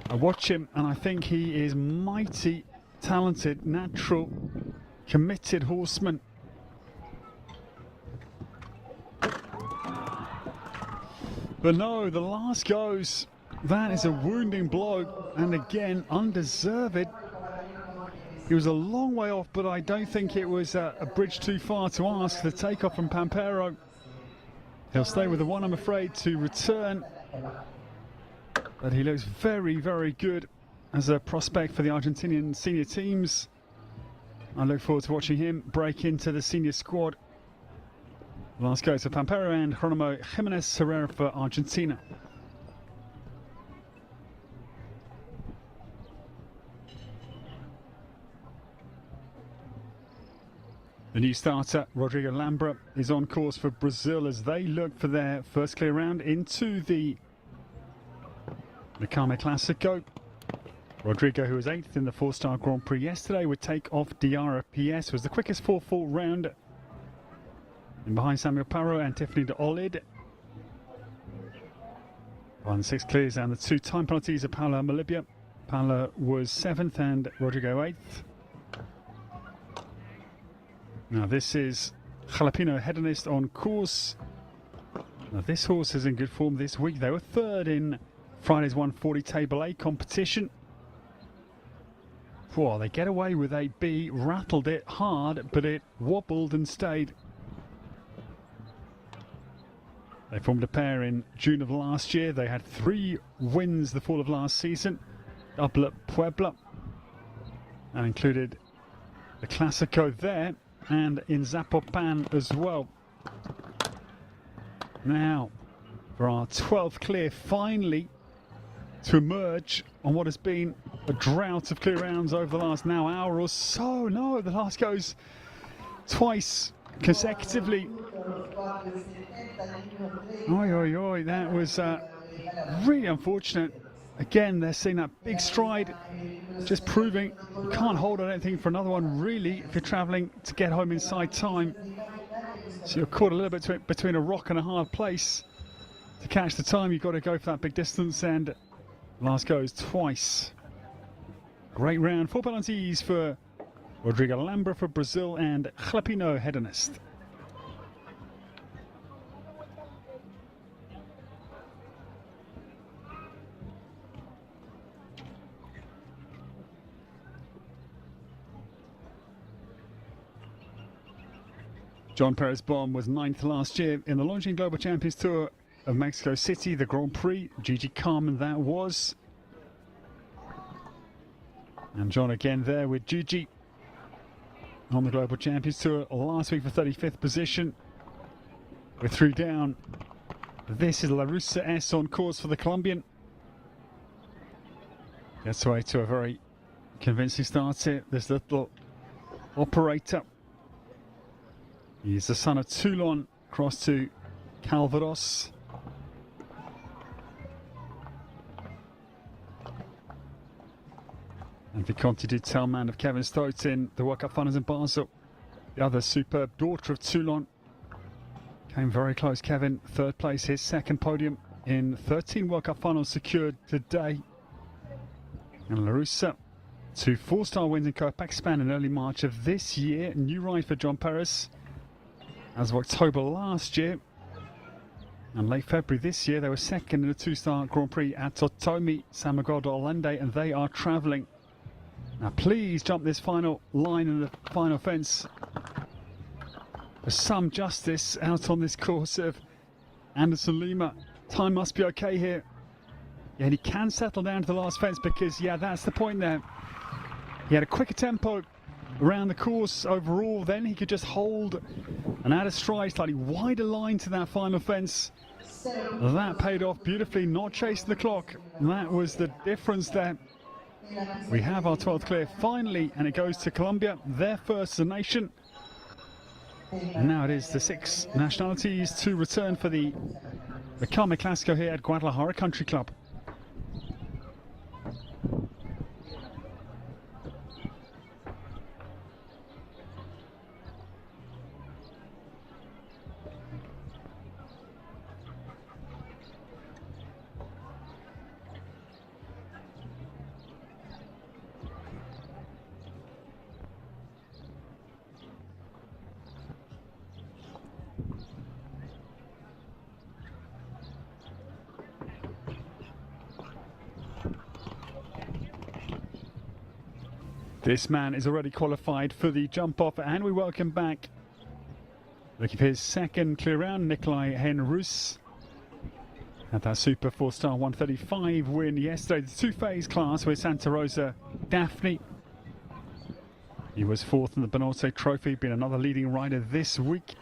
I watch him and I think he is mighty talented, natural, committed horseman. But no, the last goes. That is a wounding blow, and again, undeserved. He was a long way off, but I don't think it was a bridge too far to ask. The takeoff from Pampero. He'll stay with the 1, I'm afraid, to return. But he looks very, very good as a prospect for the Argentinian senior teams. I look forward to watching him break into the senior squad. Last go to Pampero and Jorge Jimenez Herrera for Argentina. The new starter, Rodrigo Lambra, is on course for Brazil as they look for their first clear round into the MACAME Clasico. Rodrigo, who was 8th in the 4-star Grand Prix yesterday, would take off Diara PS. Was the quickest 4-fault round. And behind Samuel Parro and Tiffany de Olid. On the 6 clears and the 2 time penalties of Paula Malibia. Paula was 7th and Rodrigo 8th. Now this is Jalapeno Hedonist on course. Now this horse is in good form this week. They were 3rd in Friday's 140 Table A competition. Whoa, they get away with a B, rattled it hard, but it wobbled and stayed. They formed a pair in June of last year. They had 3 wins the fall of last season. Double at Puebla. And included the Clasico there and in Zapopan as well. Now, for our 12th clear, finally to emerge on what has been a drought of clear rounds over the last now hour or so. No, the last goes twice consecutively. Oi, oi, oi, that was really unfortunate. Again, they're seeing that big stride, just proving you can't hold on anything for another one, really, if you're travelling to get home inside time. So you're caught a little bit between a rock and a hard place. To catch the time, you've got to go for that big distance, and last goes twice. Great round. 4 penalties for Rodrigo Lambra for Brazil and Chlapino Hedonist. John Perez Bomb was 9th last year in the Longines Global Champions Tour of Mexico City, the Grand Prix. Gigi Carmen that was. And John again there with Gigi on the Global Champions Tour last week for 35th position. We're 3 down. This is La Russa S on course for the Colombian. Gets away to a very convincing start here. This little operator. He's the son of Toulon, across to Calvados. And Visconti du Telman of Kevin Stokes in the World Cup finals in Basel. The other superb daughter of Toulon. Came very close, Kevin. 3rd place, his 2nd podium in 13 World Cup finals secured today. And La Russa, 2 4-star wins in Copaxpan in early March of this year. New ride for John Perez. As of October last year, and late February this year, they were 2nd in a 2-star Grand Prix at Totomi, San Miguel de Allende, and they are travelling. Now please jump this final line in the final fence for some justice out on this course of Anderson Lima. Time must be okay here. Yeah, and he can settle down to the last fence because, yeah, that's the point there. He had a quicker tempo around the course overall, then he could just hold and add a stride, slightly wider line to that final fence. That paid off beautifully, not chasing the clock. That was the difference there. We have our 12th clear finally, and it goes to Colombia, their first as a nation. And now it is the 6 nationalities to return for the MACAME Clasico here at Guadalajara Country Club. This man is already qualified for the jump off, and we welcome back, looking for his 2nd clear round, Nikolai Henrus. Had that super 4-star 135 win yesterday, the 2-phase class with Santa Rosa Daphne. He was 4th in the Benote Trophy, been another leading rider this week.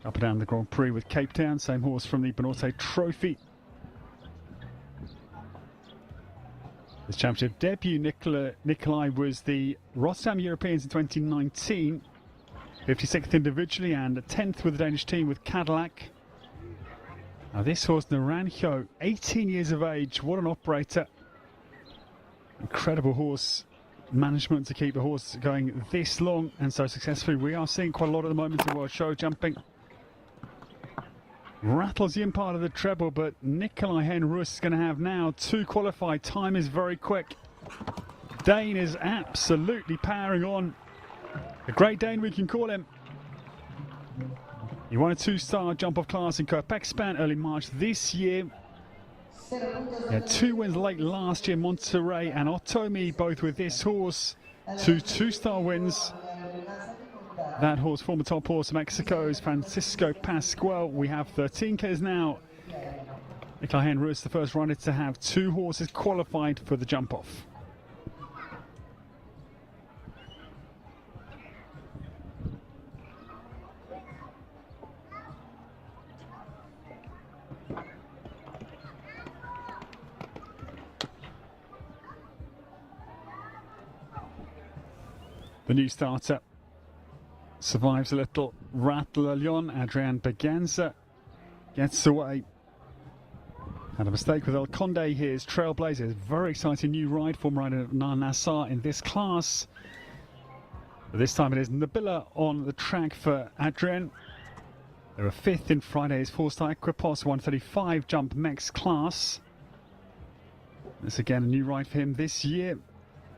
Up and down the Grand Prix with Cape Town, same horse from the Benote Trophy. His championship debut, Nikolai was the Rotterdam Europeans in 2019, 56th individually and 10th with the Danish team with Cadillac. Now this horse, Naranjo, 18 years of age, what an operator. Incredible horse management to keep the horse going this long and so successfully. We are seeing quite a lot at the moment in World Show jumping. Rattles the in part of the treble, but Nikolai Henrus is going to have now 2 qualified. Time is very quick. Dane is absolutely powering on. A great Dane, we can call him. He won a 2-star jump off class in Copaxpan early March this year. He had 2 wins late last year, Monterrey and Otomi, both with this horse. 2 2-star wins. That horse, former top horse of Mexico's Francisco Pascual. We have 13 Ks now. Nikolai Henrus, the first rider to have 2 horses qualified for the jump-off. The new starter survives a little rattle early on. Adrian Berganza gets away. Had a mistake with El Conde. Here's Trailblazers. Very exciting new ride. Former rider Nassar in this class. But this time it is Nabila on the track for Adrian. They were 5th in Friday's 4-star Equipos 135 jump Mex class. This again a new ride for him this year.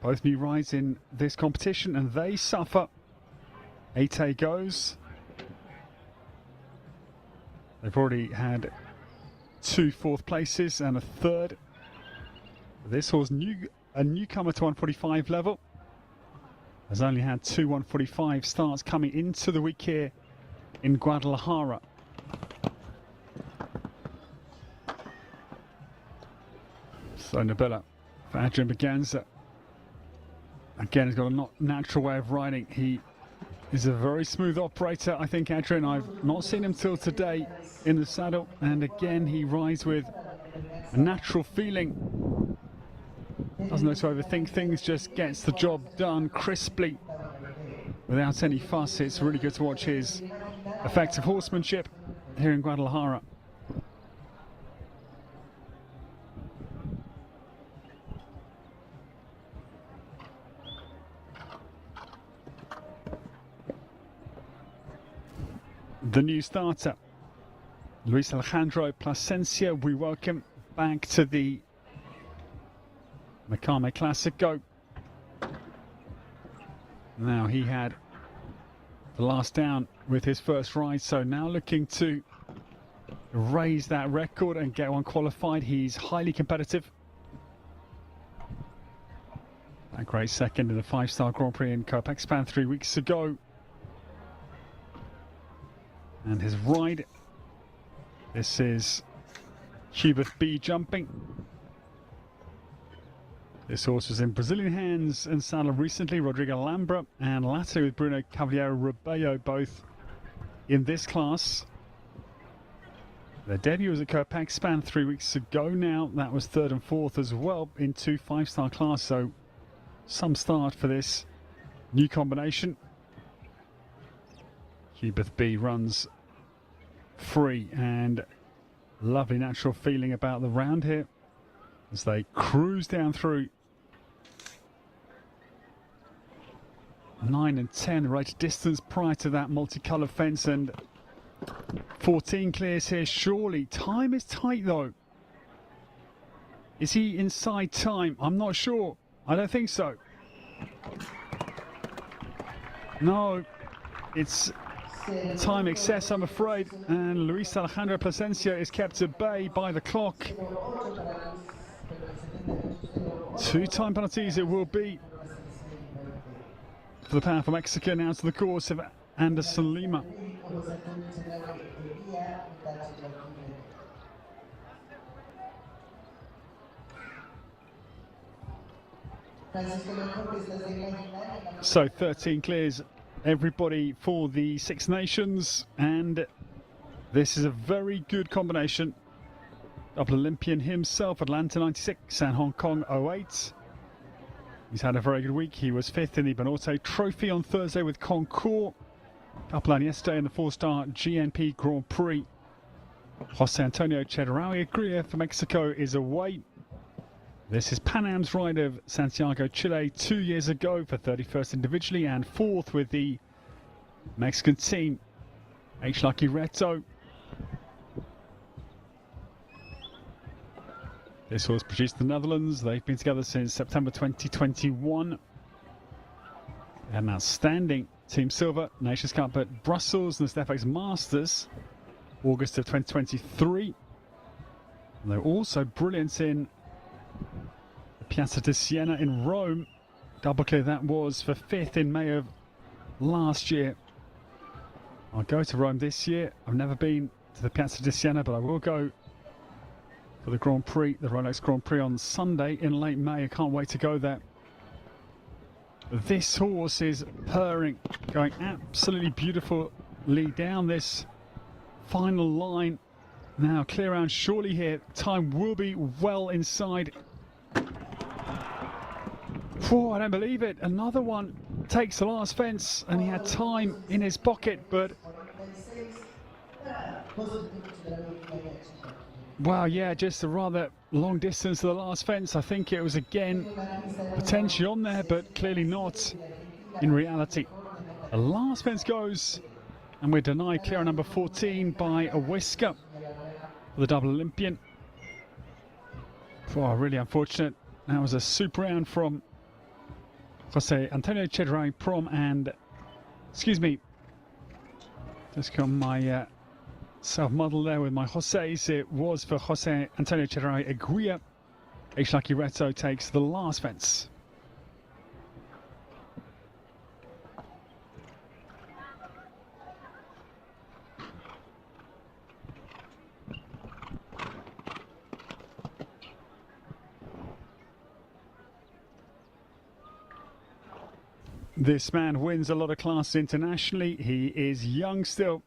Both new rides in this competition, and they suffer. 8A goes. They've already had 2 4th places and a 3rd. This horse, a newcomer to 145 level, has only had 2 145 starts coming into the week here in Guadalajara. So Nabila for Adrian Berganza. Again, he's got a not natural way of riding. He is a very smooth operator. I think Adrian, I've not seen him till today in the saddle. And again, he rides with a natural feeling. Doesn't know to overthink things, just gets the job done crisply without any fuss. It's really good to watch his effective horsemanship here in Guadalajara. The new starter, Luis Alejandro Plasencia, we welcome back to the MACAME Clasico. Now he had the last down with his first ride, so now looking to raise that record and get one qualified. He's highly competitive. A great second in the 5-star Grand Prix in Copaxpan 3 weeks ago. And his ride, this is Hubert B jumping. This horse was in Brazilian hands and saddle recently. Rodrigo Alhambra and latter with Bruno Cavaliero Rebello, both in this class. Their debut was at Copaxpan 3 weeks ago now. That was 3rd and 4th as well in 2 5-star class, so some start for this new combination. Hubert B runs free and lovely natural feeling about the round here as they cruise down through 9 and 10, the right distance prior to that multicolored fence, and 14 clears here. Surely time is tight though. Is he inside time? I'm not sure. I don't think so. No, it's time excess, I'm afraid, and Luis Alejandro Plasencia is kept at bay by the clock. 2 time penalties it will be for the powerful Mexican out to the course of Anderson Lima. So 13 clears everybody for the Six Nations, and this is a very good combination. Double Olympian himself, Atlanta 96 and Hong Kong 08. He's had a very good week. He was 5th in the Banorte Trophy on Thursday with Concours. Couple on yesterday in the 4-star GNP Grand Prix. Jose Antonio Chedraui Agria for Mexico is away. This is Pan Am's ride of Santiago, Chile 2 years ago for 31st individually and 4th with the Mexican team. H. Lucky Reto. This horse produced the Netherlands. They've been together since September 2021. They had an outstanding Team Silver Nations Cup at Brussels and the StFX Masters August of 2023. And they're also brilliant in the Piazza di Siena in Rome. Double clear that was for 5th in May of last year. I'll go to Rome this year. I've never been to the Piazza di Siena, but I will go for the Grand Prix, the Rolex Grand Prix on Sunday in late May. I can't wait to go there. This horse is purring, going absolutely beautifully down this final line. Now clear around surely here. Time will be well inside. Oh, I don't believe it. Another one takes the last fence, and he had time in his pocket, but wow, yeah, just a rather long distance to the last fence. I think it was again potentially on there, but clearly not in reality. The last fence goes, and we're denied clear on number 14 by a whisker for the double Olympian. Oh, really unfortunate. That was a super round from Jose Antonio Chedraui Prom and, excuse me, just got my self-model there with my Jose's. It was for Jose Antonio Chedraui Aguirre. H. Lucky Reto takes the last fence. This man wins a lot of classes internationally. He is young still,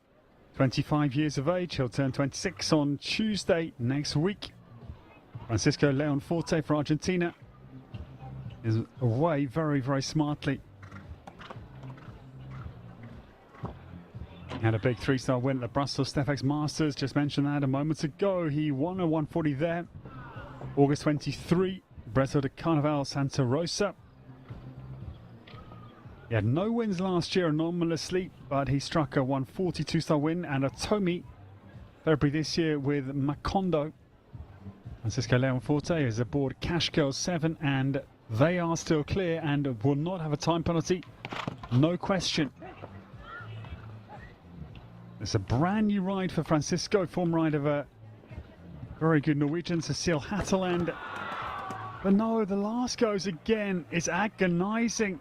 25 years of age. He'll turn 26 on Tuesday next week. Francisco Leon Forte for Argentina is away very, very smartly. He had a big 3-star win at the Brussels Stefex Masters. Just mentioned that a moment ago. He won a 140 there. August 23, Breto de Carnaval Santa Rosa. He had no wins last year anomalously, but he struck a 142-star win and a Tomy February this year with Macondo. Francisco Leon Forte is aboard Cash Girl 7, and they are still clear and will not have a time penalty. No question. It's a brand new ride for Francisco, former ride of a very good Norwegian, Cecile Hatteland. But no, the last goes again. It's agonizing.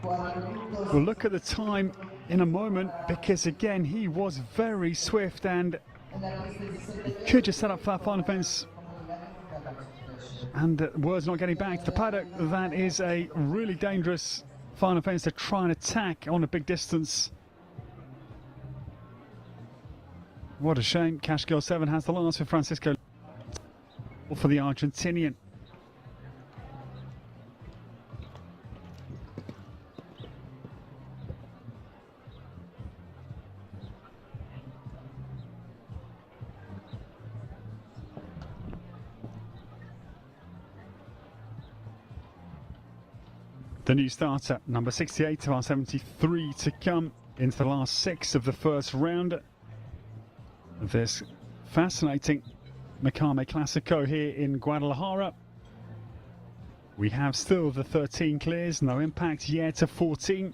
We'll look at the time in a moment, because again he was very swift and he could just set up for that final fence. And word's not getting back to the paddock. That is a really dangerous final fence to try and attack on a big distance. What a shame. Cash Girl 7 has the last for Francisco for the Argentinian. The new starter, number 68 of our 73 to come into the last 6 of the first round of this fascinating MACAME Clasico here in Guadalajara. We have still the 13 clears, no impact yet to 14.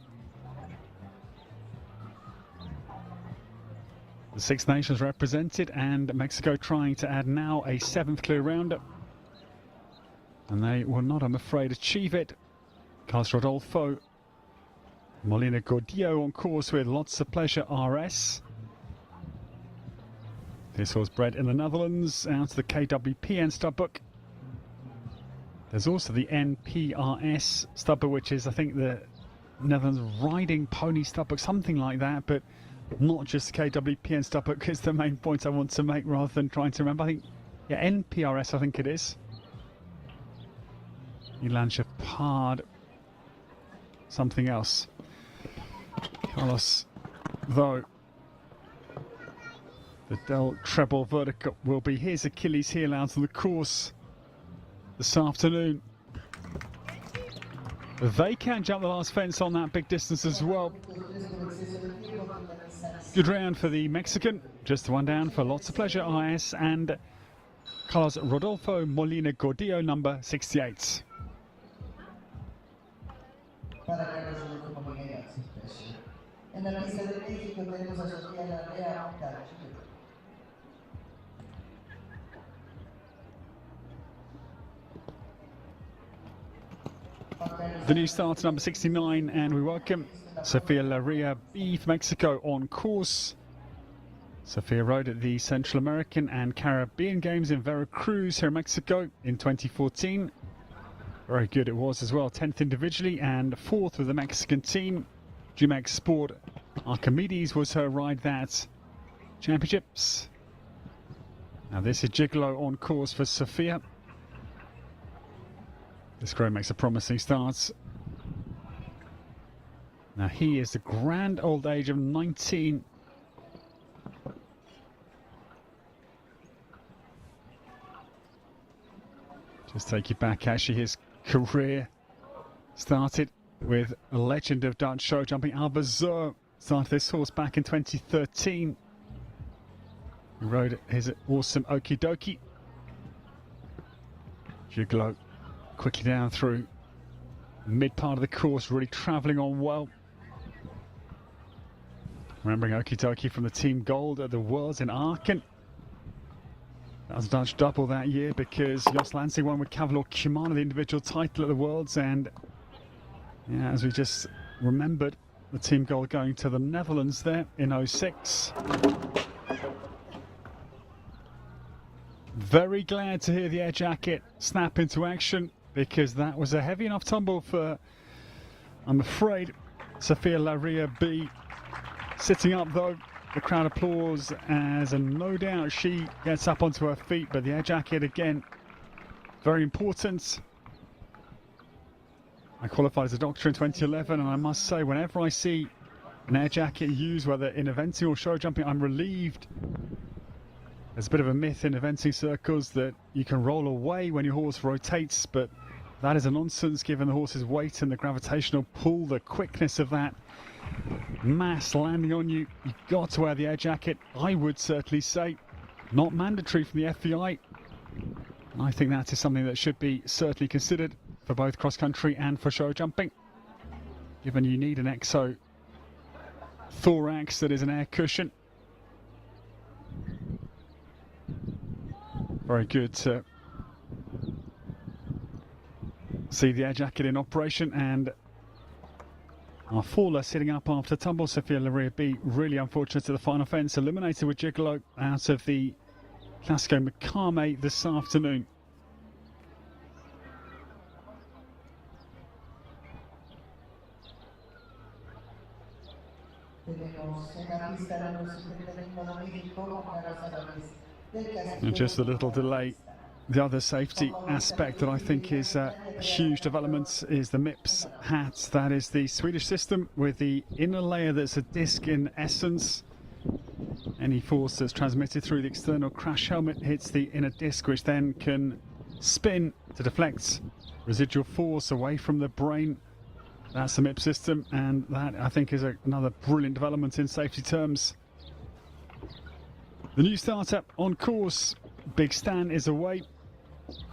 The Six Nations represented, and Mexico trying to add now a 7th clear round. And they will not, I'm afraid, achieve it. Carlos Rodolfo Molina Gordillo on course with Lots of Pleasure RS. This horse bred in the Netherlands, out of the KWPN stubbook. There's also the NPRS stubbook, which is, I think, the Netherlands Riding Pony stubbook, something like that, but not just the KWPN stubbook is the main point I want to make rather than trying to remember. I think, yeah, NPRS, I think it is. Ilan Chapard. Something else. Carlos, though, the Del Treble Vertical will be his Achilles heel out of the course this afternoon. They can jump the last fence on that big distance as well. Good round for the Mexican. Just the one down for Lots of Pleasure IS and Carlos Rodolfo Molina Gordillo, number 68. Para Carlos Rodolfo Molina, en la pista de México tenemos a Sofía Larrea. The new starter, number 69, and we welcome Sofia Larrea B for Mexico on course. Sofia rode at the Central American and Caribbean Games in Veracruz here in Mexico in 2014. Very good it was as well, 10th individually and 4th with the Mexican team. Jumex Sport Archimedes was her ride that championships. Now this is Gigolo on course for Sofia. This grey makes a promising start. Now he is the grand old age of 19. Just take you back, actually, his career started with a legend of Dutch show jumping, Alvazo. Started this horse back in 2013. He rode his awesome Okie Dokie. Gigolo quickly down through mid part of the course, really travelling on well. Remembering Okie Dokie from the Team Gold at the Worlds in Aachen. That was a Dutch double that year because Jos Lansing won with Cavalier Kumana the individual title at the Worlds, and yeah, as we just remembered, the Team Gold going to the Netherlands there in 06. Very glad to hear the air jacket snap into action because that was a heavy enough tumble for, I'm afraid, Sophia Laria B. Sitting up though, the crowd applauds as, and no doubt she gets up onto her feet, but the air jacket again, very important. I qualified as a doctor in 2011, and I must say, whenever I see an air jacket used, whether in eventing or show jumping, I'm relieved. There's a bit of a myth in eventing circles that you can roll away when your horse rotates, but that is a nonsense given the horse's weight and the gravitational pull, the quickness of that mass landing on you. You've got to wear the air jacket, I would certainly say. Not mandatory from the FVI. And I think that is something that should be certainly considered for both cross country and for show jumping, given you need an exo thorax that is an air cushion. Very good to see the air jacket in operation, and our faller sitting up after tumble, Sophia Laria B, really unfortunate to the final fence, eliminated with Gigolo out of the Clasico MACAME this afternoon. And just a little delay. The other safety aspect that I think is a huge development is the MIPS hat. That is the Swedish system with the inner layer that's a disc in essence. Any force that's transmitted through the external crash helmet hits the inner disc, which then can spin to deflect residual force away from the brain. That's the MIPS system, and that I think is another brilliant development in safety terms. The new startup on course, Big Stan is away.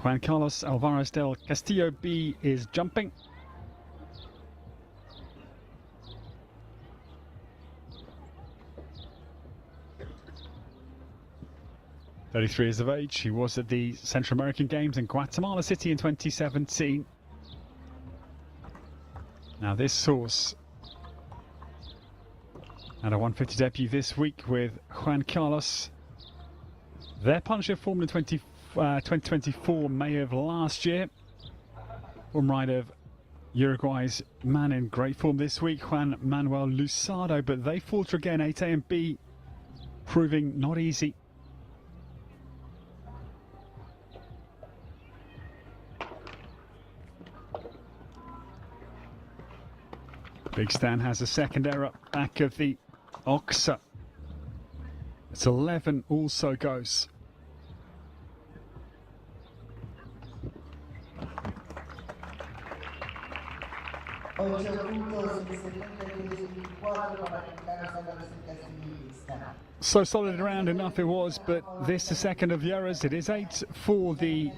Juan Carlos Alvarez del Castillo B is jumping. "33 years of age, he was at the Central American Games in Guatemala City in 2017. Now this horse had a 150 debut this week with Juan Carlos. Their partnership formed in 2024, May of last year. Form right of Uruguay's man in great form this week, Juan Manuel Lusardo, but they falter again, 8A and B, proving not easy. Big Stan has a second error back of the Oxa. It's 11 also goes. So solid around enough it was, but this the second of the errors. It is 8 for the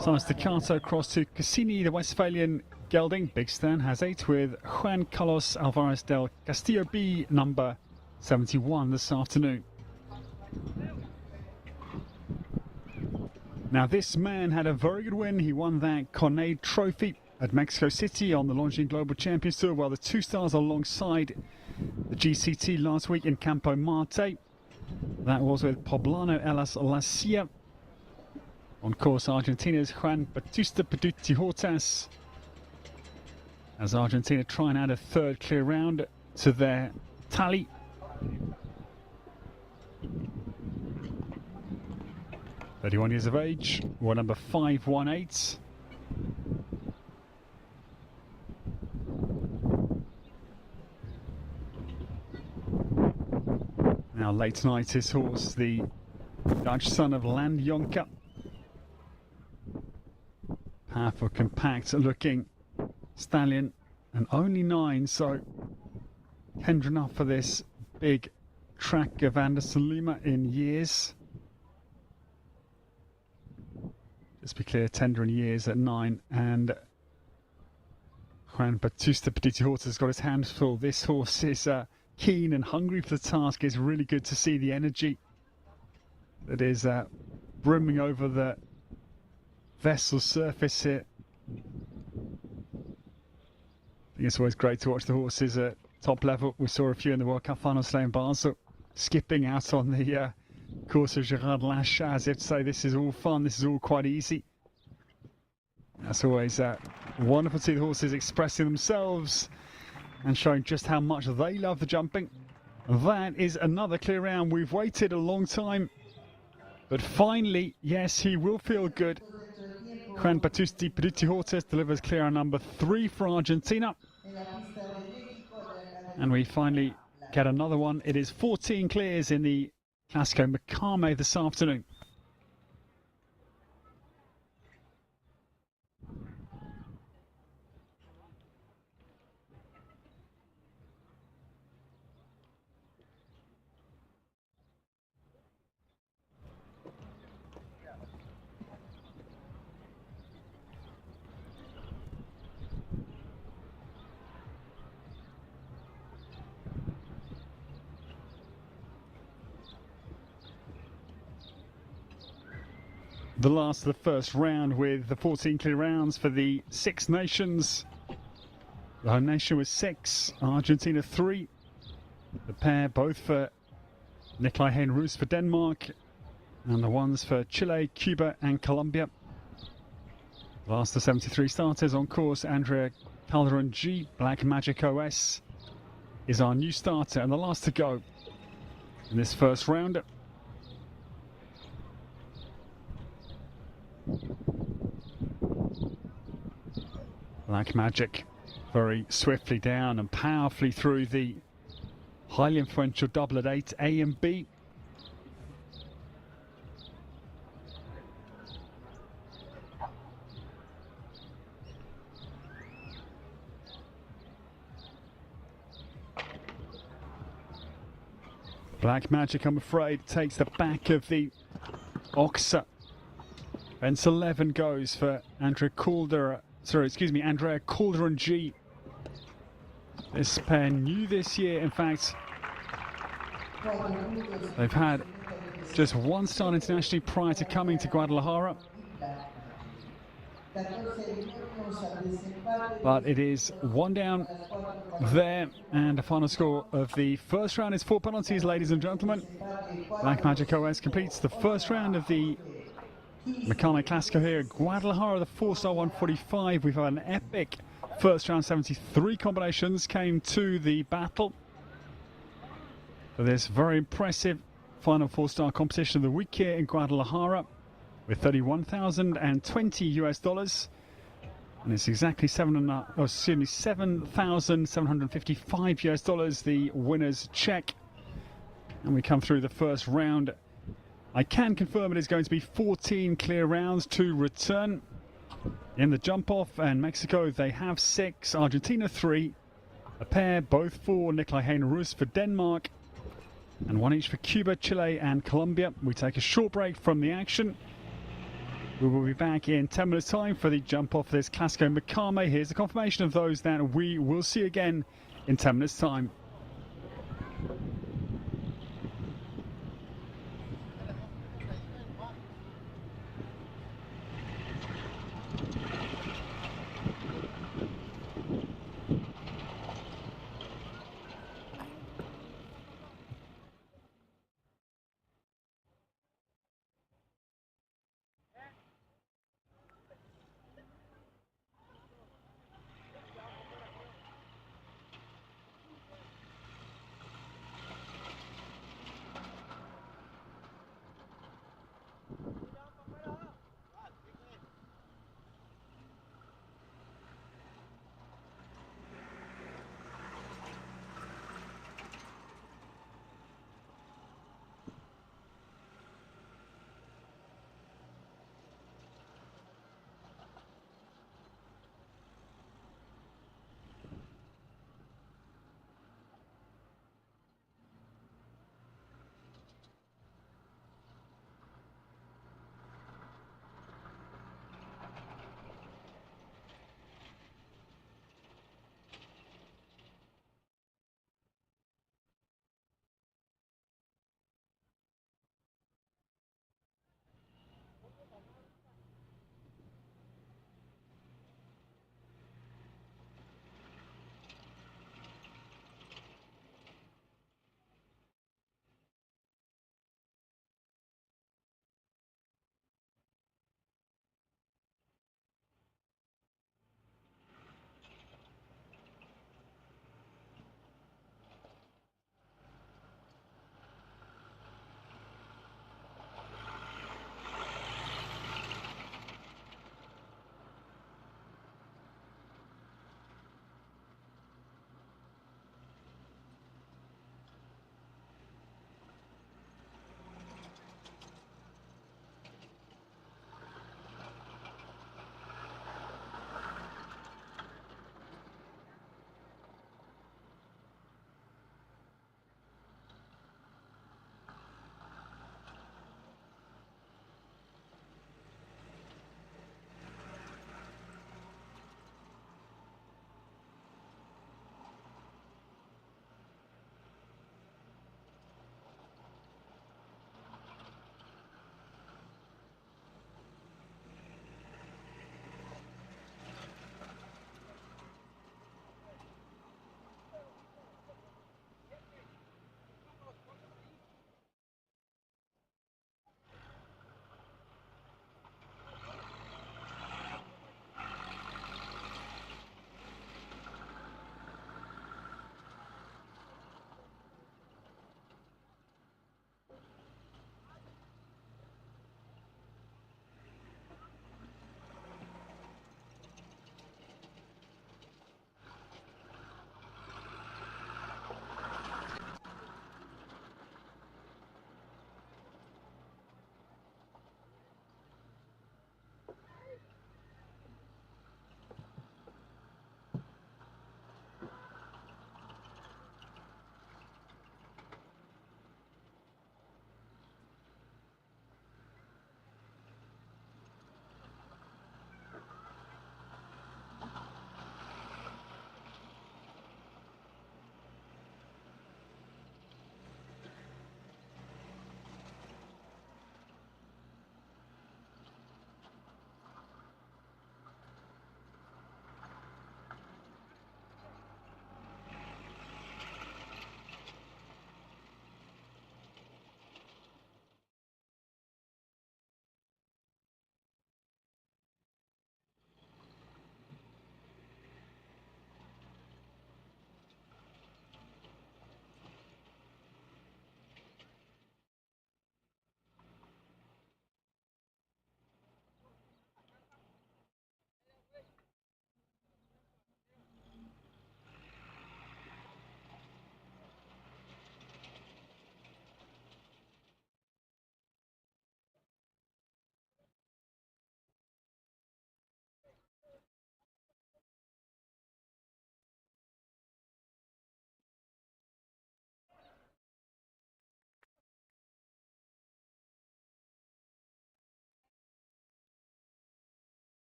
San Staccato cross to Cassini, the Westphalian gelding. Big Stan has 8 with Juan Carlos Alvarez del Castillo B, number 71 this afternoon. Now this man had a very good win. He won that Conade Trophy at Mexico City on the Longines Global Champions Tour, while the 2 stars alongside the GCT last week in Campo Marte. That was with Poblano Elas Lacia. On course, Argentina's Juan Bautista Paduti Hortas, as Argentina try and add a third clear round to their tally. "31 years of age, war number 518. Now late tonight, his horse, the Dutch son of Landjonker. Powerful, compact looking stallion, and only 9, so tender enough for this big track of Anderson Lima in years. Just be clear, tender in years at 9, and Juan Bautista Petit Horse has got his hands full. This horse is keen and hungry for the task. It's really good to see the energy that is brimming over the vessel surface here. I think it's always great to watch the horses at top level. We saw a few in the World Cup final today in Basel, skipping out on the course of Gerard Lachat, as if to say this is all fun, this is all quite easy. That's always wonderful to see the horses expressing themselves and showing just how much they love the jumping. That is another clear round. We've waited a long time, but finally, yes, he will feel good. Juan Bautista Petit Horse delivers clear round number 3 for Argentina. And we finally get another one. It is 14 clears in the Clasico MACAME this afternoon. The last of the first round with the 14 clear rounds for the 6 nations. The home nation was 6, Argentina 3. The pair both for Nicolai Hein-Roos for Denmark, and the ones for Chile, Cuba and Colombia. Last of 73 starters on course, Andrea Calderon G, Black Magic OS is our new starter and the last to go in this first round. Black Magic very swiftly down and powerfully through the highly influential double at 8, A and B. Black Magic, I'm afraid, takes the back of the Oxa. Fence 11 goes for Andrea Calderon G. This pair new this year. In fact, they've had just one start internationally prior to coming to Guadalajara. But it is 1 down there, and the final score of the first round is 4 penalties, ladies and gentlemen. Black Magic OS completes the first round of the MACAME Clasico here at Guadalajara, the 4-star 145. We've had an epic first round. 73 combinations came to the battle for this very impressive final 4-star competition of the week here in Guadalajara, with $31,020 US, and it's exactly $7,755 US, the winner's check. And we come through the first round. I can confirm it is going to be 14 clear rounds to return. In the jump off, and Mexico, they have 6, Argentina 3, a pair both for Nicolai Hein-Roos for Denmark, and 1 each for Cuba, Chile and Colombia. We take a short break from the action. We will be back in 10 minutes time for the jump off this Clasico MACAME. Here's the confirmation of those that we will see again in 10 minutes time.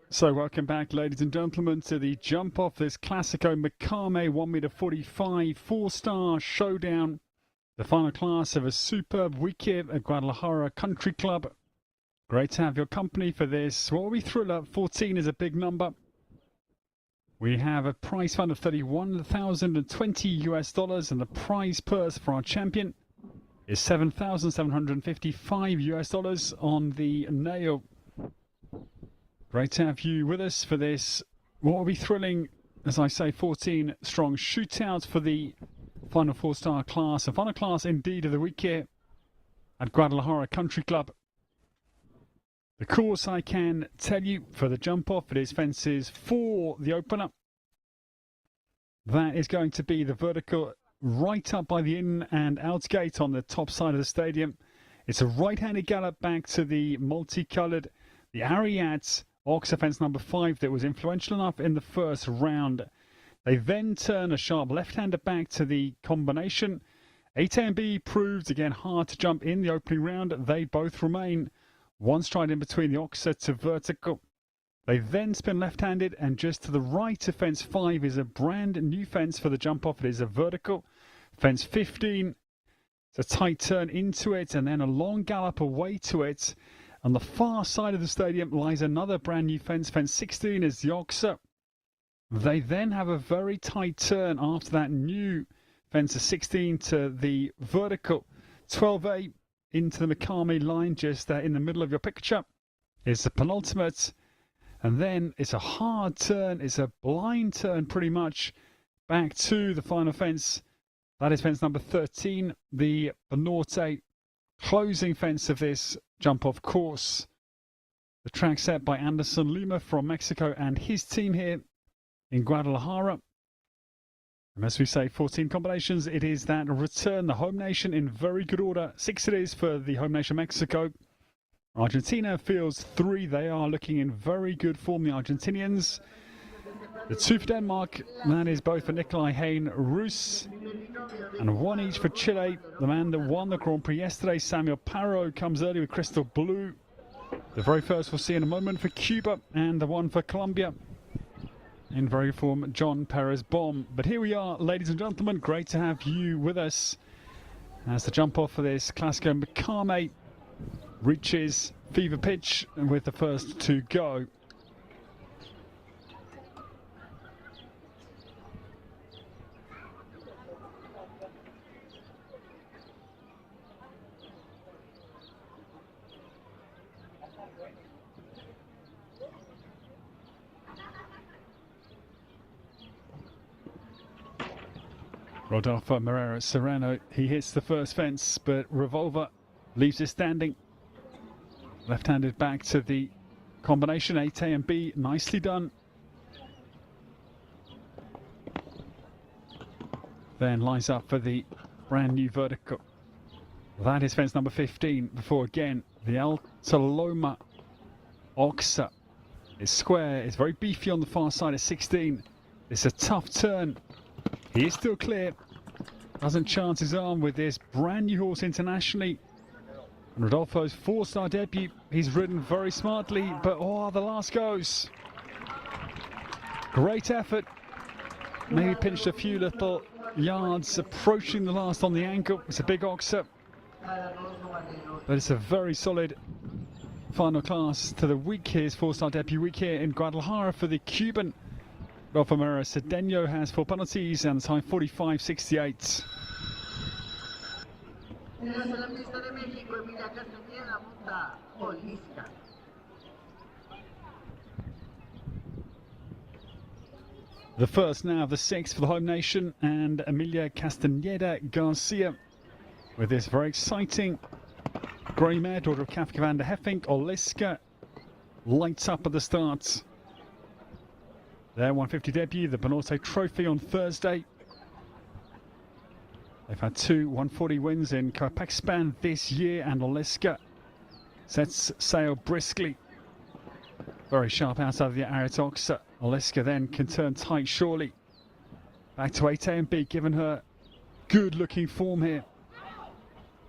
So welcome back, ladies and gentlemen, to the jump off this Clasico MACAME 1m45 4-star showdown. The final class of a superb weekend at Guadalajara Country Club. Great to have your company for this. What we thrill at 14 is a big number. We have a prize fund of $31,020 and the prize purse for our champion is $7,755 on the nail. Great to have you with us for this. What will be thrilling, as I say, 14 strong shootouts for the final 4-star class. A final class indeed of the week here at Guadalajara Country Club. The course, I can tell you, for the jump off, it is fences for the opener. That is going to be the vertical right up by the in and out gate on the top side of the stadium. It's a right-handed gallop back to the multicoloured, the Ariat Oxer fence number 5 that was influential enough in the first round. They then turn a sharp left-hander back to the combination. 8A and B proved, again, hard to jump in the opening round. They both remain one stride in between the Oxer to vertical. They then spin left-handed, and just to the right of fence 5 is a brand new fence for the jump-off. It is a vertical. Fence 15, it's a tight turn into it, and then a long gallop away to it. On the far side of the stadium lies another brand new fence. Fence 16 is the Oxer. They then have a very tight turn after that new fence of 16 to the vertical. 12A into the MACAME line just in the middle of your picture is the penultimate. And then it's a hard turn. It's a blind turn pretty much back to the final fence. That is fence number 13, the Norte closing fence of this jump-off course. The track set by Anderson Lima from Mexico and his team here in Guadalajara. And as we say, 14 combinations. It is that return, the home nation in very good order. 6 it is for the home nation Mexico. Argentina fields 3. They are looking in very good form, the Argentinians. The 2 for Denmark, that is both for Nikolai Hain Roos, and 1 each for Chile. The man that won the Grand Prix yesterday, Samuel Parro, comes early with Crystal Blue. The very first we'll see in a moment for Cuba, and the 1 for Colombia in very form, John Perez Bomb. But here we are, ladies and gentlemen, great to have you with us as the jump off for this Clasico MACAME reaches fever pitch with the first to go. Rodolfo Moura Serrano, he hits the first fence, but Revolver leaves it standing. Left-handed back to the combination, 8A and B, nicely done. Then lines up for the brand new vertical. That is fence number 15, before again, the Alta Loma Oxa is square, it's very beefy on the far side at 16. It's a tough turn. He is still clear. Doesn't chance his arm with this brand new horse internationally. And Rodolfo's 4-star debut. He's ridden very smartly, but oh, the last goes. Great effort. Maybe pinched a few little yards approaching the last on the ankle. It's a big oxer, but it's a very solid final class to the week here. His 4-star debut week here in Guadalajara for the Cuban. Rodolfo Moura Cedeno has 4 penalties and the time 45.68. The first now of the 6th for the home nation, and Emilia Castaneda Garcia with this very exciting grey mare, daughter of Kafka van der Heffink. Oliska lights up at the start. Their 150 debut, the Banorte Trophy on Thursday. They've had 2 140 wins in Copaxpan this year, and Oliska sets sail briskly. Very sharp outside of the Aritoxa. Oliska then can turn tight surely. Back to 8A and B, given her good looking form here.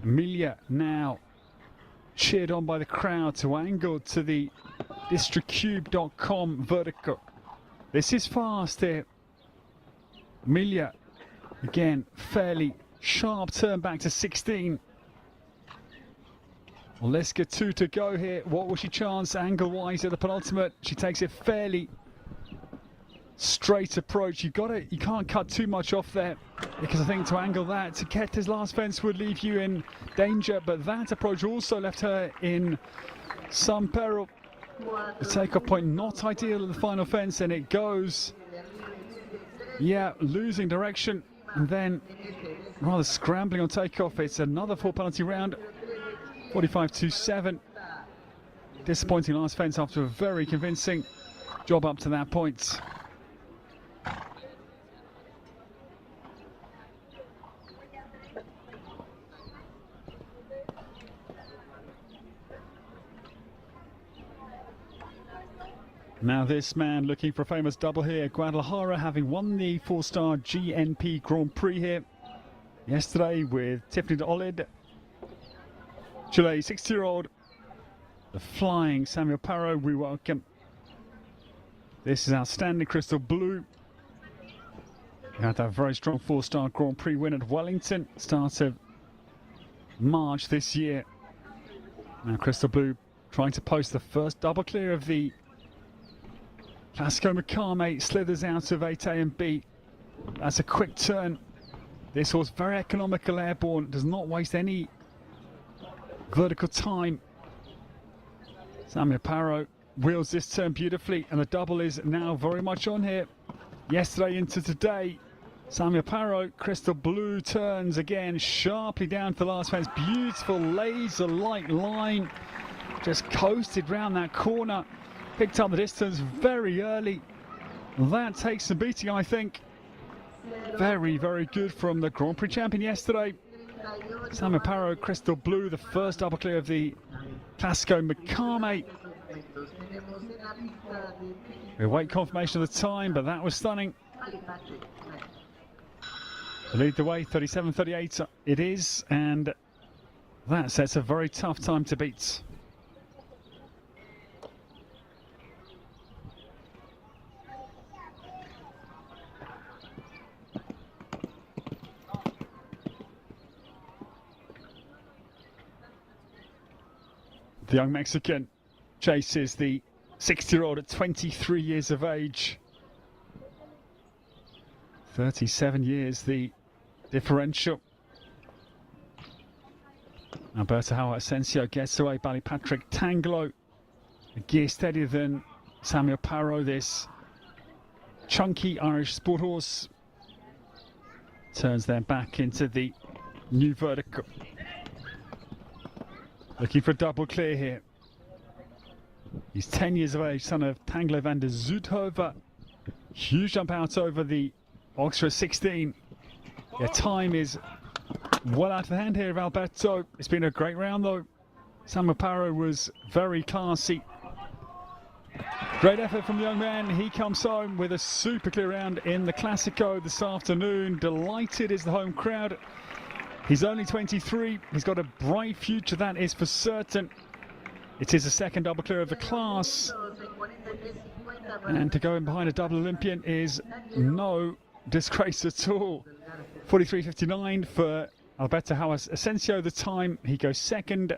Emilia now cheered on by the crowd to angle to the districtcube.com vertical. This is fast here. Emilia, again, fairly sharp turn back to 16. Oliska 2 to go here. What will she chance angle-wise at the penultimate? She takes it fairly straight approach. You can't cut too much off there, because I think to angle that, to get his last fence would leave you in danger, but that approach also left her in some peril. The takeoff point not ideal at the final fence, and it goes, yeah, losing direction, and then rather scrambling on takeoff. It's another 4 penalty round, 45.27. Disappointing last fence after a very convincing job up to that point. Now this man looking for a famous double here. Guadalajara, having won the 4-star GNP Grand Prix here yesterday with Tiffany de Olid. Chile, 60-year-old. The flying Samuel Parro, we welcome. This is outstanding Crystal Blue. We had that very strong 4-star Grand Prix win at Wellington, start of March this year. Now Crystal Blue trying to post the first double clear of the Clasico MACAME, slithers out of 8A and B. That's a quick turn. This horse very economical airborne, does not waste any vertical time. Samuel Parro wheels this turn beautifully, and the double is now very much on here. Yesterday into today, Samuel Parro, Crystal Blue turns again sharply down to the last fence. Beautiful laser light line, just coasted round that corner. Picked up the distance very early. That takes some beating, I think. Very, very good from the Grand Prix champion yesterday. Samuel Parro, Crystal Blue, the first double clear of the Clasico MACAME. We await confirmation of the time, but that was stunning. To lead the way, 37.38 it is, and that sets a very tough time to beat. The young Mexican chases the 60-year-old at 23 years of age. 37 years the differential. Alberto Howard Asensio gets away. Patrick Tanglo, a gear steadier than Samuel Parro, this chunky Irish sport horse. Turns them back into the new vertical. Looking for a double clear here. He's 10 years of age, son of Tanglo van der Zuidhoven. Huge jump out over the Oxford 16. Their time is well out of the hand here of Alberto. It's been a great round though. Samuel Parro was very classy. Great effort from the young man. He comes home with a super clear round in the Clasico this afternoon. Delighted is the home crowd. He's only 23. He's got a bright future, that is for certain. It is a second double clear of the class. And to go in behind a double Olympian is no disgrace at all. 43.59 for Alberto Howard Asensio. The time, he goes second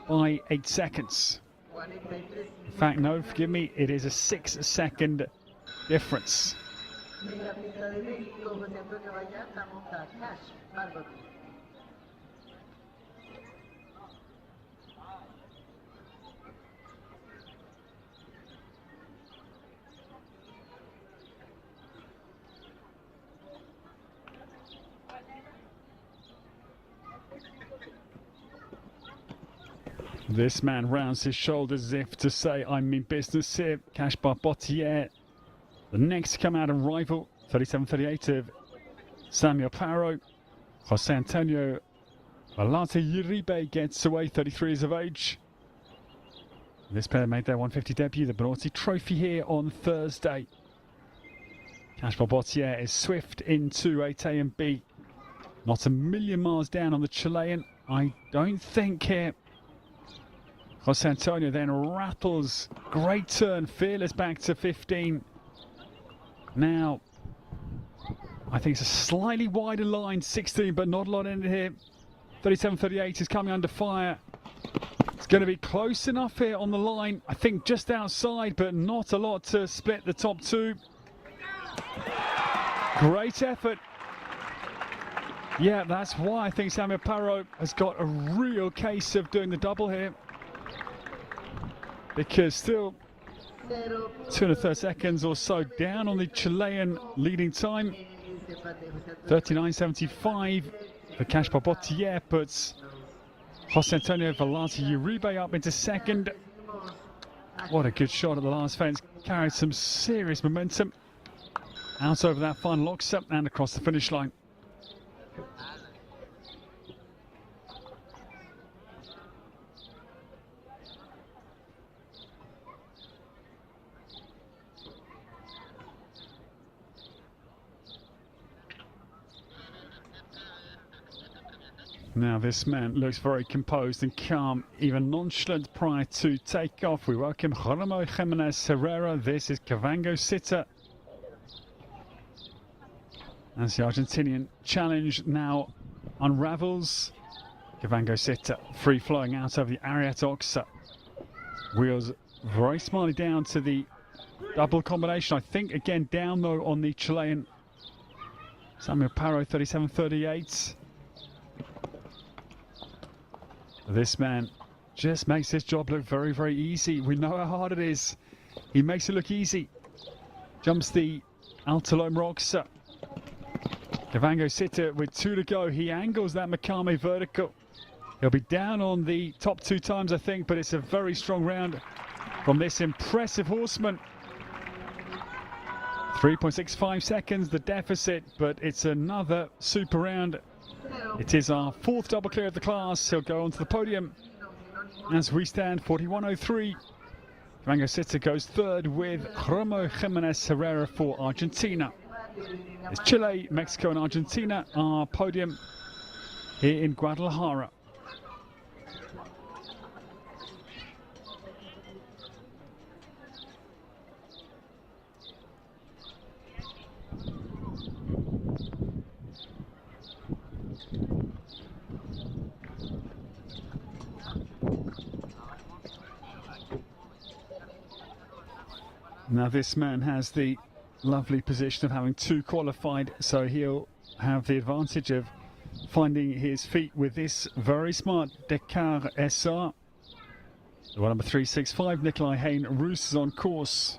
by 8 seconds. In fact, no, forgive me, it is a 6-second difference. This man rounds his shoulders as if to say, I'm in business here. Cash Barbotier, the next to come out and rival, 37.38 of Samuel Parro. Jose Antonio Valente Uribe gets away, 33 years of age. This pair made their 150 debut, the Benotti Trophy here on Thursday. Cash Barbotier is swift into 8A and B. Not a million miles down on the Chilean, I don't think here. Jose Antonio then rattles, great turn, fearless back to 15. Now, I think it's a slightly wider line, 16, but not a lot in it here. 37.38 is coming under fire. It's going to be close enough here on the line. I think just outside, but not a lot to split the top two. Great effort. Yeah, that's why I think Samuel Parro has got a real case of doing the double here. Because still 230 seconds or so down on the Chilean leading time. 39.75 for Cash Barbotier puts Jose Antonio Valente Uribe up into second. What a good shot at the last fence. Carried some serious momentum out over that final ox-up and across the finish line. Now this man looks very composed and calm, even nonchalant prior to takeoff. We welcome Jerónimo Jiménez Herrera. This is Cavango Sitter. As the Argentinian challenge now unravels. Cavango Sitter free flowing out over the Ariete Oxa. Wheels very smartly down to the double combination. I think again down though on the Chilean. Samuel Parro 37.38. This man just makes his job look very, very easy. We know how hard it is. He makes it look easy. Jumps the Altalome rocks. Cavango Sitter with 2 to go. He angles that MACAME vertical. He'll be down on the top 2 times, I think, but it's a very strong round from this impressive horseman. 3.65 seconds, the deficit, but it's another super round. It is our 4th double clear of the class. He'll go onto the podium as we stand 41.03. Cavango Sitter goes 3rd with Jerónimo Jiménez Herrera for Argentina. It's Chile, Mexico and Argentina, our podium here in Guadalajara. Now this man has the lovely position of having 2 qualified, so he'll have the advantage of finding his feet with this very smart Dakar SR. The one number 365, Nikolai Hain-Roos is on course.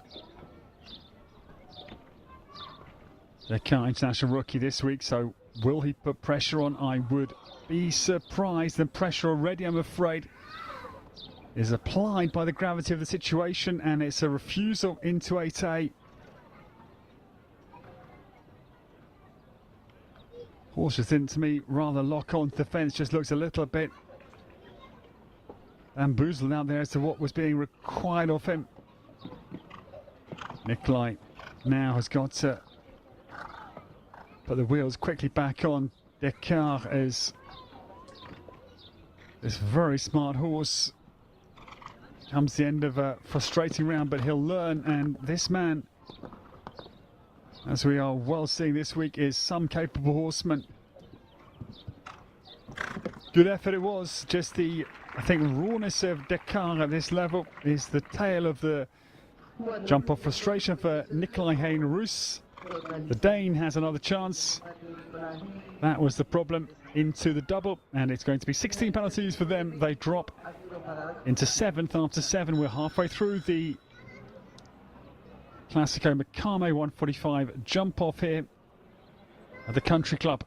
Dakar International Rookie this week, so will he put pressure on? I would be surprised. The pressure already, I'm afraid, is applied by the gravity of the situation, and it's a refusal into 8A. Horse just didn't, to me, rather lock on to the fence, just looks a little bit bamboozled out there as to what was being required of him. Nikolai now has got to put the wheels quickly back on. Dakar is this very smart horse. Comes the end of a frustrating round, but he'll learn, and this man, as we are well seeing this week, is some capable horseman. Good effort it was. Just the, I think, rawness of Dakar at this level is the tale of the jump off frustration for Nikolai Hain-Roos. The Dane has another chance. That was the problem. Into the double, and it's going to be 16 penalties for them. They drop into 7th after 7. We're halfway through the Clasico MACAME 145 jump off here at the Country Club.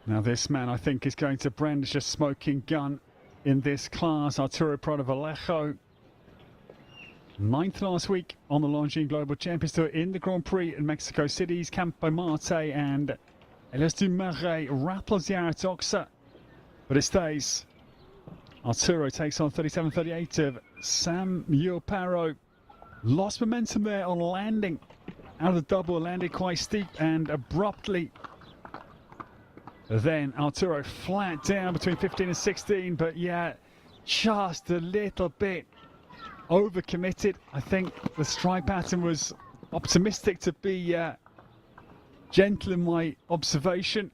Now this man, I think, is going to brandish a smoking gun in this class. Arturo Prado Vallejo, 9th last week on the Longines Global Champions Tour in the Grand Prix in Mexico City's Campo Marte, and Elias du Marais rattles the Aratoxa, but it stays. Arturo takes on 37-38 of Samuel Parro. Lost momentum there on landing. Out of the double, landed quite steep and abruptly. Then Arturo flat down between 15 and 16, but yeah, just a little bit overcommitted. I think the strike pattern was optimistic, to be gentle in my observation.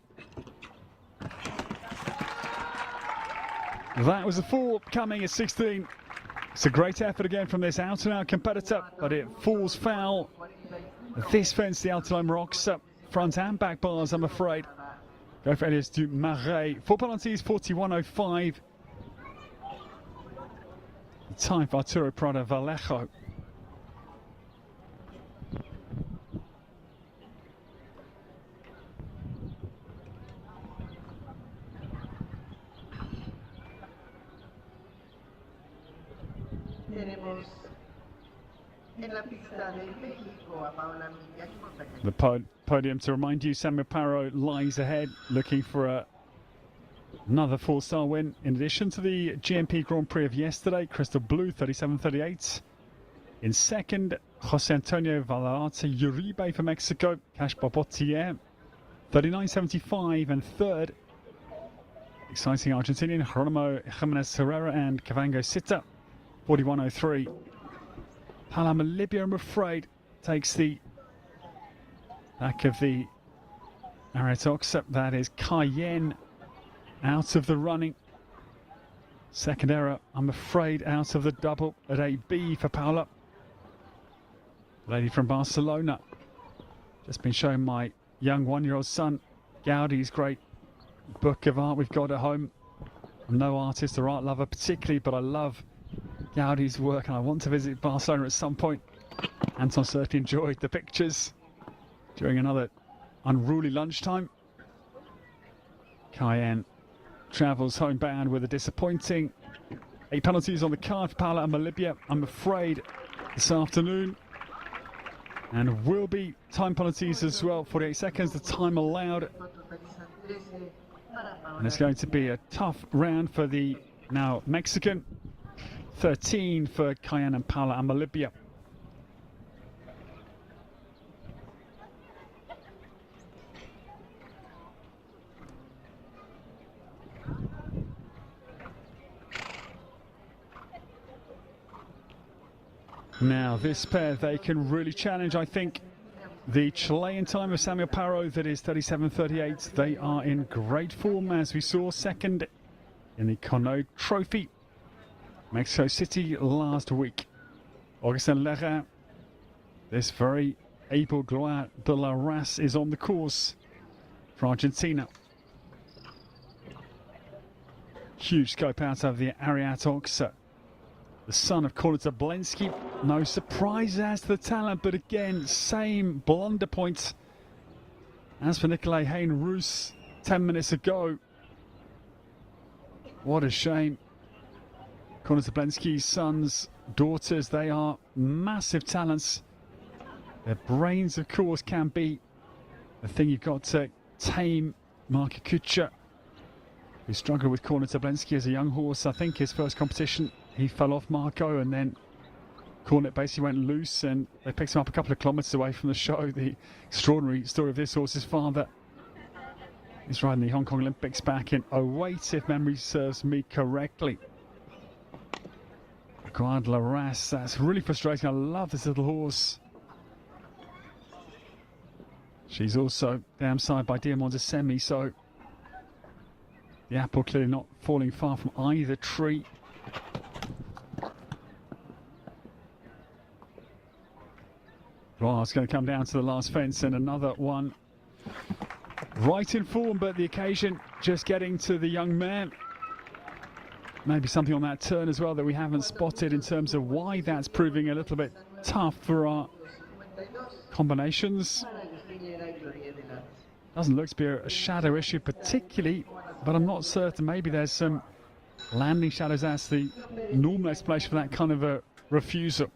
That was a 4 coming at 16. It's a great effort again from this out-and-out competitor, but it falls foul. This fence, the Altaline rocks up front and back bars, I'm afraid. Go for Elias du Marais. 4 penalties, 41.05. Time for Arturo Prado Vallejo. Tenemos en la pista de México a Paola Milla. The podium, to remind you, Samuel Parro lies ahead, looking for another 4-star win. In addition to the GMP Grand Prix of yesterday, Crystal Blue 37-38. In second, Jose Antonio Vallarta Uribe for Mexico, Cash Bobotier 39.75, and third, exciting Argentinian Jeronimo Jimenez Herrera and Cavango Sita 41.03. Palama Libya, I'm afraid, takes the back of the Aratoxa. That is Cayenne out of the running. Second error, I'm afraid, out of the double at 8B for Paula. Lady from Barcelona. Just been showing my young 1-year-old son Gaudi's great book of art we've got at home. I'm no artist or art lover particularly, but I love Gaudi's work and I want to visit Barcelona at some point. Anton certainly enjoyed the pictures during another unruly lunchtime. Cayenne travels homebound with a disappointing 8 penalties on the card for Paula and Melibia, I'm afraid, this afternoon. And will be time penalties as well, 48 seconds, the time allowed. And it's going to be a tough round for the now Mexican. 13 for Cayenne and Paula and Melibia. Now this pair, they can really challenge, I think. the Chilean time of Samuel Parro, that is 37.38. They are in great form, as we saw second in the Connaught Trophy, Mexico City last week. Augustin Lerra, this very able Gloire de la Race, is on the course for Argentina. Huge scope out of the Ariat Oxa, the son of Corneta Blensky. No surprise as to the talent, but again, same blunder point as for Nikolai Hain-Roos 10 minutes ago. What a shame. Corneta Blensky's sons, daughters, they are massive talents. Their brains, of course, can be the thing you've got to tame. Marco Kucha, who struggled with Corneta Blensky as a young horse. I think his first competition, he fell off Marco, and then Cornet basically went loose, and they picked him up a couple of kilometres away from the show. The extraordinary story of this horse's father is riding the Hong Kong Olympics back in 08, if memory serves me correctly. Gloire de la Race, that's really frustrating. I love this little horse. She's also damn side by Diamond de Semi, so the apple clearly not falling far from either tree. Well, it's going to come down to the last fence, and another one right in form, but the occasion just getting to the young man. Maybe something on that turn as well that we haven't spotted in terms of why that's proving a little bit tough for our combinations. Doesn't look to be a shadow issue particularly, but I'm not certain. Maybe there's some landing shadows. That's the normal explanation for that kind of a refusal.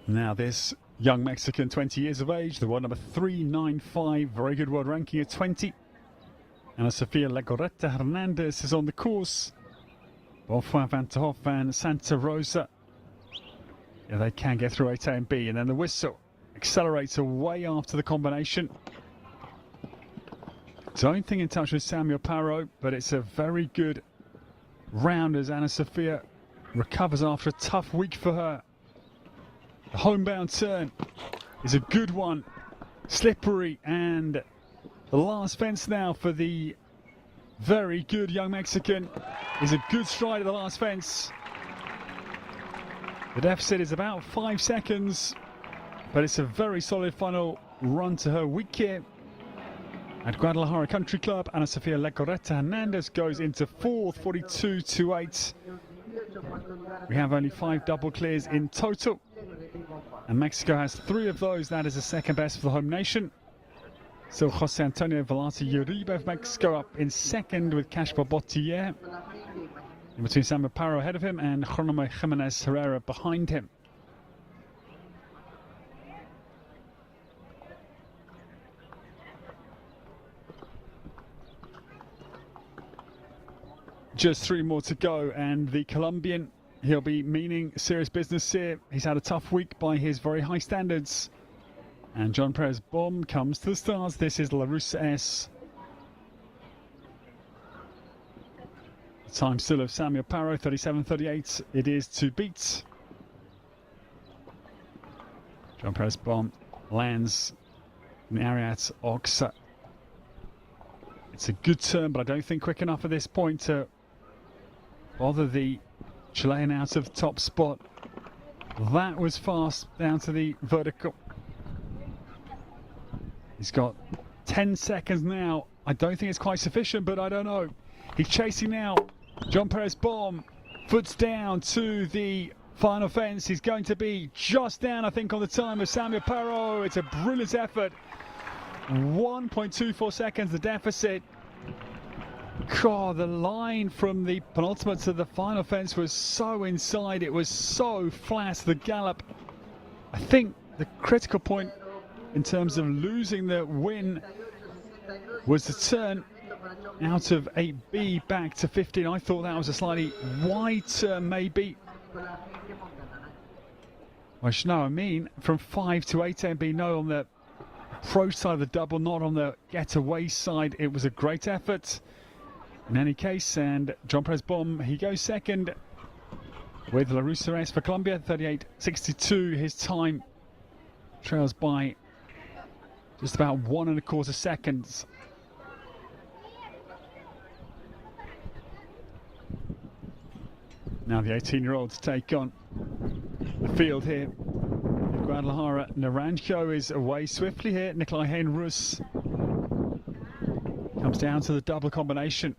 Now this young Mexican, 20 years of age, the one number 395, very good world ranking at 20. Ana Sofia Legorreta Hernandez is on the course. Bonfoy, Van ter Hoff and Santa Rosa. Yeah, they can get through 8A and B, and then the whistle accelerates away after the combination. Don't think in touch with Samuel Parro, but it's a very good round as Ana Sofia recovers after a tough week for her. The homebound turn is a good one, slippery, and the last fence now for the very good young Mexican is a good stride at the last fence. The deficit is about 5 seconds, but it's a very solid final run to her week here at Guadalajara Country Club. Ana Sofia Legorreta Hernandez goes into fourth, 42.28. We have only 5 double clears in total, and Mexico has 3 of those. That is the second best for the home nation. So Jose Antonio Velata Uribe of Mexico up in second with Caspar Bottier. In between Samuel Parro ahead of him and Geronimo Jimenez Herrera behind him. Just 3 more to go, and the Colombian, he'll be meaning serious business here. He's had a tough week by his very high standards. And John Perez Bomb comes to the stars. This is La Russa S. The time still of Samuel Parro, 37.38. It is to beat. John Perez Bomb lands in the Ariat Oxa. It's a good turn, but I don't think quick enough at this point to bother the Chilean out of the top spot. That was fast down to the vertical. He's got 10 seconds now. I don't think it's quite sufficient, but I don't know. He's chasing now. John Perez Bomb, foots down to the final fence. He's going to be just down, I think, on the time of Samuel Parro. It's a brilliant effort. 1.24 seconds, the deficit. God, the line from the penultimate to the final fence was so inside. It was so flat, the gallop. I think the critical point in terms of losing the win was the turn out of 8B back to 15. I thought that was a slightly wide turn, maybe. Well, no, I mean, from 5 to 8 AMB, no, on the pro side of the double, not on the getaway side. It was a great effort in any case, and John Perez Bomb, he goes second with La Russa S for Colombia, 38.62. His time trails by just about 1 1/4 seconds. Now the 18-year-olds take on the field here. Guadalajara, Naranjo is away swiftly here. Nikolai Heinrus comes down to the double combination.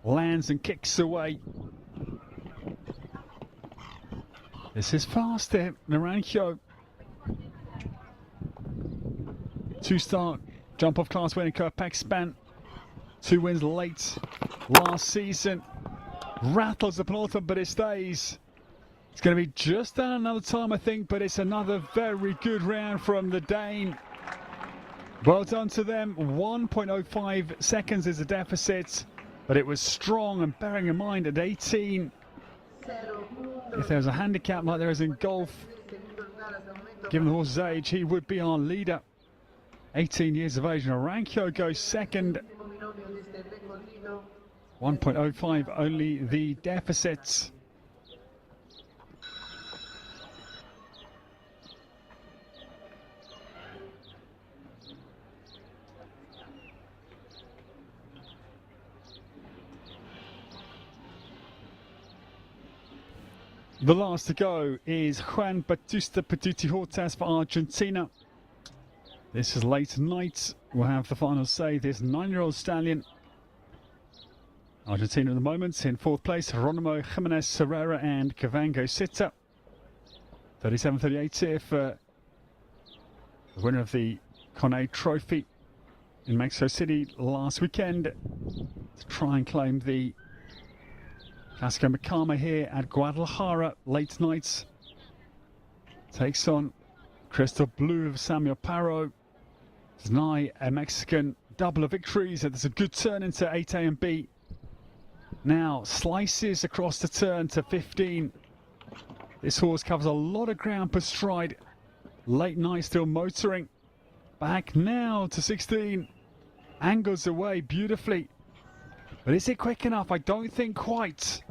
Lands and kicks away. This is fast here. Naranjo. 2-star jump off class winning Kirk span. 2 wins late last season. Rattles the penultimate, but it stays. It's going to be just another time, I think, but it's another very good round from the Dane. Well done to them. 1.05 seconds is the deficit, but it was strong, and bearing in mind at 18, if there was a handicap like there is in golf, given the horse's age, he would be our leader. 18 years of age. Naranjo goes second. 1.05 only the deficit. The last to go is Juan Bautista Peduti Hortas for Argentina. This is late night. We'll have the final say. This 9-year-old stallion. Argentina at the moment in 4th place. Geronimo Jimenez Herrera and Cavango Sitta. 37-38 here for the winner of the Conade Trophy in Mexico City last weekend to try and claim the Clasico MACAME here at Guadalajara. Late nights takes on Crystal Blue of Samuel Parro. It's nigh a Mexican double of victories. There's a good turn into 8A and B. Now slices across the turn to 15. This horse covers a lot of ground per stride. Late night still motoring. Back now to 16. Angles away beautifully. But is it quick enough? I don't think quite.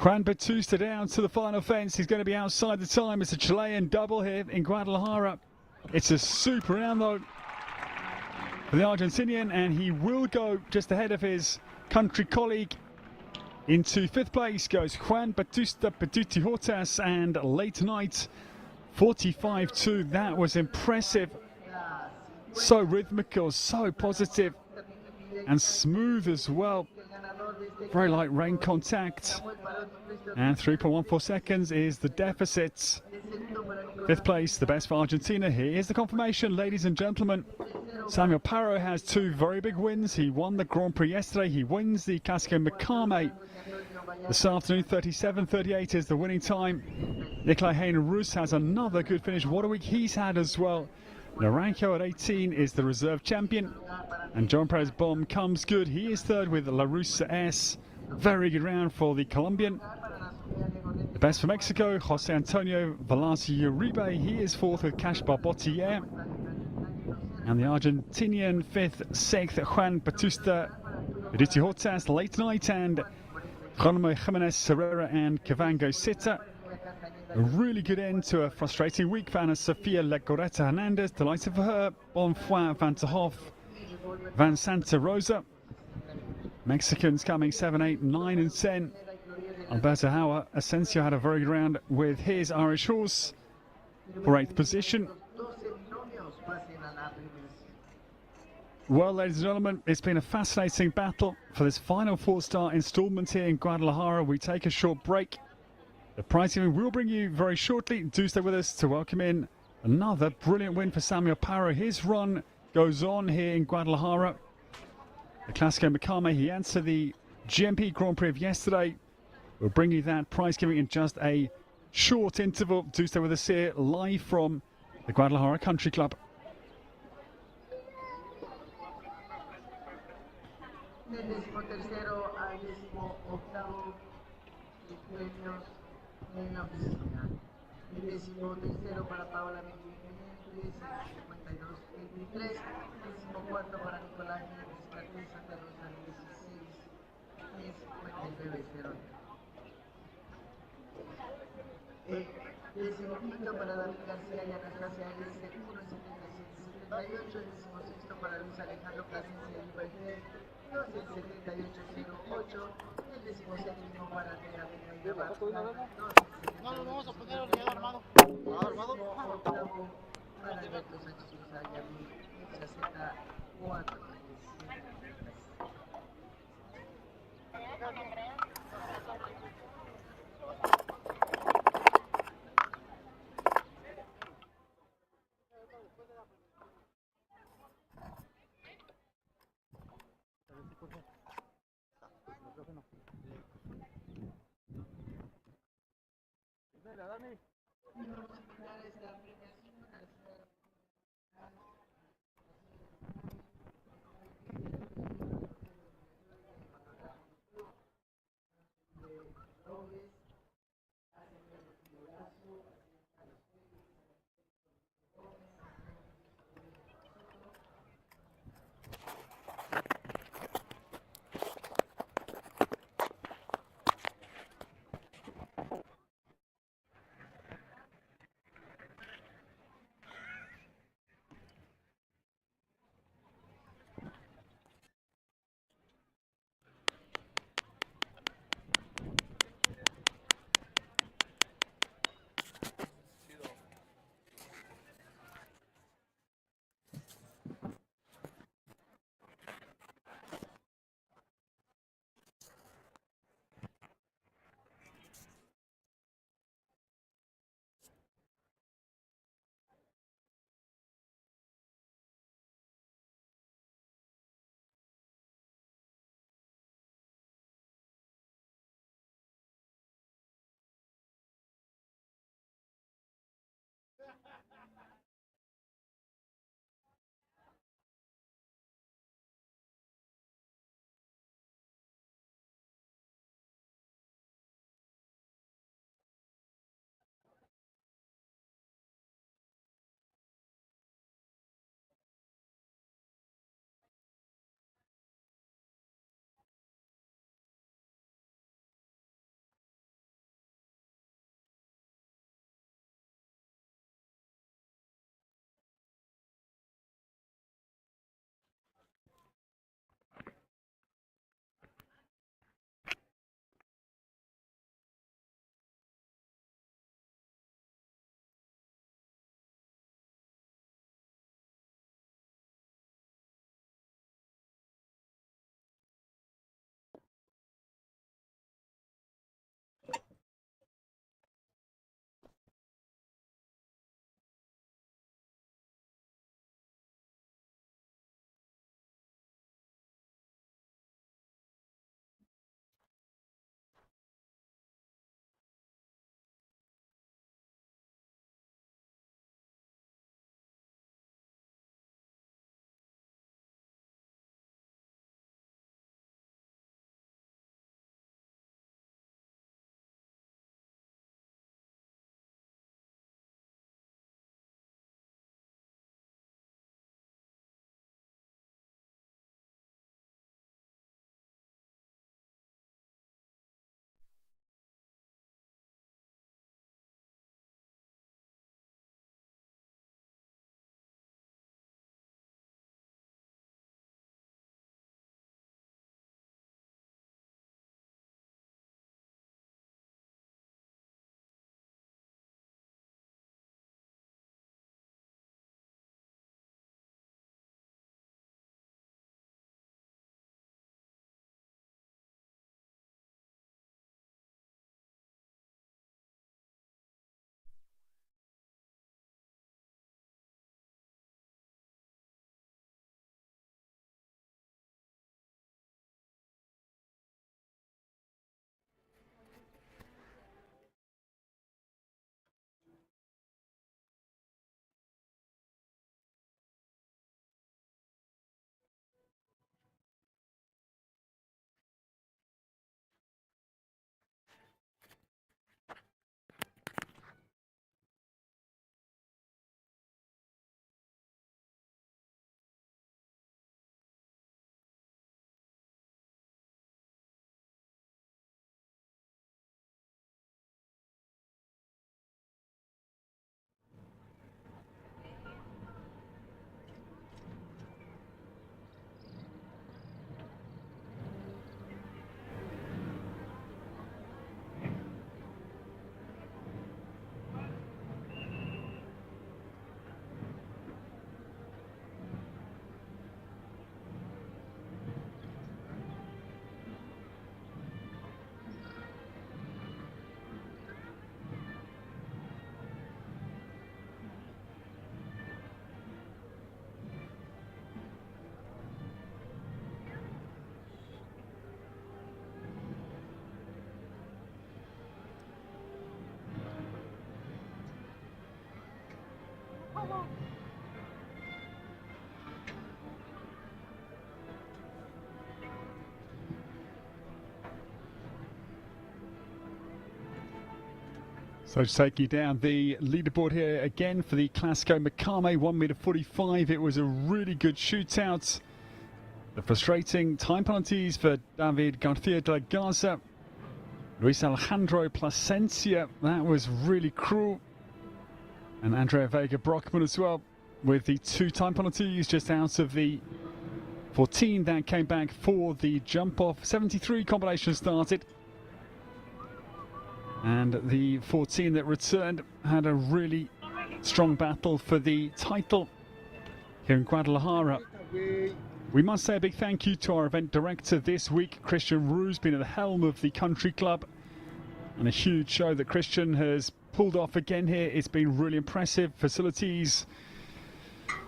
Juan Bautista down to the final fence. He's going to be outside the time. It's a Chilean double here in Guadalajara. It's a super round though for the Argentinian, and he will go just ahead of his country colleague. Into 5th place goes Juan Bautista Peduti Hortas, and late night 45-2. That was impressive. So rhythmical, so positive, and smooth as well. Very light rein contact. And 3.14 seconds is the deficit. 5th place, the best for Argentina. Here is the confirmation, ladies and gentlemen. Samuel Parro has 2 very big wins. He won the Grand Prix yesterday. He wins the Clasico MACAME this afternoon. 37-38 is the winning time. Nikolai Heinrus has another good finish. What a week he's had as well. Naranjo at 18 is the reserve champion. And John Perez Bomb comes good. He is 3rd with La Russa S. Very good round for the Colombian. The best for Mexico, Jose Antonio Velasco Uribe. He is 4th with Cash Barbotier. And the Argentinian 5th, 6th, Juan Bautista Peduti Hortas, late night, and Geronimo Jimenez Herrera and Cavango Sitta. A really good end to a frustrating week for Ana Sofia Legoretta Hernandez. Delighted for her. Bonfoy Van der Hoff, Van Santa Rosa. Mexicans coming 7, 8, 9 and 10. Alberto Hauer Asensio had a very good round with his Irish horse for 8th position. Well, ladies and gentlemen, it's been a fascinating battle for this final 4-star installment here in Guadalajara. We take a short break. The prize giving will bring you very shortly. Do stay with us to welcome in another brilliant win for Samuel Parro. His run goes on here in Guadalajara. The Clasico MACAME, he answered the GMP Grand Prix of yesterday. We'll bring you that prize giving in just a short interval. Do stay with us here live from the Guadalajara Country Club. El 13º para Paola Méndez, 52-23. El 14º para Nicolás Méndez Cartel Santa Rosa, 16, 59-0. El 15º para David García y Anastasia Alice, 1-77-78. El 16º para Luis Alejandro Plasencia y Ecuestre, 2-78-08. El 17º para Andrea Vega y Navarro, 2-78-08. No, lo vamos a poner ordenado armado. Armado. Octavo para Alberto Sánchez González, Z4. So to take you down the leaderboard here again for the Clasico MACAME 1m45. It was a really good shootout. The frustrating time penalties for David Garcia de la Garza, Luis Alejandro Plasencia, that was really cruel. And Andrea Vega Brockman as well, with the 2 time penalties just out of the 14 that came back for the jump off. 73 combinations started. And the 14 that returned had a really strong battle for the title here in Guadalajara. We must say a big thank you to our event director this week, Christian Roux, been at the helm of the country club. And a huge show that Christian has pulled off again here. It's been really impressive. Facilities,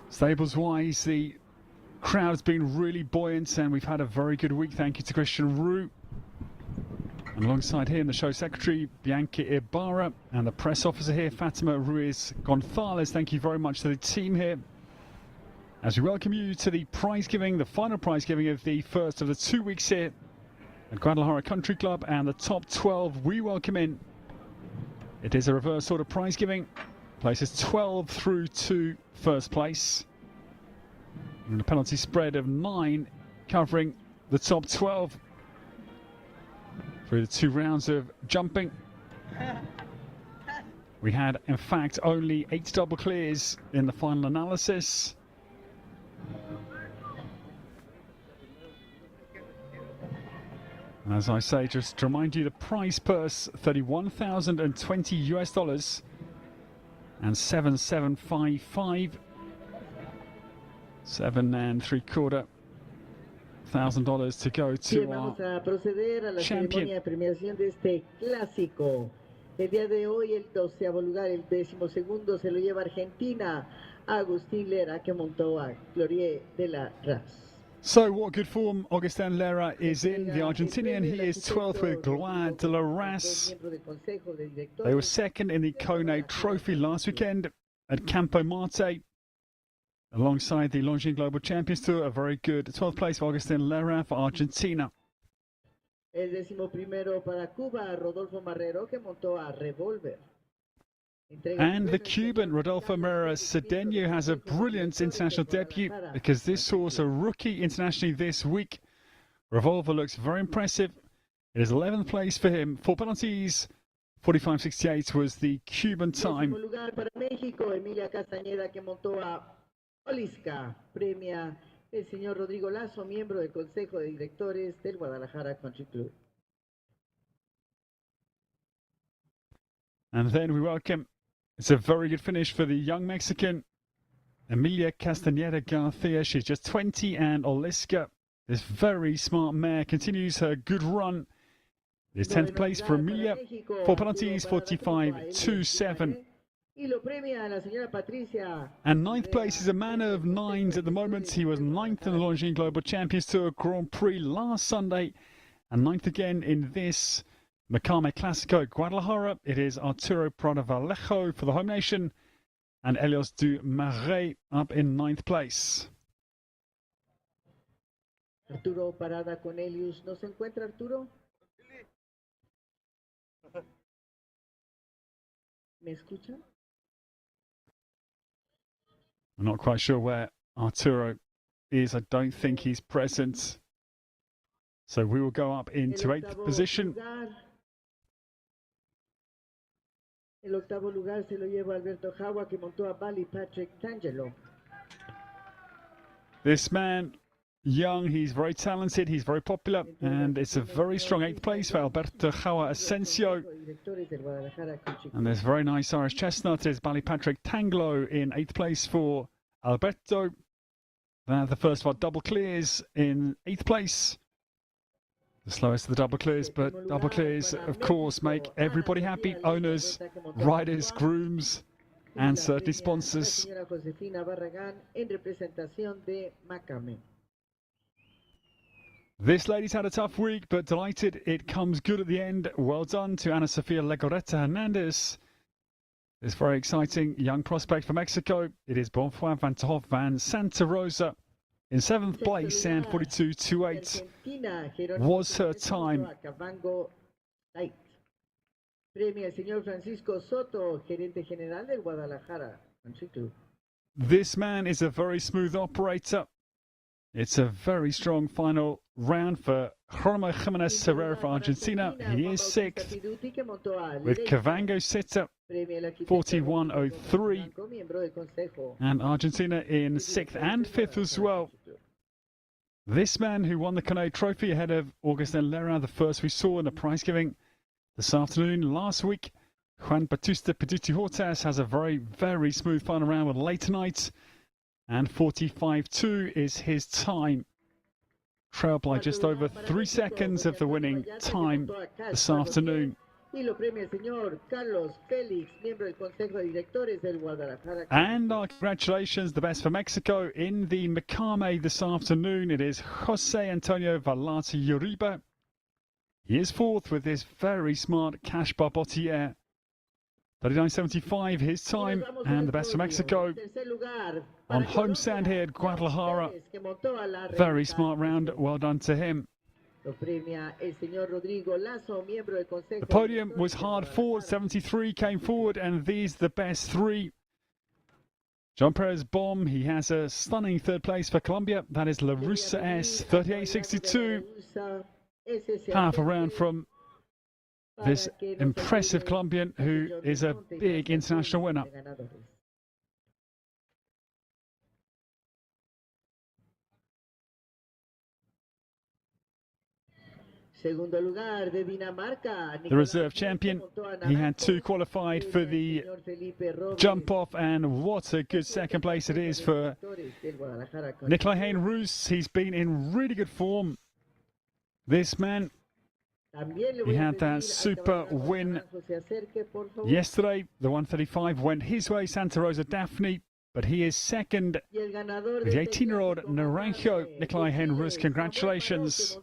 stables-wise, the crowd's been really buoyant, and we've had a very good week. Thank you to Christian Roux. And alongside him, the show secretary, Bianca Ibarra, and the press officer here, Fatima Ruiz Gonzalez. Thank you very much to the team here as we welcome you to the prize giving, the final prize giving of the first of the 2 weeks here at Guadalajara Country Club, and the top 12 we welcome in. It is a reverse order prize giving, places 12 through to first place, and a penalty spread of 9 covering the top 12 through the 2 rounds of jumping. We had in fact only 8 double clears in the final analysis. And as I say, just to remind you, the prize purse $31,020 US, and 7,755, $7,7500 to go to Vamos our a proceder a la champion. ceremonia de premiación de este clásico. El día de hoy, el 12º lugar, el 12º se lo lleva Argentina, Agustín Lera, que montó a Glorie de la Raz. So what good form Augustin Lera is in, the Argentinian. He is 12th with Gloire de la Raz. They were second in the Kone Trophy last weekend at Campo Marte, alongside the Longines Global Champions Tour. A very good 12th place for Augustin Lera for Argentina. El 11º para Cuba, Rodolfo Marrero, que montó a Revolver. And the Cuban Rodolfo Moura Cedeno has a brilliant international debut, because this horse, a rookie internationally this week. Revolver looks very impressive. It is 11th place for him. 4 penalties, 45.68 was the Cuban time. Lugar para México, Emilia Castañeda, que montó a Olisca. Premia el señor Rodrigo Lazo, miembro del Consejo de Directores del Guadalajara Country Club. And then we welcome, it's a very good finish for the young Mexican, Emilia Castañeda Garcia. She's just 20, and Olisca, this very smart mare, continues her good run. It is 10th place for Emilia. 4 penalties, 45.27. And 9th place is a man of 9s at the moment. He was 9th in the Longines Global Champions Tour Grand Prix last Sunday, and 9th again in this MACAME Clasico Guadalajara. It is Arturo Prado Vallejo for the home nation, and Elios du Marais up in 9th place. Arturo Parada con Elios. ¿No se encuentra Arturo? ¿Me escucha? I'm not quite sure where Arturo is. I don't think he's present. So we will go up into 8th position. El 8º lugar se lo lleva Alberto Jawa, que montó a Bali Patrick Tangelo. This man, young, he's very talented, he's very popular, and it's a very strong 8th place for Alberto Jawa Asensio. And there's very nice Irish chestnut. There's Bali Patrick Tanglo in 8th place for Alberto. The first of our double clears in 8th place. The slowest of the double clears, but double clears, of course, make everybody happy. Owners, riders, grooms, and certainly sponsors. This lady's had a tough week, but delighted it comes good at the end. Well done to Ana Sofia Legoretta Hernandez. This very exciting young prospect from Mexico. It is Bonfoy van ter Hof van Santa Rosa in 7th place, and 42.28 was her time. Premia el señor Francisco Soto, gerente general del Guadalajara Country Club. This man is a very smooth operator. It's a very strong final round for Jorge Jimenez Herrera for Argentina. He is sixth with Cavango sitter 41.03, and Argentina in sixth and fifth as well. This man who won the Canoe Trophy ahead of Augustin Lara, the first we saw in the prize giving this afternoon. Last week, Juan Bautista Peduti Hortas has a very, very smooth final round with late tonight, and 45.2 is his time. Trailed by just over 3 seconds of the winning time this afternoon. And our congratulations, the best for Mexico in the MACAME this afternoon. It is Jose Antonio Vallarta Uribe. He is fourth with his very smart Cash Barbotier. 39.75 his time, and the best for Mexico on home sand here at Guadalajara. Very smart round, well done to him. The podium was hard fought. 73 came forward, and these the best three. John Perez Bomb, he has a stunning third place for Colombia. That is La Russa S, 38.62. Powerful round from this impressive Colombian, who is a big international winner. The reserve champion, he had two qualified for the jump off, and what a good second place it is for Nicolai Hein-Roos. He's been in really good form. This man, he had that super win yesterday. The 135 went his way, Santa Rosa Daphne, but he is second with the 18-year-old Naranjo. Nicolai Hein-Roos, congratulations.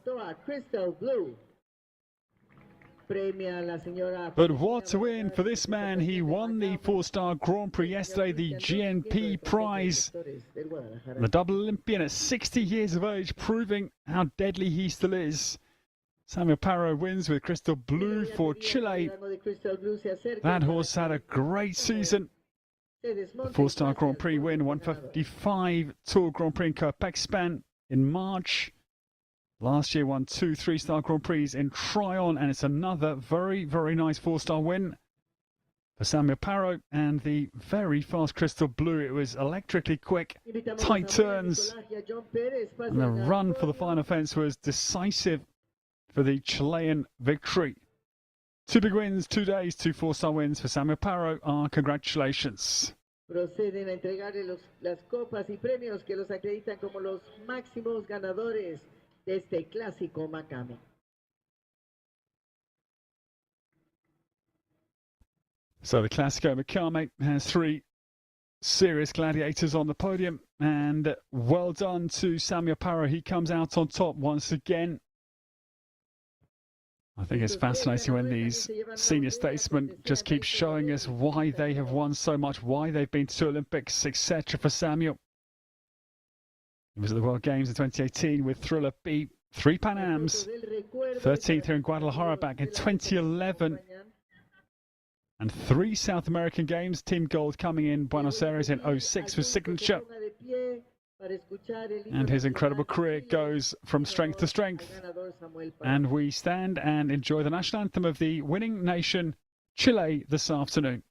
But what a win for this man. He won the 4-star Grand Prix yesterday, the GNP prize. The double Olympian at 60 years of age, proving how deadly he still is. Samuel Parro wins with Crystal Blue for Chile. That horse had a great season. The 4-star Grand Prix win, 155 Tour Grand Prix in Kirpexpan in March. Last year won 2 3-star Grand Prix in Tryon, and it's another very, very nice 4-star win for Samuel Parro and the very fast Crystal Blue. It was electrically quick, tight turns, and the run for the final fence was decisive for the Chilean victory. 2 big wins, 2 days, 2 4-star wins for Samuel Parro. Our congratulations. Proceden a entregarle las copas y premios que los acreditan como los máximos ganadores de este clásico MACAME. So the Clasico MACAME has 3 serious gladiators on the podium, and well done to Samuel Parro. He comes out on top once again. I think it's fascinating when these senior statesmen just keep showing us why they have won so much, why they've been to Olympics, etc. for Samuel. He was at the World Games in 2018 with Thriller B, 3 Pan Ams, 13th here in Guadalajara back in 2011, and 3 South American Games, Team Gold coming in Buenos Aires in 06 for Signature. And his incredible career goes from strength to strength. And we stand and enjoy the national anthem of the winning nation, Chile, this afternoon.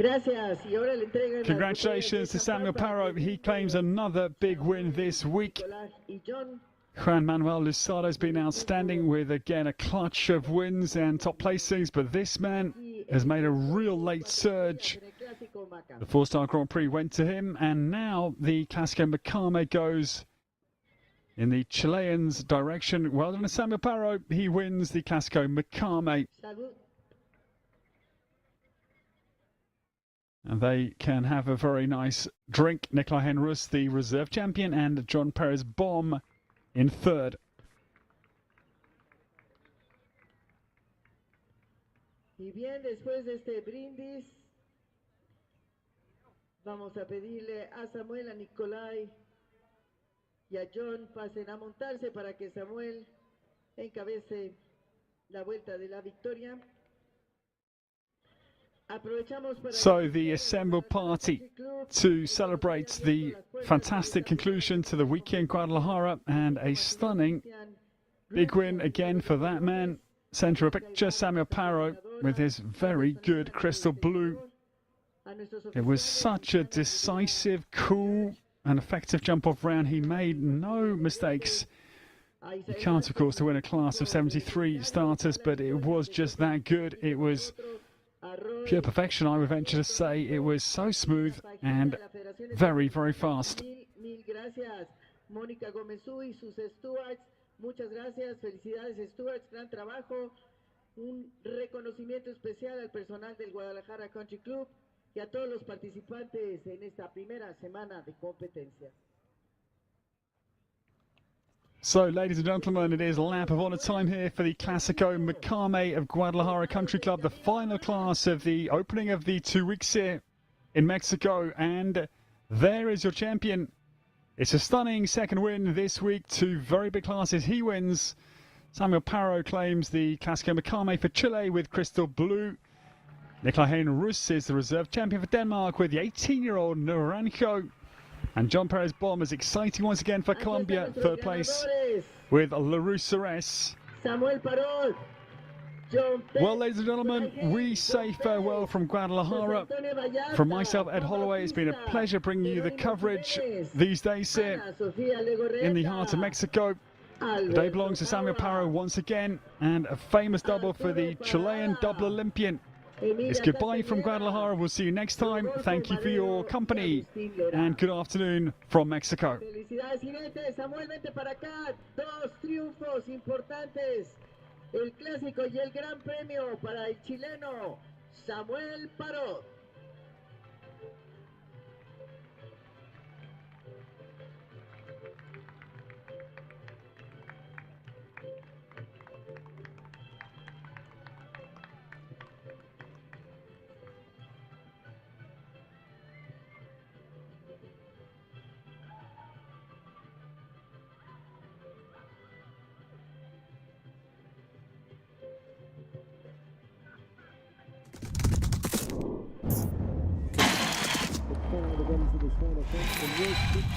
Gracias. Y ahora le entregan las Congratulations to botellas de Samuel champán Parro. He claims another big win this week. Nicolás y John. Juan Manuel Luzado's been outstanding with, again, a clutch of wins and top placings, but this man has made a real late surge. En el Clásico MACAME. The four-star Grand Prix went to him, and now the Clasico MACAME goes in the Chileans' direction. Well done to Samuel Parro. He wins the Clasico MACAME, Salud. and they can have a very nice drink. Nicolai Henrus, the reserve champion, and John Perez Bomb in third. Y bien, después de este brindis, vamos a pedirle a Samuel, a Nicolai y a John pasen a montarse para que Samuel encabece la vuelta de la victoria. Aprovechamos para So the assembled party to celebrate the fantastic conclusion to the weekend Guadalajara, and a stunning big win again for that man. Center of picture, Samuel Parro with his very good crystal blue. It was such a decisive, cool and effective jump-off round. He made no mistakes. You can't, of course, to win a class of 73 starters, but it was just that good. It was pure perfection, I would venture to say. It was so smooth and very, very fast. Mil gracias, Mónica Gómezú y sus stewards. Muchas gracias, felicidades stewards, gran trabajo. Un reconocimiento especial al personal del Guadalajara Country Club y a todos los participantes en esta primera semana de competencia. So, ladies and gentlemen, it is lap of honour time here for the Clasico MACAME of Guadalajara Country Club, the final class of the opening of the 2 weeks here in Mexico. And there is your champion. It's a stunning second win this week. Two very big classes. He wins. Samuel Parro claims the Clasico MACAME for Chile with crystal blue. Nicolai Henrus is the reserve champion for Denmark with the 18-year-old Naranjo. And John Perez Bomb is exciting once again for Colombia, third place with LaRue Ceres. Samuel Parro, John Perez. Well, ladies and gentlemen, we say farewell from Guadalajara. From myself, Ed Holloway, it's been a pleasure bringing you the coverage these days here in the heart of Mexico. The day belongs to Samuel Parro once again, and a famous double for the Chilean double Olympian. It's goodbye from Guadalajara. We'll see you next time. Thank you for your company, and good afternoon from Mexico. Felicidades, jinetes. Samuel, vente para acá. Dos triunfos importantes. El clásico y el gran premio para el chileno Samuel Parro.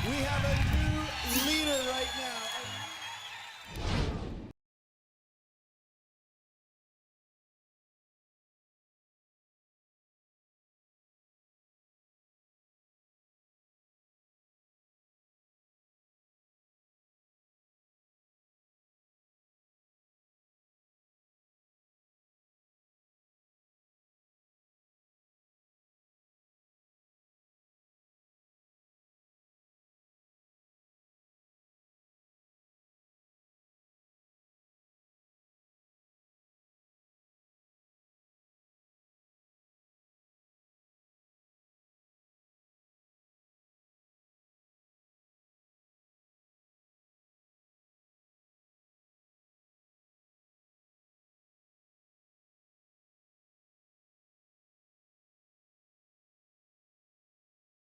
We have a new leader right